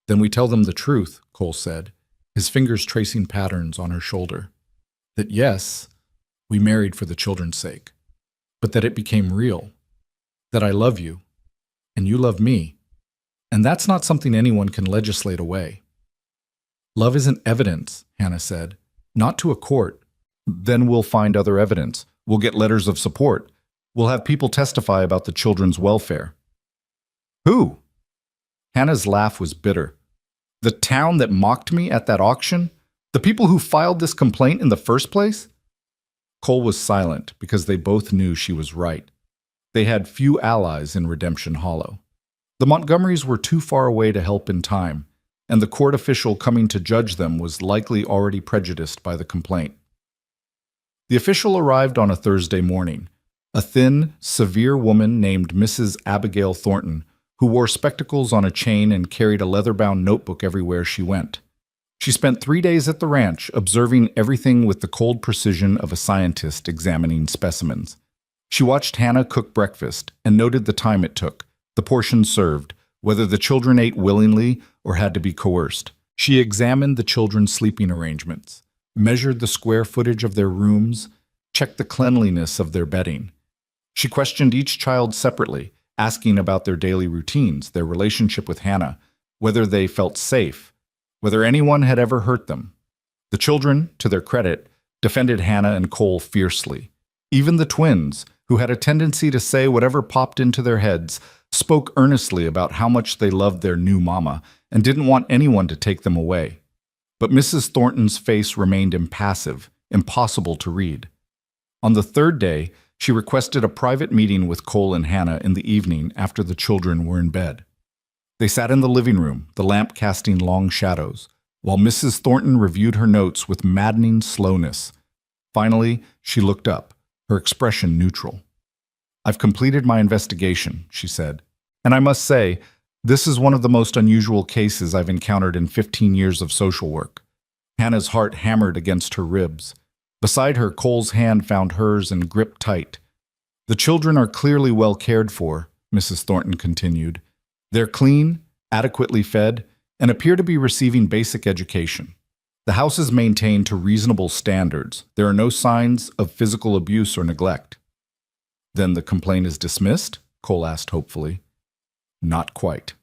"Then we tell them the truth," Cole said, his fingers tracing patterns on her shoulder. "That yes, we married for the children's sake, but that it became real. That I love you, and you love me, and that's not something anyone can legislate away." "Love isn't evidence," Hannah said. "Not to a court. Then we'll find other evidence. We'll get letters of support. We'll have people testify about the children's welfare." "Who?" Hannah's laugh was bitter. "The town that mocked me at that auction? The people who filed this complaint in the first place?" Cole was silent because they both knew she was right. They had few allies in Redemption Hollow. The Montgomerys were too far away to help in time, and the court official coming to judge them was likely already prejudiced by the complaint. The official arrived on a Thursday morning, a thin, severe woman named Mrs. Abigail Thornton, who wore spectacles on a chain and carried a leather-bound notebook everywhere she went. She spent 3 days at the ranch, observing everything with the cold precision of a scientist examining specimens. She watched Hannah cook breakfast and noted the time it took, the portions served, whether the children ate willingly or had to be coerced. She examined the children's sleeping arrangements, measured the square footage of their rooms, checked the cleanliness of their bedding. She questioned each child separately, asking about their daily routines, their relationship with Hannah, whether they felt safe, whether anyone had ever hurt them. The children, to their credit, defended Hannah and Cole fiercely. Even the twins, who had a tendency to say whatever popped into their heads, spoke earnestly about how much they loved their new mama and didn't want anyone to take them away. But Mrs. Thornton's face remained impassive, impossible to read. On the third day, she requested a private meeting with Cole and Hannah in the evening after the children were in bed. They sat in the living room, the lamp casting long shadows, while Mrs. Thornton reviewed her notes with maddening slowness. Finally, she looked up, her expression neutral. "I've completed my investigation," she said, "and I must say, this is one of the most unusual cases I've encountered in 15 years of social work." Hannah's heart hammered against her ribs. Beside her, Cole's hand found hers and gripped tight. "The children are clearly well cared for," Mrs. Thornton continued. "They're clean, adequately fed, and appear to be receiving basic education. The house is maintained to reasonable standards. There are no signs of physical abuse or neglect." "Then the complaint is dismissed?" Cole asked hopefully. "Not quite."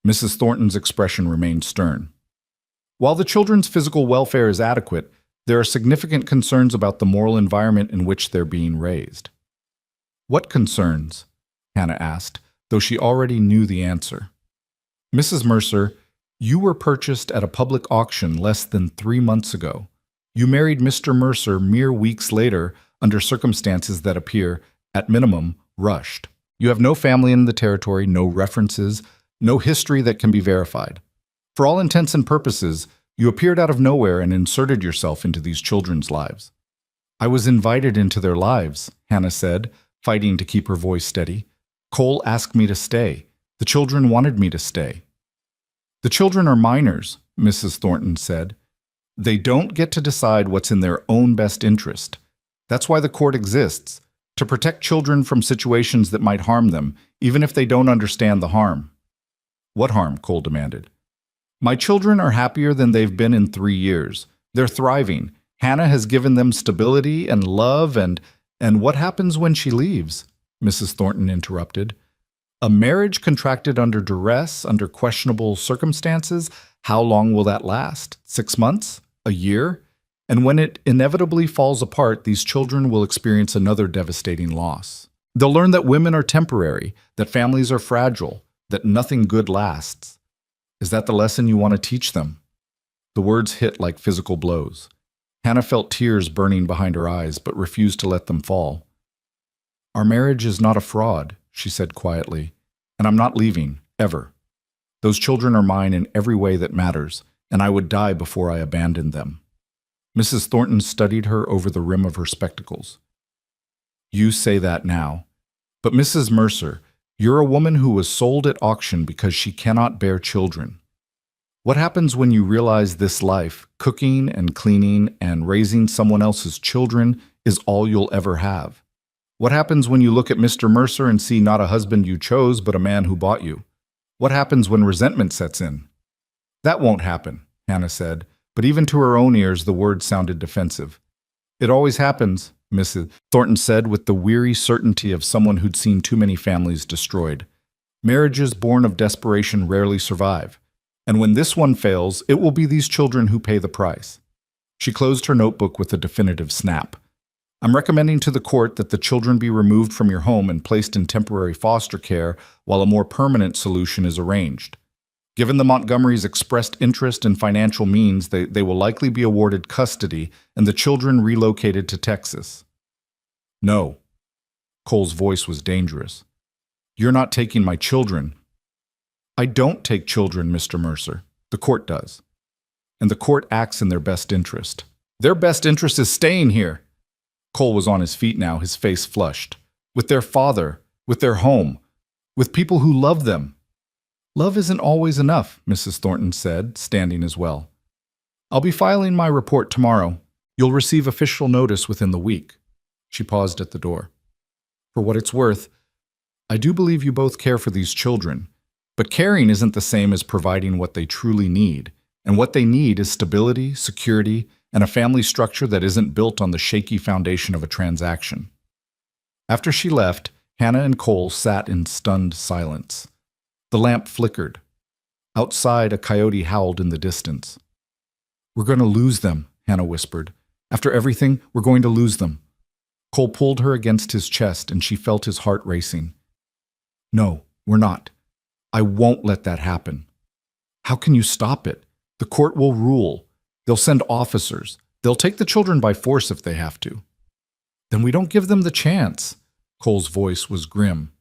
Mrs. Thornton's expression remained stern. "While the children's physical welfare is adequate, there are significant concerns about the moral environment in which they're being raised." "What concerns?" Hannah asked, though she already knew the answer. "Mrs. Mercer, you were purchased at a public auction less than 3 months ago. You married Mr. Mercer mere weeks later under circumstances that appear, at minimum, rushed. You have no family in the territory, no references, no history that can be verified. For all intents and purposes, you appeared out of nowhere and inserted yourself into these children's lives." "I was invited into their lives," Hannah said, fighting to keep her voice steady. "Cole asked me to stay. The children wanted me to stay." "The children are minors," Mrs. Thornton said. "They don't get to decide what's in their own best interest. That's why the court exists, to protect children from situations that might harm them, even if they don't understand the harm." "What harm?" Cole demanded. "My children are happier than they've been in 3 years. They're thriving. Hannah has given them stability and love and what happens when she leaves?" Mrs. Thornton interrupted. "A marriage contracted under duress, under questionable circumstances, how long will that last? 6 months? A year? And when it inevitably falls apart, these children will experience another devastating loss. They'll learn that women are temporary, that families are fragile, that nothing good lasts. Is that the lesson you want to teach them? The words hit like physical blows. Hannah felt tears burning behind her eyes, but refused to let them fall. Our marriage is not a fraud, she said quietly, and I'm not leaving, ever. Those children are mine in every way that matters, and I would die before I abandoned them. Mrs. Thornton studied her over the rim of her spectacles. You say that now. But Mrs. Mercer, you're a woman who was sold at auction because she cannot bear children. What happens when you realize this life, cooking and cleaning and raising someone else's children, is all you'll ever have? What happens when you look at Mr. Mercer and see not a husband you chose, but a man who bought you? What happens when resentment sets in? That won't happen, Hannah said, but even to her own ears the words sounded defensive. It always happens, Mrs. Thornton said with the weary certainty of someone who'd seen too many families destroyed. Marriages born of desperation rarely survive, and when this one fails, it will be these children who pay the price. She closed her notebook with a definitive snap. I'm recommending to the court that the children be removed from your home and placed in temporary foster care while a more permanent solution is arranged. Given the Montgomerys' expressed interest and financial means, they will likely be awarded custody and the children relocated to Texas. No. Cole's voice was dangerous. You're not taking my children. I don't take children, Mr. Mercer. The court does. And the court acts in their best interest. Their best interest is staying here. Cole was on his feet now, his face flushed. With their father, with their home, with people who love them. Love isn't always enough, Mrs. Thornton said, standing as well. I'll be filing my report tomorrow. You'll receive official notice within the week. She paused at the door. For what it's worth, I do believe you both care for these children, but caring isn't the same as providing what they truly need, and what they need is stability, security, and a family structure that isn't built on the shaky foundation of a transaction. After she left, Hannah and Cole sat in stunned silence. The lamp flickered. Outside, a coyote howled in the distance. We're going to lose them, Hannah whispered. After everything, we're going to lose them. Cole pulled her against his chest, and she felt his heart racing. No, we're not. I won't let that happen. How can you stop it? The court will rule. They'll send officers. They'll take the children by force if they have to. Then we don't give them the chance. Cole's voice was grim.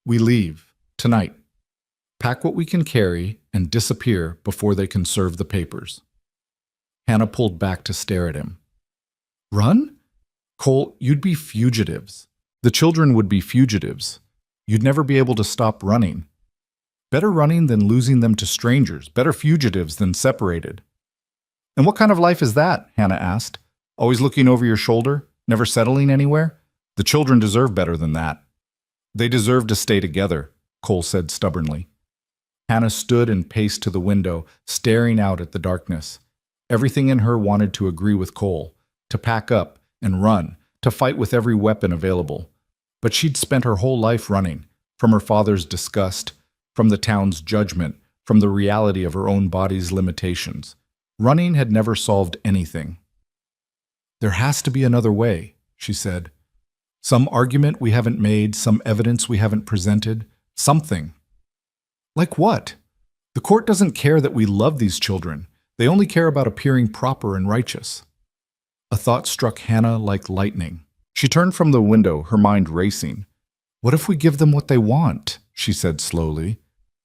We leave, tonight. Pack what we can carry and disappear before they can serve the papers. Hannah pulled back to stare at him. Run? Cole, you'd be fugitives. The children would be fugitives. You'd never be able to stop running. Better running than losing them to strangers. Better fugitives than separated. And what kind of life is that? Hannah asked. Always looking over your shoulder? Never settling anywhere? The children deserve better than that. They deserve to stay together, Cole said stubbornly. Hannah stood and paced to the window, staring out at the darkness. Everything in her wanted to agree with Cole, to pack up and run, to fight with every weapon available. But she'd spent her whole life running, from her father's disgust, from the town's judgment, from the reality of her own body's limitations. Running had never solved anything. There has to be another way, she said. Some argument we haven't made, some evidence we haven't presented, something. Like what? The court doesn't care that we love these children. They only care about appearing proper and righteous. A thought struck Hannah like lightning. She turned from the window, her mind racing. What if we give them what they want? She said slowly.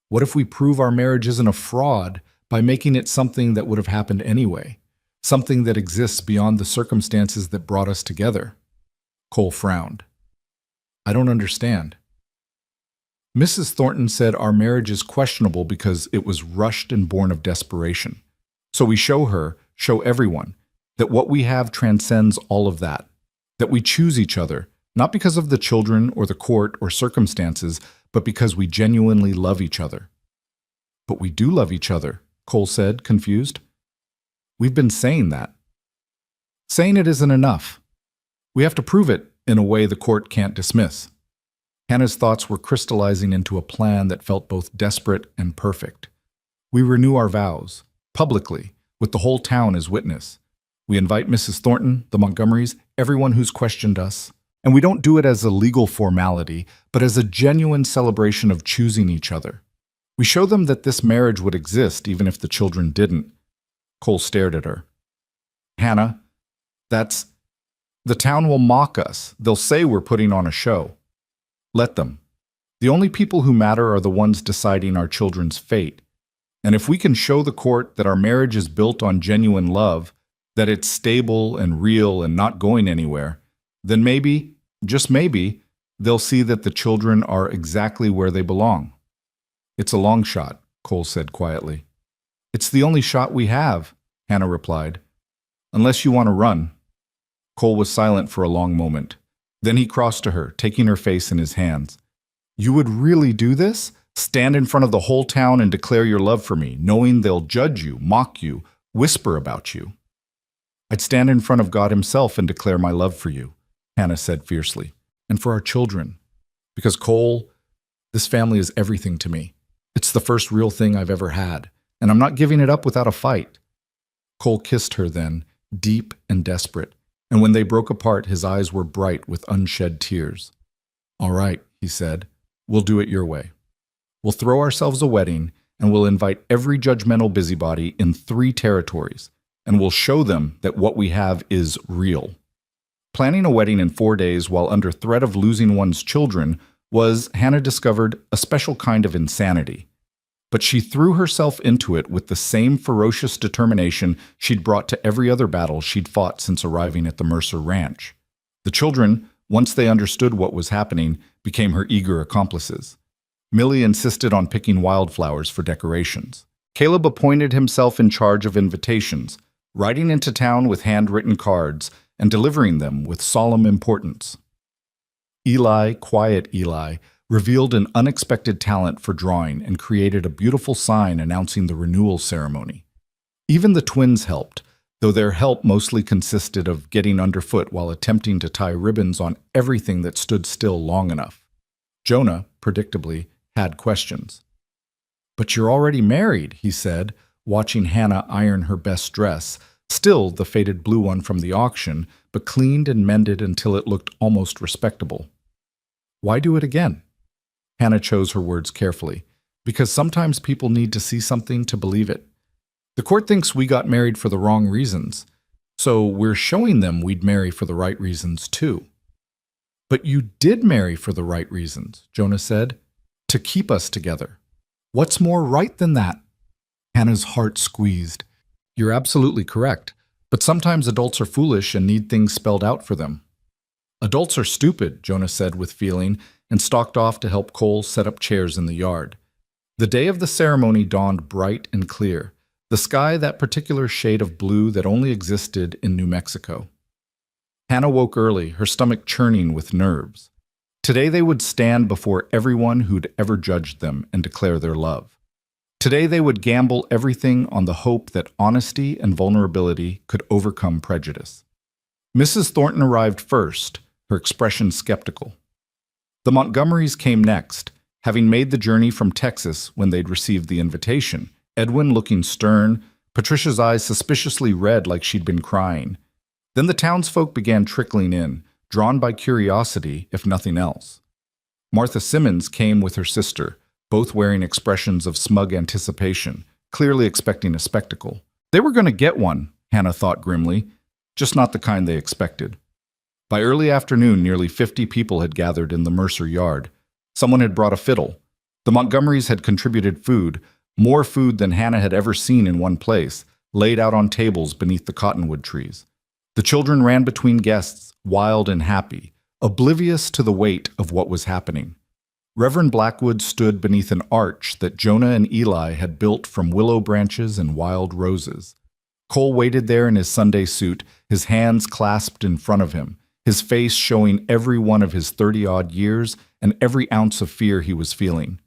What if we prove our marriage isn't a fraud by making it something that would have happened anyway? Something that exists beyond the circumstances that brought us together? Cole frowned. I don't understand. Mrs. Thornton said our marriage is questionable because it was rushed and born of desperation. So we show everyone, that what we have transcends all of that. That we choose each other, not because of the children or the court or circumstances, but because we genuinely love each other. But we do love each other, Cole said, confused. We've been saying that. Saying it isn't enough. We have to prove it in a way the court can't dismiss. Hannah's thoughts were crystallizing into a plan that felt both desperate and perfect. We renew our vows, publicly, with the whole town as witness. We invite Mrs. Thornton, the Montgomerys, everyone who's questioned us. And we don't do it as a legal formality, but as a genuine celebration of choosing each other. We show them that this marriage would exist even if the children didn't. Cole stared at her. Hannah, the town will mock us. They'll say we're putting on a show. Let them. The only people who matter are the ones deciding our children's fate. And if we can show the court that our marriage is built on genuine love, that it's stable and real and not going anywhere, then maybe, just maybe, they'll see that the children are exactly where they belong. It's a long shot, Cole said quietly. It's the only shot we have, Hannah replied. Unless you want to run. Cole was silent for a long moment. Then he crossed to her, taking her face in his hands. You would really do this? Stand in front of the whole town and declare your love for me, knowing they'll judge you, mock you, whisper about you. I'd stand in front of God himself and declare my love for you, Hannah said fiercely, and for our children. Because Cole, this family is everything to me. It's the first real thing I've ever had, and I'm not giving it up without a fight. Cole kissed her then, deep and desperate, and when they broke apart, his eyes were bright with unshed tears. All right, he said, we'll do it your way. We'll throw ourselves a wedding, and we'll invite every judgmental busybody in 3 territories, and we'll show them that what we have is real. Planning a wedding in 4 days while under threat of losing one's children was, Hannah discovered, a special kind of insanity. But she threw herself into it with the same ferocious determination she'd brought to every other battle she'd fought since arriving at the Mercer Ranch. The children, once they understood what was happening, became her eager accomplices. Millie insisted on picking wildflowers for decorations. Caleb appointed himself in charge of invitations, riding into town with handwritten cards and delivering them with solemn importance. Eli, quiet Eli, revealed an unexpected talent for drawing and created a beautiful sign announcing the renewal ceremony. Even the twins helped, though their help mostly consisted of getting underfoot while attempting to tie ribbons on everything that stood still long enough. Jonah, predictably, had questions. But you're already married, he said, watching Hannah iron her best dress, still the faded blue one from the auction, but cleaned and mended until it looked almost respectable. Why do it again? Hannah chose her words carefully, because sometimes people need to see something to believe it. The court thinks we got married for the wrong reasons, so we're showing them we'd marry for the right reasons too. But you did marry for the right reasons, Jonah said, to keep us together. What's more right than that? Hannah's heart squeezed. You're absolutely correct, but sometimes adults are foolish and need things spelled out for them. Adults are stupid, Jonah said with feeling, and stalked off to help Cole set up chairs in the yard. The day of the ceremony dawned bright and clear, the sky that particular shade of blue that only existed in New Mexico. Hannah woke early, her stomach churning with nerves. Today they would stand before everyone who'd ever judged them and declare their love. Today they would gamble everything on the hope that honesty and vulnerability could overcome prejudice. Mrs. Thornton arrived first, her expression skeptical. The Montgomerys came next, having made the journey from Texas when they'd received the invitation, Edwin looking stern, Patricia's eyes suspiciously red like she'd been crying. Then the townsfolk began trickling in, drawn by curiosity, if nothing else. Martha Simmons came with her sister, both wearing expressions of smug anticipation, clearly expecting a spectacle. They were going to get one, Hannah thought grimly, just not the kind they expected. By early afternoon, nearly 50 people had gathered in the Mercer yard. Someone had brought a fiddle. The Montgomerys had contributed food, more food than Hannah had ever seen in one place, laid out on tables beneath the cottonwood trees. The children ran between guests, wild and happy, oblivious to the weight of what was happening. Reverend Blackwood stood beneath an arch that Jonah and Eli had built from willow branches and wild roses. Cole waited there in his Sunday suit, his hands clasped in front of him, his face showing every one of his 30-odd years and every ounce of fear he was feeling.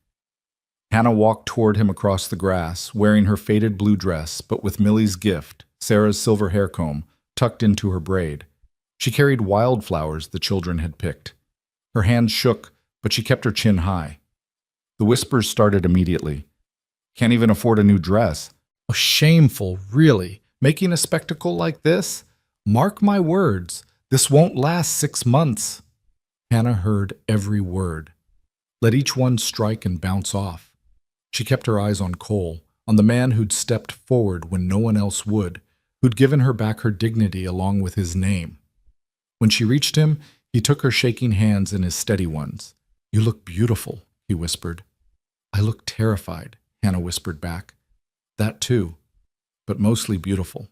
Hannah walked toward him across the grass, wearing her faded blue dress, but with Millie's gift, Sarah's silver hair comb, tucked into her braid. She carried wildflowers the children had picked. Her hands shook, but she kept her chin high. The whispers started immediately. Can't even afford a new dress. Oh, shameful, really. Making a spectacle like this? Mark my words, this won't last 6 months. Hannah heard every word. Let each one strike and bounce off. She kept her eyes on Cole, on the man who'd stepped forward when no one else would, who'd given her back her dignity along with his name. When she reached him, he took her shaking hands in his steady ones. "You look beautiful," he whispered. "I look terrified," Hannah whispered back. "That too, but mostly beautiful."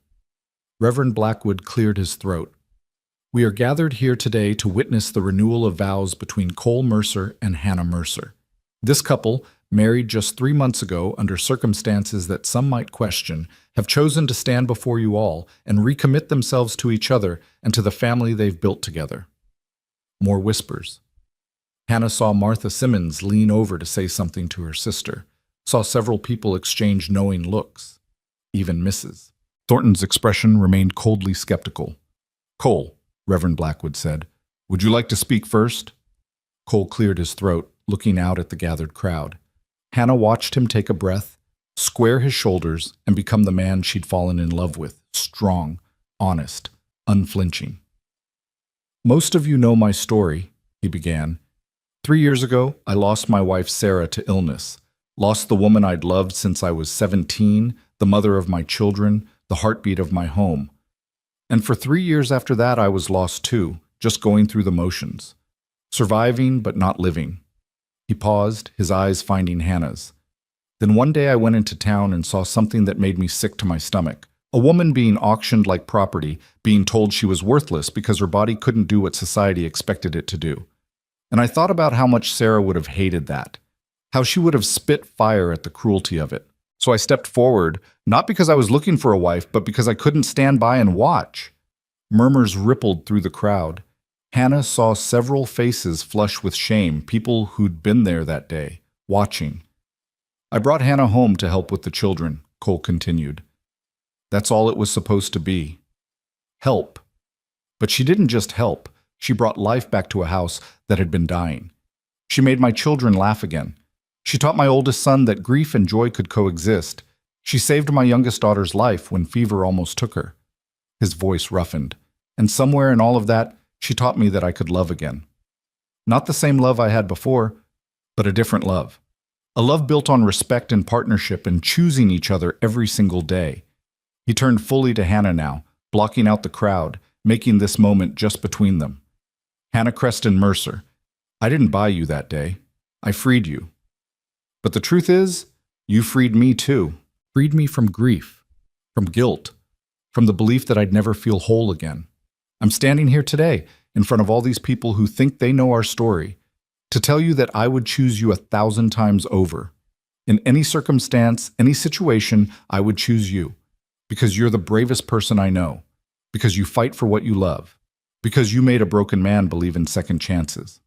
Reverend Blackwood cleared his throat. "We are gathered here today to witness the renewal of vows between Cole Mercer and Hannah Mercer. This couple, married just 3 months ago under circumstances that some might question, have chosen to stand before you all and recommit themselves to each other and to the family they've built together." More whispers. Hannah saw Martha Simmons lean over to say something to her sister, saw several people exchange knowing looks, even Mrs. Thornton's expression remained coldly skeptical. "Cole," Reverend Blackwood said, "would you like to speak first?" Cole cleared his throat, looking out at the gathered crowd. Hannah watched him take a breath, square his shoulders, and become the man she'd fallen in love with, strong, honest, unflinching. "Most of you know my story," he began. 3 years ago, I lost my wife Sarah to illness, lost the woman I'd loved since I was 17, the mother of my children, the heartbeat of my home. And for 3 years after that, I was lost too, just going through the motions. Surviving, but not living. He paused, his eyes finding Hannah's. Then one day I went into town and saw something that made me sick to my stomach. A woman being auctioned like property, being told she was worthless because her body couldn't do what society expected it to do. And I thought about how much Sarah would have hated that, how she would have spit fire at the cruelty of it. So I stepped forward, not because I was looking for a wife, but because I couldn't stand by and watch. Murmurs rippled through the crowd. Hannah saw several faces flush with shame, people who'd been there that day, watching. I brought Hannah home to help with the children, Cole continued. That's all it was supposed to be. Help. But she didn't just help. She brought life back to a house that had been dying. She made my children laugh again. She taught my oldest son that grief and joy could coexist. She saved my youngest daughter's life when fever almost took her. His voice roughened. And somewhere in all of that, she taught me that I could love again. Not the same love I had before, but a different love. A love built on respect and partnership and choosing each other every single day. He turned fully to Hannah now, blocking out the crowd, making this moment just between them. Hannah Creston Mercer, I didn't buy you that day. I freed you. But the truth is, you freed me too. Freed me from grief, from guilt, from the belief that I'd never feel whole again. I'm standing here today, in front of all these people who think they know our story, to tell you that I would choose you 1,000 times over. In any circumstance, any situation, I would choose you. Because you're the bravest person I know. Because you fight for what you love. Because you made a broken man believe in second chances.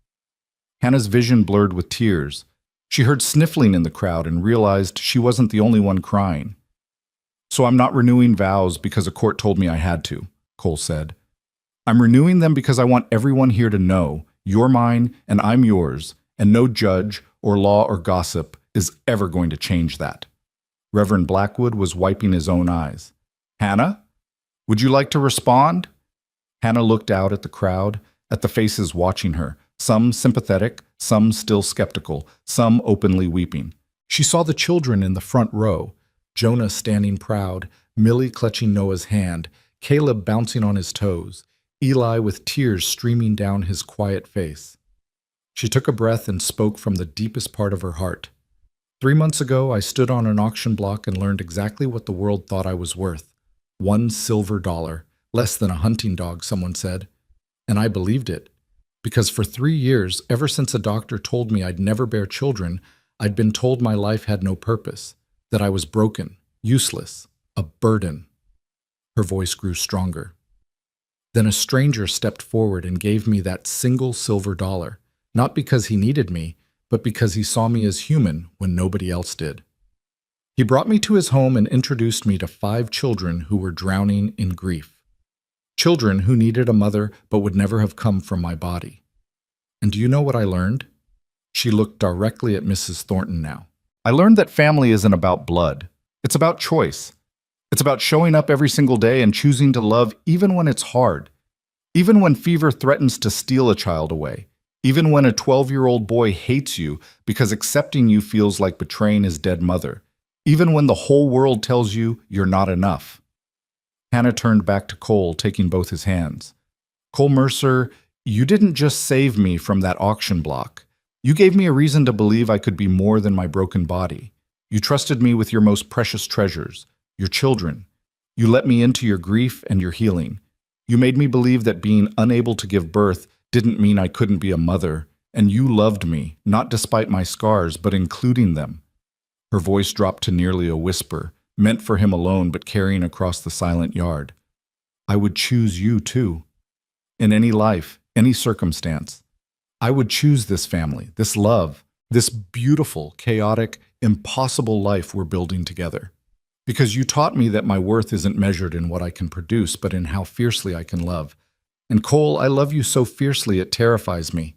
Hannah's vision blurred with tears. She heard sniffling in the crowd and realized she wasn't the only one crying. So I'm not renewing vows because a court told me I had to, Cole said. I'm renewing them because I want everyone here to know you're mine and I'm yours, and no judge or law or gossip is ever going to change that. Reverend Blackwood was wiping his own eyes. Hannah, would you like to respond? Hannah looked out at the crowd, at the faces watching her, some sympathetic, some still skeptical, some openly weeping. She saw the children in the front row, Jonah standing proud, Millie clutching Noah's hand, Caleb bouncing on his toes, Eli with tears streaming down his quiet face. She took a breath and spoke from the deepest part of her heart. 3 months ago, I stood on an auction block and learned exactly what the world thought I was worth. $1 silver, less than a hunting dog, someone said. And I believed it. Because for 3 years, ever since a doctor told me I'd never bear children, I'd been told my life had no purpose, that I was broken, useless, a burden. Her voice grew stronger. Then a stranger stepped forward and gave me that single silver dollar, not because he needed me, but because he saw me as human when nobody else did. He brought me to his home and introduced me to 5 children who were drowning in grief. Children who needed a mother but would never have come from my body. And do you know what I learned? She looked directly at Mrs. Thornton now. I learned that family isn't about blood. It's about choice. It's about showing up every single day and choosing to love even when it's hard, even when fever threatens to steal a child away, even when a 12-year-old boy hates you because accepting you feels like betraying his dead mother, even when the whole world tells you you're not enough. Hannah turned back to Cole, taking both his hands. Cole Mercer, you didn't just save me from that auction block. You gave me a reason to believe I could be more than my broken body. You trusted me with your most precious treasures, your children. You let me into your grief and your healing. You made me believe that being unable to give birth didn't mean I couldn't be a mother, and you loved me, not despite my scars, but including them. Her voice dropped to nearly a whisper, meant for him alone but carrying across the silent yard. I would choose you too. In any life, any circumstance. I would choose this family, this love, this beautiful, chaotic, impossible life we're building together. Because you taught me that my worth isn't measured in what I can produce, but in how fiercely I can love. And Cole, I love you so fiercely it terrifies me.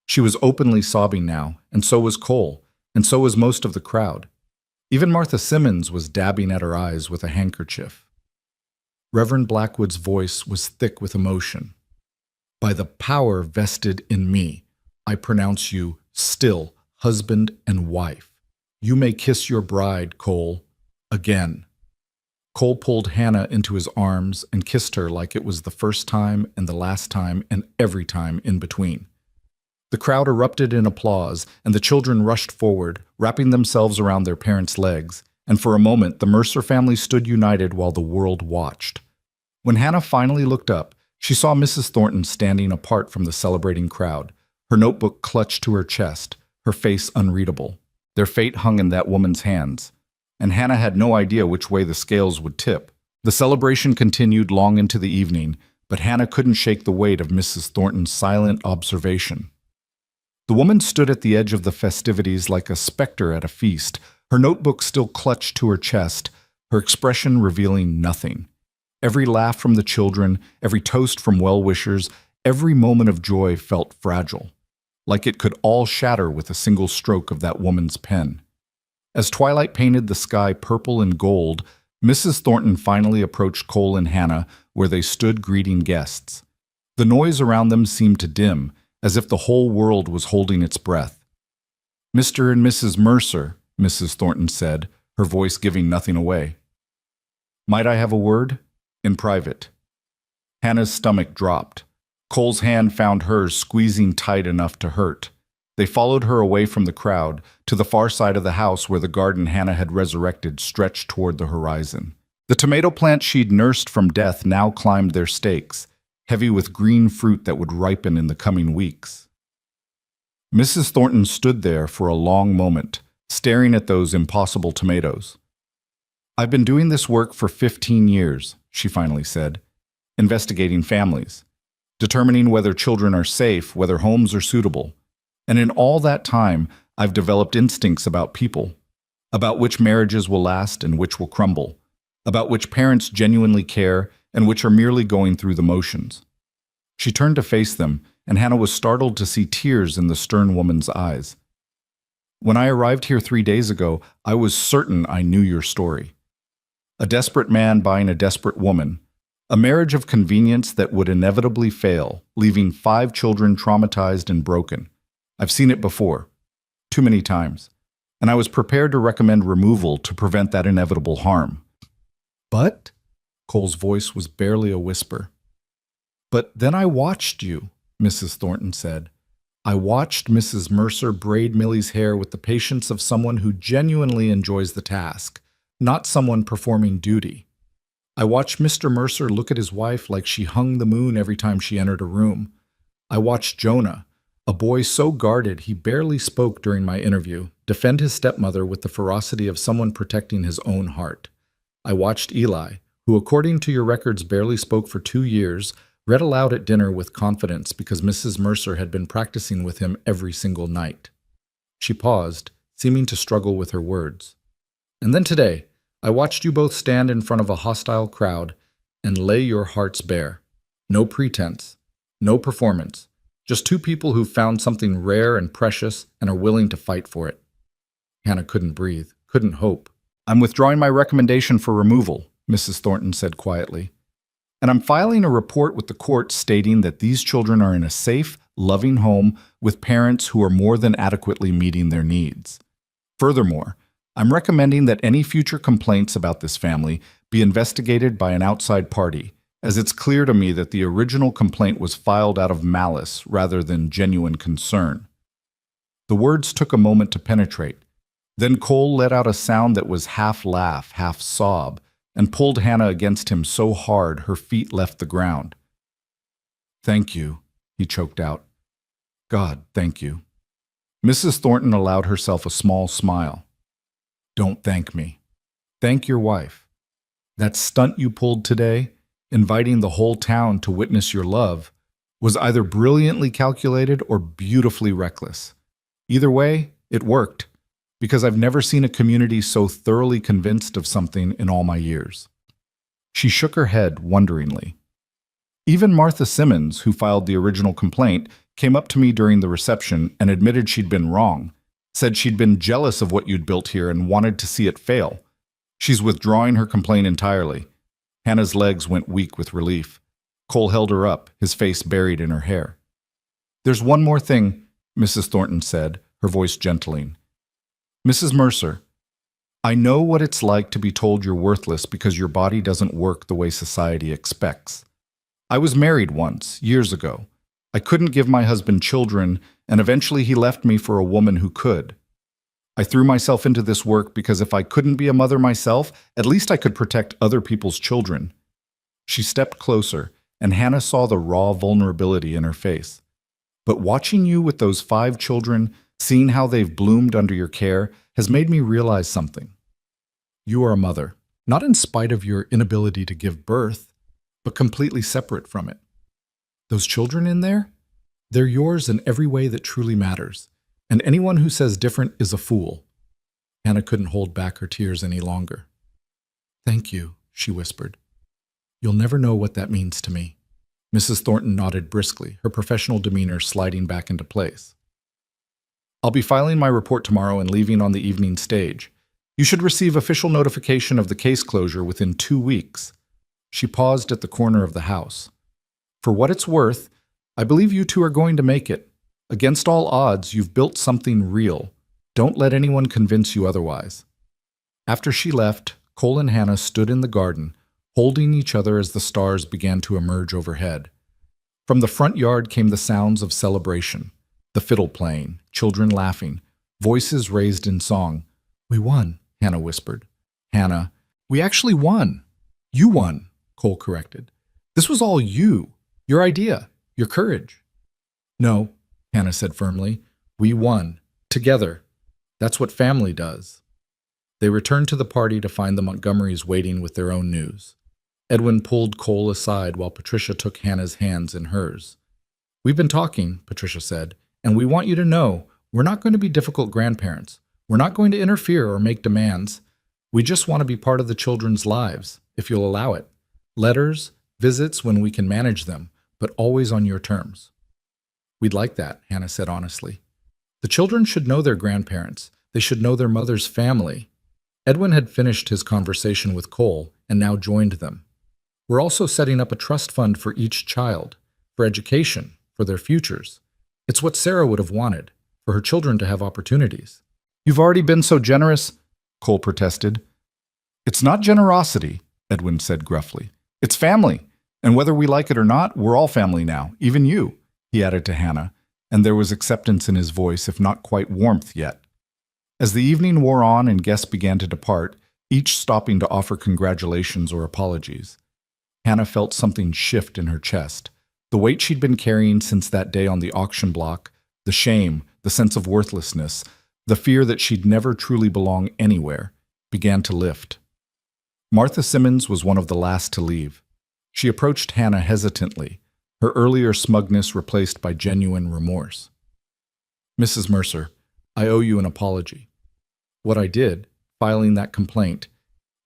She was openly sobbing now, and so was Cole, and so was most of the crowd. Even Martha Simmons was dabbing at her eyes with a handkerchief. Reverend Blackwood's voice was thick with emotion. By the power vested in me, I pronounce you still husband and wife. You may kiss your bride, Cole, again. Cole pulled Hannah into his arms and kissed her like it was the first time and the last time and every time in between. The crowd erupted in applause, and the children rushed forward, wrapping themselves around their parents' legs, and for a moment the Mercer family stood united while the world watched. When Hannah finally looked up, she saw Mrs. Thornton standing apart from the celebrating crowd, her notebook clutched to her chest, her face unreadable. Their fate hung in that woman's hands, and Hannah had no idea which way the scales would tip. The celebration continued long into the evening, but Hannah couldn't shake the weight of Mrs. Thornton's silent observation. The woman stood at the edge of the festivities like a specter at a feast, her notebook still clutched to her chest, her expression revealing nothing. Every laugh from the children, every toast from well-wishers, every moment of joy felt fragile, like it could all shatter with a single stroke of that woman's pen. As twilight painted the sky purple and gold, Mrs. Thornton finally approached Cole and Hannah where they stood greeting guests. The noise around them seemed to dim, as if the whole world was holding its breath. Mr. and Mrs. Mercer, Mrs. Thornton said, her voice giving nothing away. Might I have a word? In private. Hannah's stomach dropped. Cole's hand found hers squeezing tight enough to hurt. They followed her away from the crowd, to the far side of the house where the garden Hannah had resurrected stretched toward the horizon. The tomato plant she'd nursed from death now climbed their stakes, heavy with green fruit that would ripen in the coming weeks. Mrs. Thornton stood there for a long moment, staring at those impossible tomatoes. I've been doing this work for 15 years, she finally said, investigating families, determining whether children are safe, whether homes are suitable. And in all that time, I've developed instincts about people, about which marriages will last and which will crumble, about which parents genuinely care and which are merely going through the motions. She turned to face them, and Hannah was startled to see tears in the stern woman's eyes. When I arrived here 3 days ago, I was certain I knew your story. A desperate man buying a desperate woman, a marriage of convenience that would inevitably fail, leaving 5 children traumatized and broken. I've seen it before, too many times, and I was prepared to recommend removal to prevent that inevitable harm. But, Cole's voice was barely a whisper. But then I watched you, Mrs. Thornton said. I watched Mrs. Mercer braid Millie's hair with the patience of someone who genuinely enjoys the task, not someone performing duty. I watched Mr. Mercer look at his wife like she hung the moon every time she entered a room. I watched Jonah, a boy so guarded he barely spoke during my interview, defend his stepmother with the ferocity of someone protecting his own heart. I watched Eli, who according to your records barely spoke for 2 years, read aloud at dinner with confidence because Mrs. Mercer had been practicing with him every single night. She paused, seeming to struggle with her words. And then today, I watched you both stand in front of a hostile crowd and lay your hearts bare. No pretense, no performance, just 2 people who found something rare and precious and are willing to fight for it. Hannah couldn't breathe, couldn't hope. I'm withdrawing my recommendation for removal, Mrs. Thornton said quietly. And I'm filing a report with the court stating that these children are in a safe, loving home with parents who are more than adequately meeting their needs. Furthermore, I'm recommending that any future complaints about this family be investigated by an outside party, as it's clear to me that the original complaint was filed out of malice rather than genuine concern. The words took a moment to penetrate. Then Cole let out a sound that was half laugh, half sob, and pulled Hannah against him so hard her feet left the ground. "Thank you," he choked out. "God, thank you." Mrs. Thornton allowed herself a small smile. "Don't thank me. Thank your wife. That stunt you pulled today, inviting the whole town to witness your love, was either brilliantly calculated or beautifully reckless. Either way, it worked, because I've never seen a community so thoroughly convinced of something in all my years." She shook her head wonderingly. Even Martha Simmons, who filed the original complaint, came up to me during the reception and admitted she'd been wrong, said she'd been jealous of what you'd built here and wanted to see it fail. She's withdrawing her complaint entirely. Hannah's legs went weak with relief. Cole held her up, his face buried in her hair. "There's one more thing," Mrs. Thornton said, her voice gentling. "Mrs. Mercer, I know what it's like to be told you're worthless because your body doesn't work the way society expects. I was married once, years ago. I couldn't give my husband children, and eventually he left me for a woman who could. I threw myself into this work because if I couldn't be a mother myself, at least I could protect other people's children." She stepped closer, and Hannah saw the raw vulnerability in her face. "But watching you with those 5 children, seeing how they've bloomed under your care, has made me realize something. You are a mother, not in spite of your inability to give birth, but completely separate from it. Those children in there? They're yours in every way that truly matters, and anyone who says different is a fool." Hannah couldn't hold back her tears any longer. "Thank you," she whispered. "You'll never know what that means to me." Mrs. Thornton nodded briskly, her professional demeanor sliding back into place. "I'll be filing my report tomorrow and leaving on the evening stage. You should receive official notification of the case closure within 2 weeks." She paused at the corner of the house. "For what it's worth, I believe you two are going to make it. Against all odds, you've built something real. Don't let anyone convince you otherwise." After she left, Cole and Hannah stood in the garden, holding each other as the stars began to emerge overhead. From the front yard came the sounds of celebration, the fiddle playing, children laughing, voices raised in song. "We won," Hannah whispered. "Hannah, we actually won." "You won," Cole corrected. "This was all you, your idea, your courage." "No," Hannah said firmly. "We won. Together. That's what family does." They returned to the party to find the Montgomerys waiting with their own news. Edwin pulled Cole aside while Patricia took Hannah's hands in hers. "We've been talking," Patricia said, "and we want you to know we're not going to be difficult grandparents. We're not going to interfere or make demands. We just want to be part of the children's lives, if you'll allow it. Letters, visits when we can manage them, but always on your terms." "We'd like that," Hannah said honestly. "The children should know their grandparents. They should know their mother's family." Edwin had finished his conversation with Cole and now joined them. "We're also setting up a trust fund for each child, for education, for their futures. It's what Sarah would have wanted, for her children to have opportunities." "You've already been so generous," Cole protested. "It's not generosity," Edwin said gruffly. "It's family, and whether we like it or not, we're all family now, even you," he added to Hannah, and there was acceptance in his voice, if not quite warmth yet. As the evening wore on and guests began to depart, each stopping to offer congratulations or apologies, Hannah felt something shift in her chest. The weight she'd been carrying since that day on the auction block, the shame, the sense of worthlessness, the fear that she'd never truly belong anywhere, began to lift. Martha Simmons was one of the last to leave. She approached Hannah hesitantly, her earlier smugness replaced by genuine remorse. "Mrs. Mercer, I owe you an apology. What I did, filing that complaint,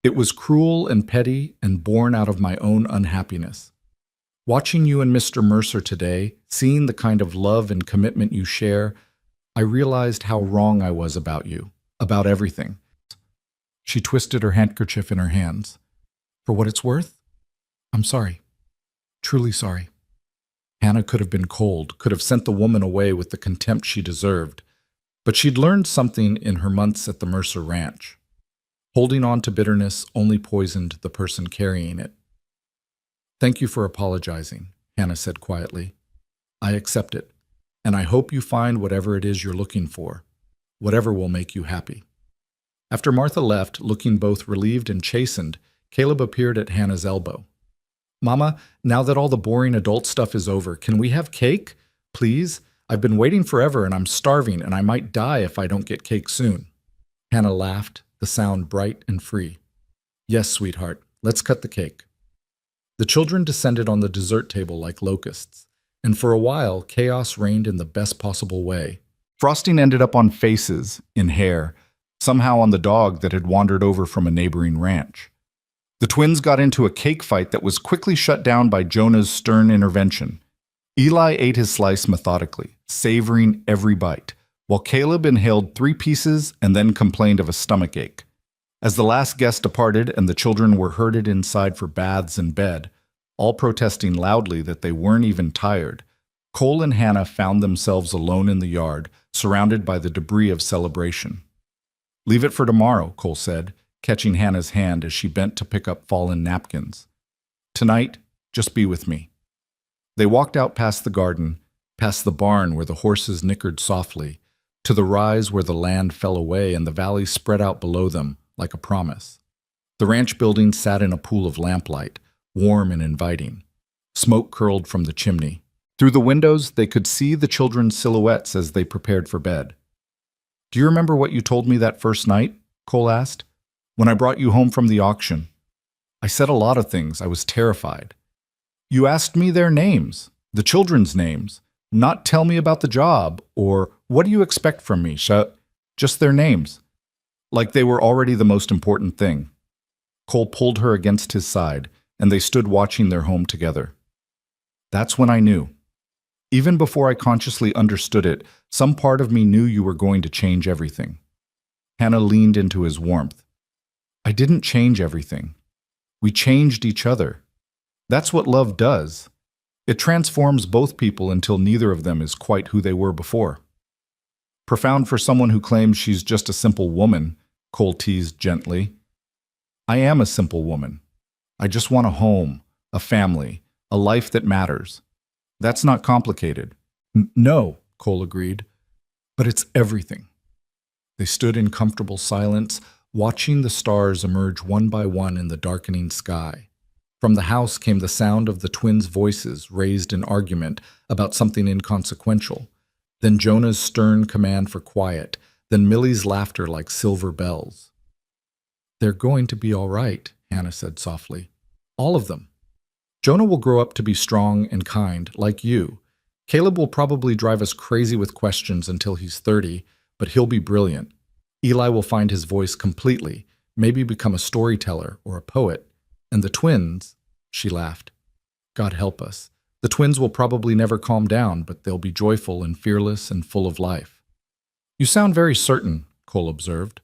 it was cruel and petty and born out of my own unhappiness. Watching you and Mr. Mercer today, seeing the kind of love and commitment you share, I realized how wrong I was about you, about everything." She twisted her handkerchief in her hands. For what it's worth? I'm sorry. Truly sorry. Hannah could have been cold, could have sent the woman away with the contempt she deserved, but she'd learned something in her months at the Mercer Ranch. Holding on to bitterness only poisoned the person carrying it. Thank you for apologizing, Hannah said quietly. I accept it, and I hope you find whatever it is you're looking for, whatever will make you happy. After Martha left, looking both relieved and chastened, Caleb appeared at Hannah's elbow. Mama, now that all the boring adult stuff is over, can we have cake? Please? I've been waiting forever and I'm starving and I might die if I don't get cake soon. Hannah laughed, the sound bright and free. Yes, sweetheart, let's cut the cake. The children descended on the dessert table like locusts, and for a while chaos reigned in the best possible way. Frosting ended up on faces, in hair, somehow on the dog that had wandered over from a neighboring ranch. The twins got into a cake fight that was quickly shut down by Jonah's stern intervention. Eli ate his slice methodically, savoring every bite, while Caleb inhaled 3 pieces and then complained of a stomachache. As the last guest departed and the children were herded inside for baths and bed, all protesting loudly that they weren't even tired, Cole and Hannah found themselves alone in the yard, surrounded by the debris of celebration. Leave it for tomorrow, Cole said, catching Hannah's hand as she bent to pick up fallen napkins. Tonight, just be with me. They walked out past the garden, past the barn where the horses nickered softly, to the rise where the land fell away and the valley spread out below them like a promise. The ranch building sat in a pool of lamplight, warm and inviting. Smoke curled from the chimney. Through the windows, they could see the children's silhouettes as they prepared for bed. Do you remember what you told me that first night? Cole asked. When I brought you home from the auction. I said a lot of things. I was terrified. You asked me their names, the children's names, not tell me about the job, or what do you expect from me, just their names. Like they were already the most important thing. Cole pulled her against his side, and they stood watching their home together. That's when I knew. Even before I consciously understood it, some part of me knew you were going to change everything. Hannah leaned into his warmth. I didn't change everything. We changed each other. That's what love does. It transforms both people until neither of them is quite who they were before. Profound for someone who claims she's just a simple woman, Cole teased gently. I am a simple woman. I just want a home, a family, a life that matters. That's not complicated. No, Cole agreed, but it's everything. They stood in comfortable silence, watching the stars emerge one by one in the darkening sky. From the house came the sound of the twins' voices raised in argument about something inconsequential, then Jonah's stern command for quiet, then Millie's laughter like silver bells. They're going to be all right, Hannah said softly. All of them. Jonah will grow up to be strong and kind, like you. Caleb will probably drive us crazy with questions until he's 30, but he'll be brilliant. Eli will find his voice completely, maybe become a storyteller or a poet. And the twins, she laughed. God help us. The twins will probably never calm down, but they'll be joyful and fearless and full of life. You sound very certain, Cole observed.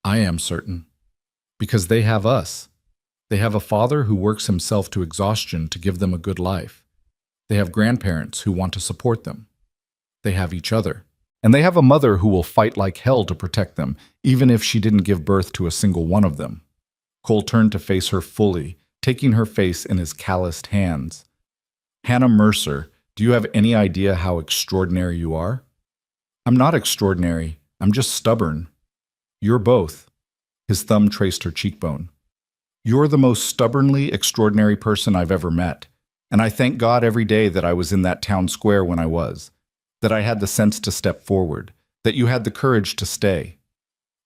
I am certain. Because they have us. They have a father who works himself to exhaustion to give them a good life. They have grandparents who want to support them. They have each other. And they have a mother who will fight like hell to protect them, even if she didn't give birth to a single one of them. Cole turned to face her fully, taking her face in his calloused hands. Hannah Mercer, do you have any idea how extraordinary you are? I'm not extraordinary. I'm just stubborn. You're both. His thumb traced her cheekbone. You're the most stubbornly extraordinary person I've ever met, and I thank God every day that I was in that town square when I was, that I had the sense to step forward, that you had the courage to stay.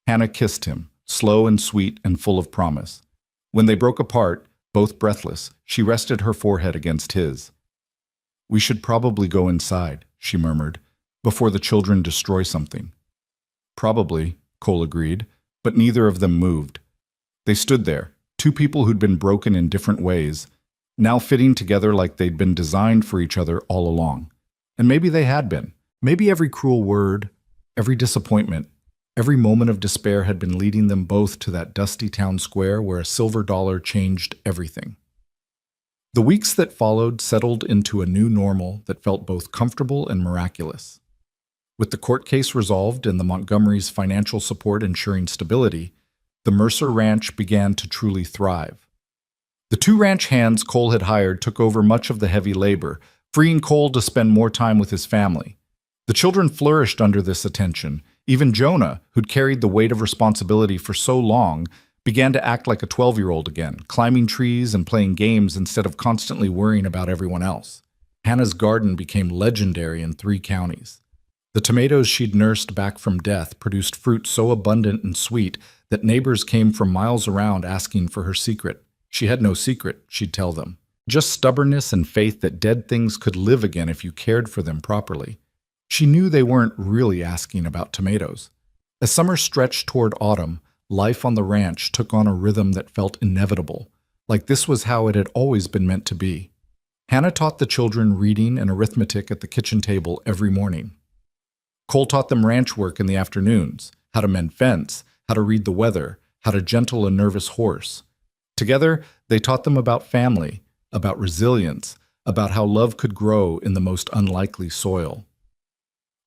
Hannah kissed him, slow and sweet and full of promise. When they broke apart, both breathless, she rested her forehead against his. We should probably go inside, she murmured, before the children destroy something. Probably, Cole agreed, but neither of them moved. They stood there, 2 people who'd been broken in different ways, now fitting together like they'd been designed for each other all along. And maybe they had been. Maybe every cruel word, every disappointment, Every moment of despair had been leading them both to that dusty town square where a silver dollar changed everything. The weeks that followed settled into a new normal that felt both comfortable and miraculous. With the court case resolved and the Montgomerys' financial support ensuring stability, the Mercer Ranch began to truly thrive. The two ranch hands Cole had hired took over much of the heavy labor, freeing Cole to spend more time with his family. The children flourished under this attention. Even Jonah, who'd carried the weight of responsibility for so long, began to act like a 12-year-old again, climbing trees and playing games instead of constantly worrying about everyone else. Hannah's garden became legendary in 3 counties. The tomatoes she'd nursed back from death produced fruit so abundant and sweet that neighbors came from miles around asking for her secret. She had no secret, she'd tell them. Just stubbornness and faith that dead things could live again if you cared for them properly. She knew they weren't really asking about tomatoes. As summer stretched toward autumn, life on the ranch took on a rhythm that felt inevitable, like this was how it had always been meant to be. Hannah taught the children reading and arithmetic at the kitchen table every morning. Cole taught them ranch work in the afternoons, how to mend fence, how to read the weather, how to gentle a nervous horse. Together, they taught them about family, about resilience, about how love could grow in the most unlikely soil.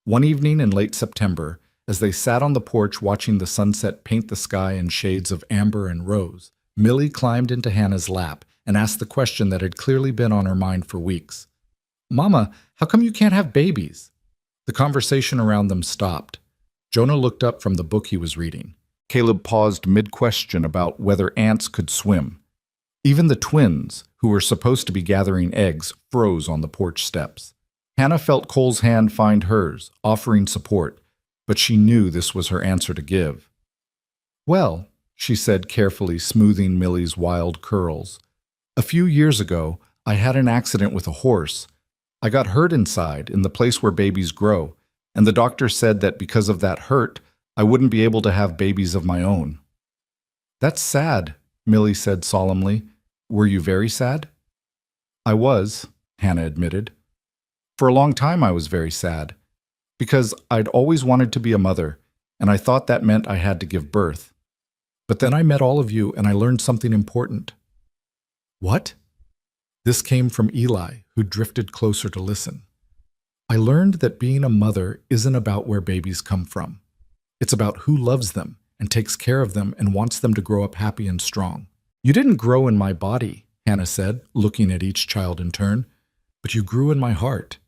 One evening in late September, as they sat on the porch watching the sunset paint the sky in shades of amber and rose, Millie climbed into Hannah's lap and asked the question that had clearly been on her mind for weeks. "Mama, how come you can't have babies?" The conversation around them stopped. Jonah looked up from the book he was reading. Caleb paused mid-question about whether ants could swim. Even the twins, who were supposed to be gathering eggs, froze on the porch steps. Hannah felt Cole's hand find hers, offering support, but she knew this was her answer to give. "Well," she said carefully, smoothing Millie's wild curls, "a few years ago, I had an accident with a horse. I got hurt inside, in the place where babies grow, and the doctor said that because of that hurt, I wouldn't be able to have babies of my own." "That's sad," Millie said solemnly. "Were you very sad?" "I was," Hannah admitted. "For a long time I was very sad, because I'd always wanted to be a mother, and I thought that meant I had to give birth. But then I met all of you and I learned something important." "What?" This came from Eli, who drifted closer to listen. "I learned that being a mother isn't about where babies come from. It's about who loves them and takes care of them and wants them to grow up happy and strong. You didn't grow in my body," Hannah said, looking at each child in turn, "but you grew in my heart,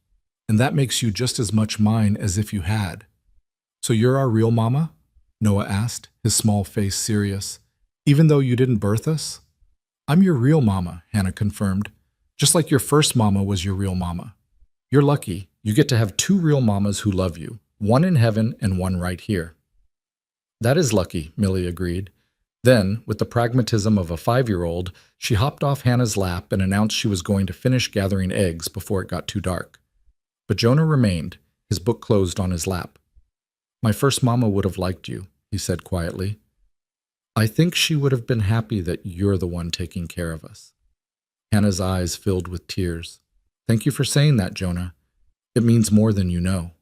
and that makes you just as much mine as if you had." "So you're our real mama?" Noah asked, his small face serious. "Even though you didn't birth us?" "I'm your real mama," Hannah confirmed, "just like your first mama was your real mama. You're lucky. You get to have 2 real mamas who love you, one in heaven and one right here." "That is lucky," Millie agreed. Then, with the pragmatism of a 5-year-old, she hopped off Hannah's lap and announced she was going to finish gathering eggs before it got too dark. But Jonah remained, his book closed on his lap. "My first mama would have liked you," he said quietly. "I think she would have been happy that you're the one taking care of us." Hannah's eyes filled with tears. "Thank you for saying that, Jonah. It means more than you know."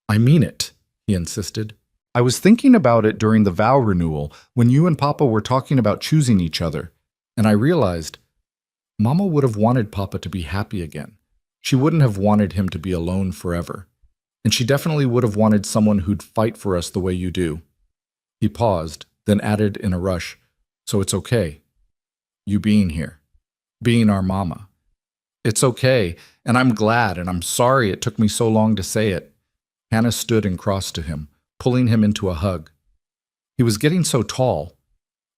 "I mean it," he insisted. "I was thinking about it during the vow renewal when you and Papa were talking about choosing each other, and I realized Mama would have wanted Papa to be happy again. She wouldn't have wanted him to be alone forever. And she definitely would have wanted someone who'd fight for us the way you do." He paused, then added in a rush, "So it's okay. You being here. Being our mama. It's okay, and I'm glad, and I'm sorry it took me so long to say it." Hannah stood and crossed to him, pulling him into a hug. He was getting so tall.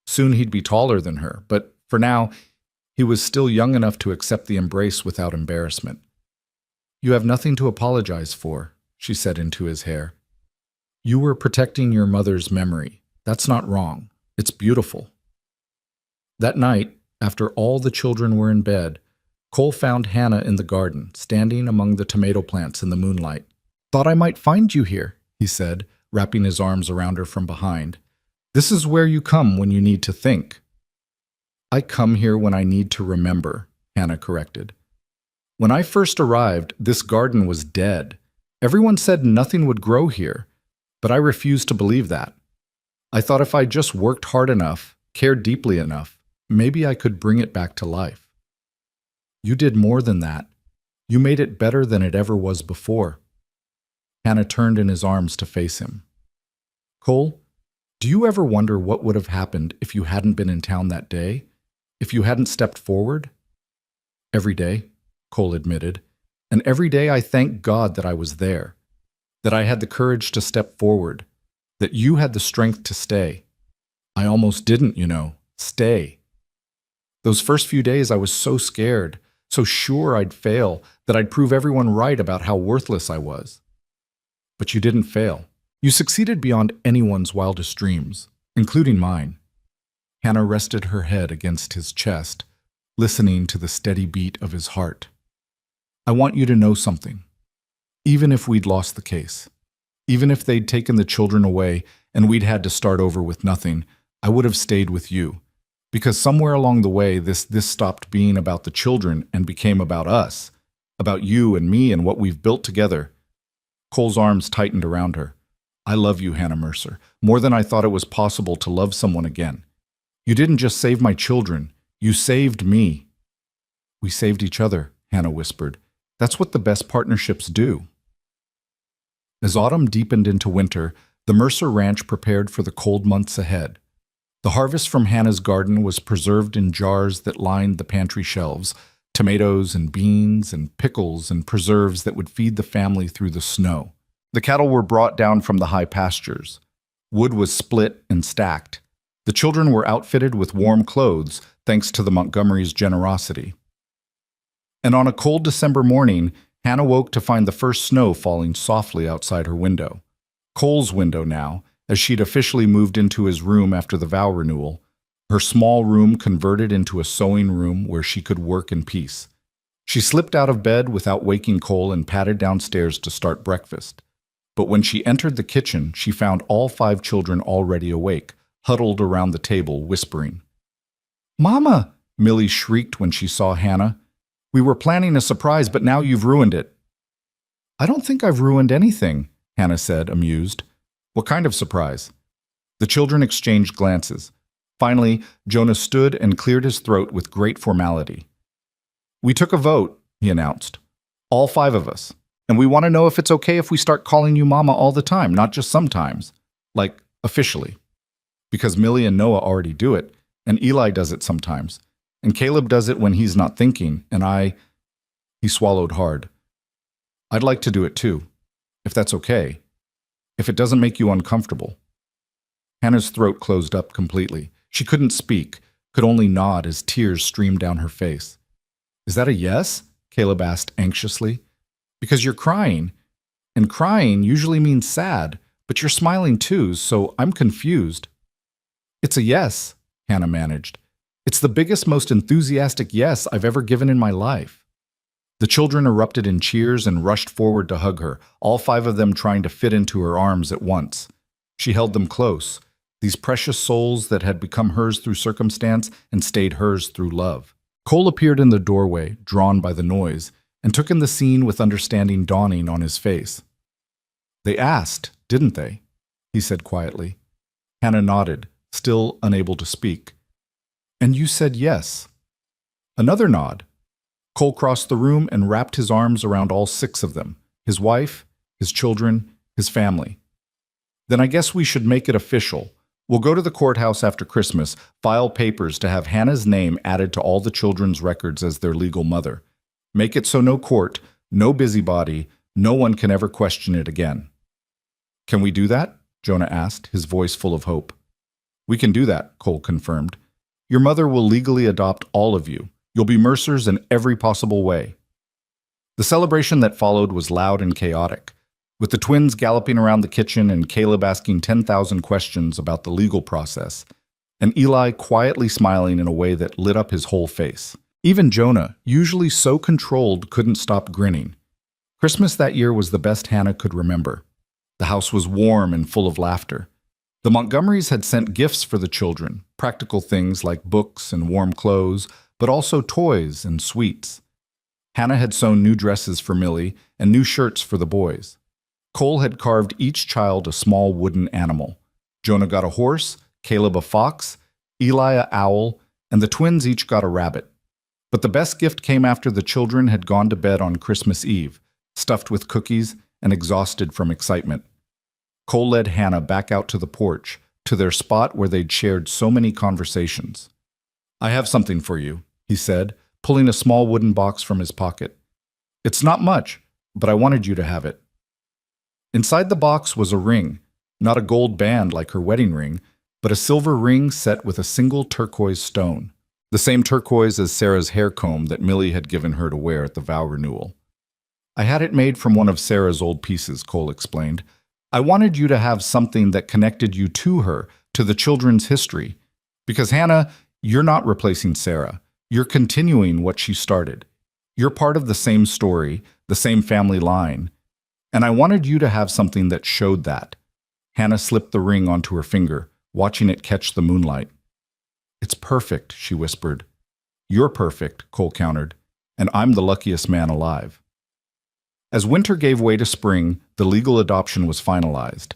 Soon he'd be taller than her, but for now, he was still young enough to accept the embrace without embarrassment. "You have nothing to apologize for," she said into his hair. "You were protecting your mother's memory. That's not wrong. It's beautiful." That night, after all the children were in bed, Cole found Hannah in the garden, standing among the tomato plants in the moonlight. "Thought I might find you here," he said, wrapping his arms around her from behind. "This is where you come when you need to think." "I come here when I need to remember," Hannah corrected. "When I first arrived, this garden was dead. Everyone said nothing would grow here. But I refused to believe that. I thought if I just worked hard enough, cared deeply enough, maybe I could bring it back to life. You did more than that. You made it better than it ever was before. Hannah turned in his arms to face him. Cole, do you ever wonder what would have happened if you hadn't been in town that day? If you hadn't stepped forward? Every day, Cole admitted, and every day I thank God that I was there, that I had the courage to step forward, that you had the strength to stay. I almost didn't, stay. Those first few days I was so scared, so sure I'd fail, that I'd prove everyone right about how worthless I was. But you didn't fail. You succeeded beyond anyone's wildest dreams, including mine. Hannah rested her head against his chest, listening to the steady beat of his heart. I want you to know something. Even if we'd lost the case, even if they'd taken the children away and we'd had to start over with nothing, I would have stayed with you. Because somewhere along the way, this stopped being about the children and became about us, about you and me and what we've built together. Cole's arms tightened around her. I love you, Hannah Mercer, more than I thought it was possible to love someone again. You didn't just save my children, you saved me. We saved each other, Hannah whispered. That's what the best partnerships do. As autumn deepened into winter, the Mercer Ranch prepared for the cold months ahead. The harvest from Hannah's garden was preserved in jars that lined the pantry shelves, tomatoes and beans and pickles and preserves that would feed the family through the snow. The cattle were brought down from the high pastures. Wood was split and stacked. The children were outfitted with warm clothes, thanks to the Montgomerys' generosity. And on a cold December morning, Hannah woke to find the first snow falling softly outside her window. Cole's window now, as she'd officially moved into his room after the vow renewal, her small room converted into a sewing room where she could work in peace. She slipped out of bed without waking Cole and padded downstairs to start breakfast. But when she entered the kitchen, she found all 5 children already awake, huddled around the table, whispering. "Mama!" Millie shrieked when she saw Hannah. "We were planning a surprise, but now you've ruined it." "I don't think I've ruined anything," Hannah said, amused. "What kind of surprise?" The children exchanged glances. Finally, Jonah stood and cleared his throat with great formality. "We took a vote," he announced. "All 5 of us. And we want to know if it's okay if we start calling you Mama all the time, not just sometimes. Like, officially. Because Millie and Noah already do it, and Eli does it sometimes. And Caleb does it when he's not thinking, and He swallowed hard. "I'd like to do it too, if that's okay. If it doesn't make you uncomfortable." Hannah's throat closed up completely. She couldn't speak, could only nod as tears streamed down her face. "Is that a yes?" Caleb asked anxiously. "Because you're crying, and crying usually means sad, but you're smiling too, so I'm confused." "It's a yes," Hannah managed. "It's the biggest, most enthusiastic yes I've ever given in my life." The children erupted in cheers and rushed forward to hug her, all 5 of them trying to fit into her arms at once. She held them close, these precious souls that had become hers through circumstance and stayed hers through love. Cole appeared in the doorway, drawn by the noise, and took in the scene with understanding dawning on his face. "They asked, didn't they?" he said quietly. Hannah nodded, still unable to speak. "And you said yes." Another nod. Cole crossed the room and wrapped his arms around all 6 of them, his wife, his children, his family. "Then I guess we should make it official. We'll go to the courthouse after Christmas, file papers to have Hannah's name added to all the children's records as their legal mother. Make it so no court, no busybody, no one can ever question it again." "Can we do that?" Jonah asked, his voice full of hope. "We can do that," Cole confirmed. "Your mother will legally adopt all of you. You'll be Mercers in every possible way." The celebration that followed was loud and chaotic, with the twins galloping around the kitchen and Caleb asking 10,000 questions about the legal process, and Eli quietly smiling in a way that lit up his whole face. Even Jonah, usually so controlled, couldn't stop grinning. Christmas that year was the best Hannah could remember. The house was warm and full of laughter. The Montgomerys had sent gifts for the children, practical things like books and warm clothes, but also toys and sweets. Hannah had sewn new dresses for Millie and new shirts for the boys. Cole had carved each child a small wooden animal. Jonah got a horse, Caleb a fox, Eli a owl, and the twins each got a rabbit. But the best gift came after the children had gone to bed on Christmas Eve, stuffed with cookies and exhausted from excitement. Cole led Hannah back out to the porch, to their spot where they'd shared so many conversations. "I have something for you," he said, pulling a small wooden box from his pocket. "It's not much, but I wanted you to have it." Inside the box was a ring, not a gold band like her wedding ring, but a silver ring set with a single turquoise stone, the same turquoise as Sarah's hair comb that Millie had given her to wear at the vow renewal. "I had it made from one of Sarah's old pieces," Cole explained. "I wanted you to have something that connected you to her, to the children's history. Because Hannah, you're not replacing Sarah. You're continuing what she started. You're part of the same story, the same family line. And I wanted you to have something that showed that." Hannah slipped the ring onto her finger, watching it catch the moonlight. "It's perfect," she whispered. "You're perfect," Cole countered, "and I'm the luckiest man alive." As winter gave way to spring, the legal adoption was finalized.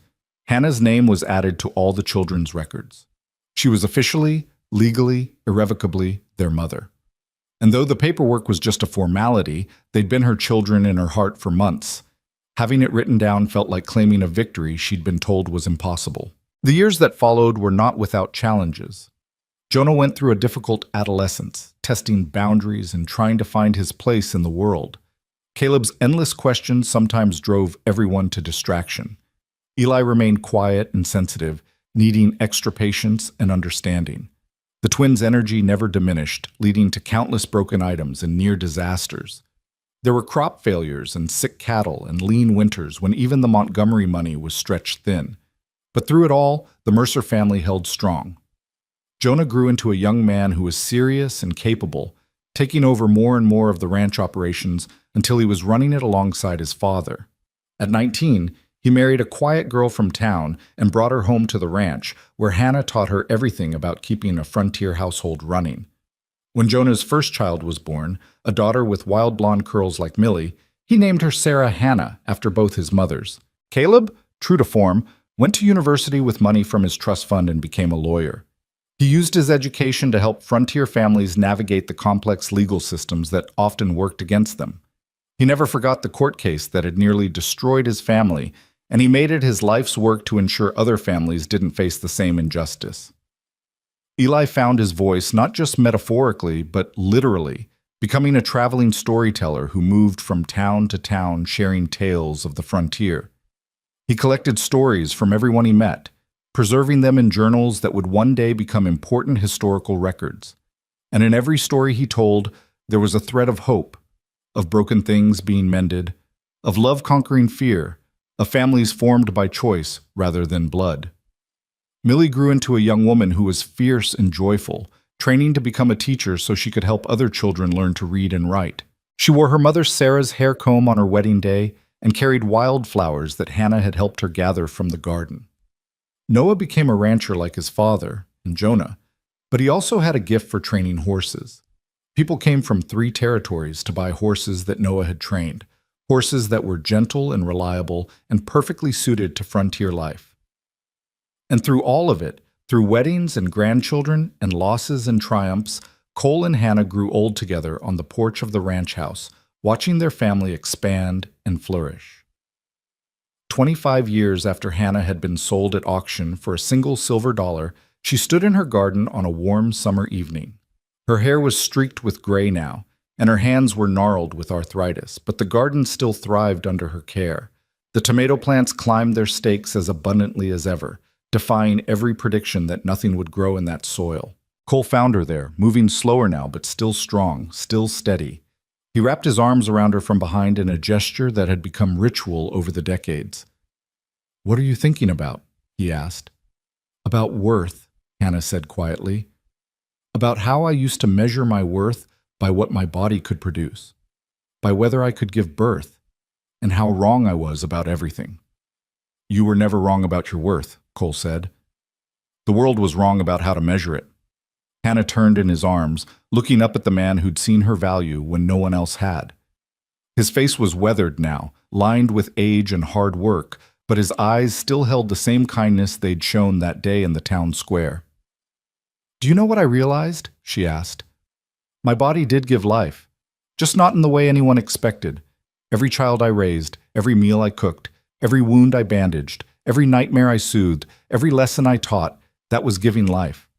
Hannah's name was added to all the children's records. She was officially, legally, irrevocably their mother. And though the paperwork was just a formality, they'd been her children in her heart for months. Having it written down felt like claiming a victory she'd been told was impossible. The years that followed were not without challenges. Jonah went through a difficult adolescence, testing boundaries and trying to find his place in the world. Caleb's endless questions sometimes drove everyone to distraction. Eli remained quiet and sensitive, needing extra patience and understanding. The twins' energy never diminished, leading to countless broken items and near disasters. There were crop failures and sick cattle and lean winters when even the Montgomery money was stretched thin. But through it all, the Mercer family held strong. Jonah grew into a young man who was serious and capable, taking over more and more of the ranch operations until he was running it alongside his father. At 19, he married a quiet girl from town and brought her home to the ranch, where Hannah taught her everything about keeping a frontier household running. When Jonah's first child was born, a daughter with wild blonde curls like Millie, he named her Sarah Hannah after both his mothers. Caleb, true to form, went to university with money from his trust fund and became a lawyer. He used his education to help frontier families navigate the complex legal systems that often worked against them. He never forgot the court case that had nearly destroyed his family, and he made it his life's work to ensure other families didn't face the same injustice. Eli found his voice not just metaphorically, but literally, becoming a traveling storyteller who moved from town to town sharing tales of the frontier. He collected stories from everyone he met, preserving them in journals that would one day become important historical records. And in every story he told, there was a thread of hope, of broken things being mended, of love conquering fear, of families formed by choice rather than blood. Millie grew into a young woman who was fierce and joyful, training to become a teacher so she could help other children learn to read and write. She wore her mother Sarah's hair comb on her wedding day and carried wildflowers that Hannah had helped her gather from the garden. Noah became a rancher like his father, and Jonah, but he also had a gift for training horses. People came from 3 territories to buy horses that Noah had trained, horses that were gentle and reliable and perfectly suited to frontier life. And through all of it, through weddings and grandchildren and losses and triumphs, Cole and Hannah grew old together on the porch of the ranch house, watching their family expand and flourish. 25 years after Hannah had been sold at auction for a single silver dollar, she stood in her garden on a warm summer evening. Her hair was streaked with gray now, and her hands were gnarled with arthritis, but the garden still thrived under her care. The tomato plants climbed their stakes as abundantly as ever, defying every prediction that nothing would grow in that soil. Cole found her there, moving slower now, but still strong, still steady. He wrapped his arms around her from behind in a gesture that had become ritual over the decades. "What are you thinking about?" he asked. "About worth," Hannah said quietly. "About how I used to measure my worth by what my body could produce, by whether I could give birth, and how wrong I was about everything." "You were never wrong about your worth," Cole said. "The world was wrong about how to measure it." Hannah turned in his arms, looking up at the man who'd seen her value when no one else had. His face was weathered now, lined with age and hard work, but his eyes still held the same kindness they'd shown that day in the town square. "Do you know what I realized?" she asked. "My body did give life, just not in the way anyone expected. Every child I raised, every meal I cooked, every wound I bandaged, every nightmare I soothed, every lesson I taught, that was giving life.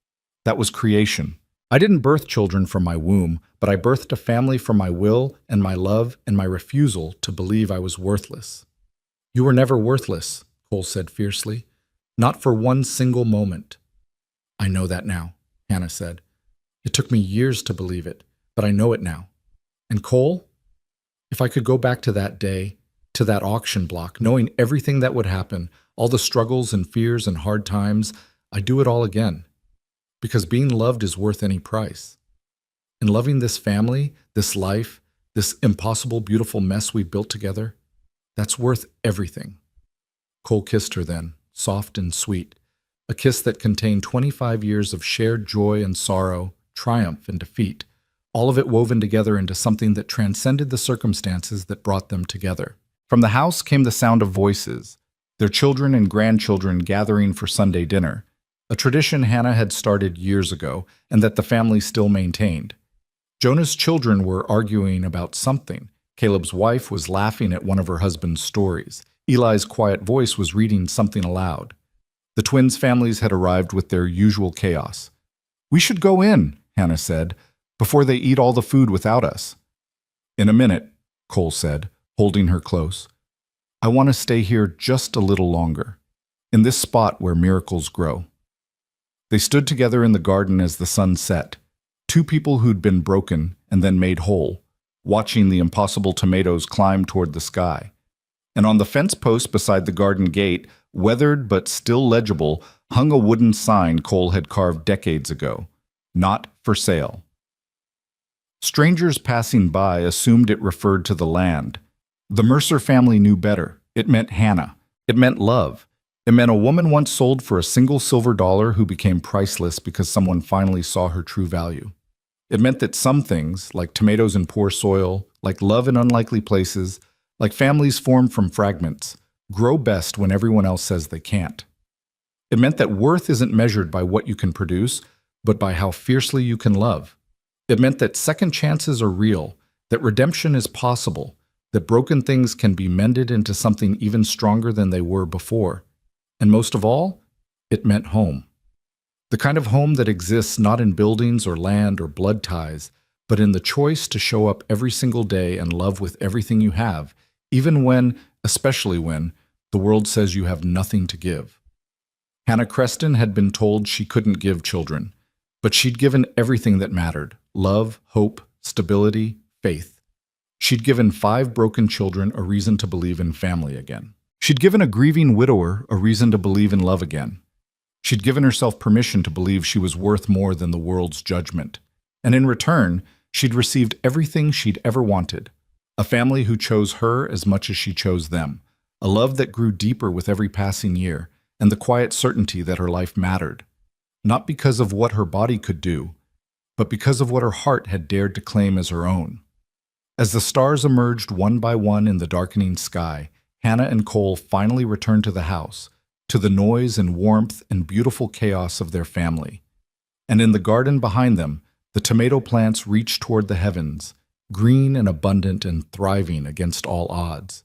That was creation. I didn't birth children from my womb, but I birthed a family from my will and my love and my refusal to believe I was worthless." "You were never worthless," Cole said fiercely. "Not for one single moment." "I know that now," Hannah said. "It took me years to believe it, but I know it now. And Cole, if I could go back to that day, to that auction block, knowing everything that would happen, all the struggles and fears and hard times, I'd do it all again. Because being loved is worth any price. And loving this family, this life, this impossible, beautiful mess we built together, that's worth everything." Cole kissed her then, soft and sweet, a kiss that contained 25 years of shared joy and sorrow, triumph and defeat, all of it woven together into something that transcended the circumstances that brought them together. From the house came the sound of voices, their children and grandchildren gathering for Sunday dinner, a tradition Hannah had started years ago and that the family still maintained. Jonah's children were arguing about something. Caleb's wife was laughing at one of her husband's stories. Eli's quiet voice was reading something aloud. The twins' families had arrived with their usual chaos. "We should go in," Hannah said, "before they eat all the food without us." "In a minute," Cole said, holding her close. "I want to stay here just a little longer, in this spot where miracles grow." They stood together in the garden as the sun set, two people who'd been broken and then made whole, watching the impossible tomatoes climb toward the sky. And on the fence post beside the garden gate, weathered but still legible, hung a wooden sign Cole had carved decades ago, "Not for sale." Strangers passing by assumed it referred to the land. The Mercer family knew better. It meant Hannah. It meant love. It meant a woman once sold for a single silver dollar who became priceless because someone finally saw her true value. It meant that some things, like tomatoes in poor soil, like love in unlikely places, like families formed from fragments, grow best when everyone else says they can't. It meant that worth isn't measured by what you can produce, but by how fiercely you can love. It meant that second chances are real, that redemption is possible, that broken things can be mended into something even stronger than they were before. And most of all, it meant home. The kind of home that exists not in buildings or land or blood ties, but in the choice to show up every single day and love with everything you have, even when, especially when, the world says you have nothing to give. Hannah Creston had been told she couldn't give children, but she'd given everything that mattered: love, hope, stability, faith. She'd given 5 broken children a reason to believe in family again. She'd given a grieving widower a reason to believe in love again. She'd given herself permission to believe she was worth more than the world's judgment. And in return, she'd received everything she'd ever wanted: a family who chose her as much as she chose them, a love that grew deeper with every passing year, and the quiet certainty that her life mattered, not because of what her body could do, but because of what her heart had dared to claim as her own. As the stars emerged one by one in the darkening sky, Hannah and Cole finally returned to the house, to the noise and warmth and beautiful chaos of their family. And in the garden behind them, the tomato plants reached toward the heavens, green and abundant and thriving against all odds,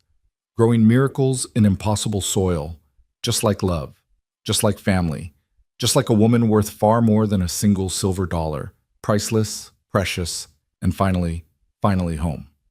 growing miracles in impossible soil, just like love, just like family, just like a woman worth far more than a single silver dollar, priceless, precious, and finally home.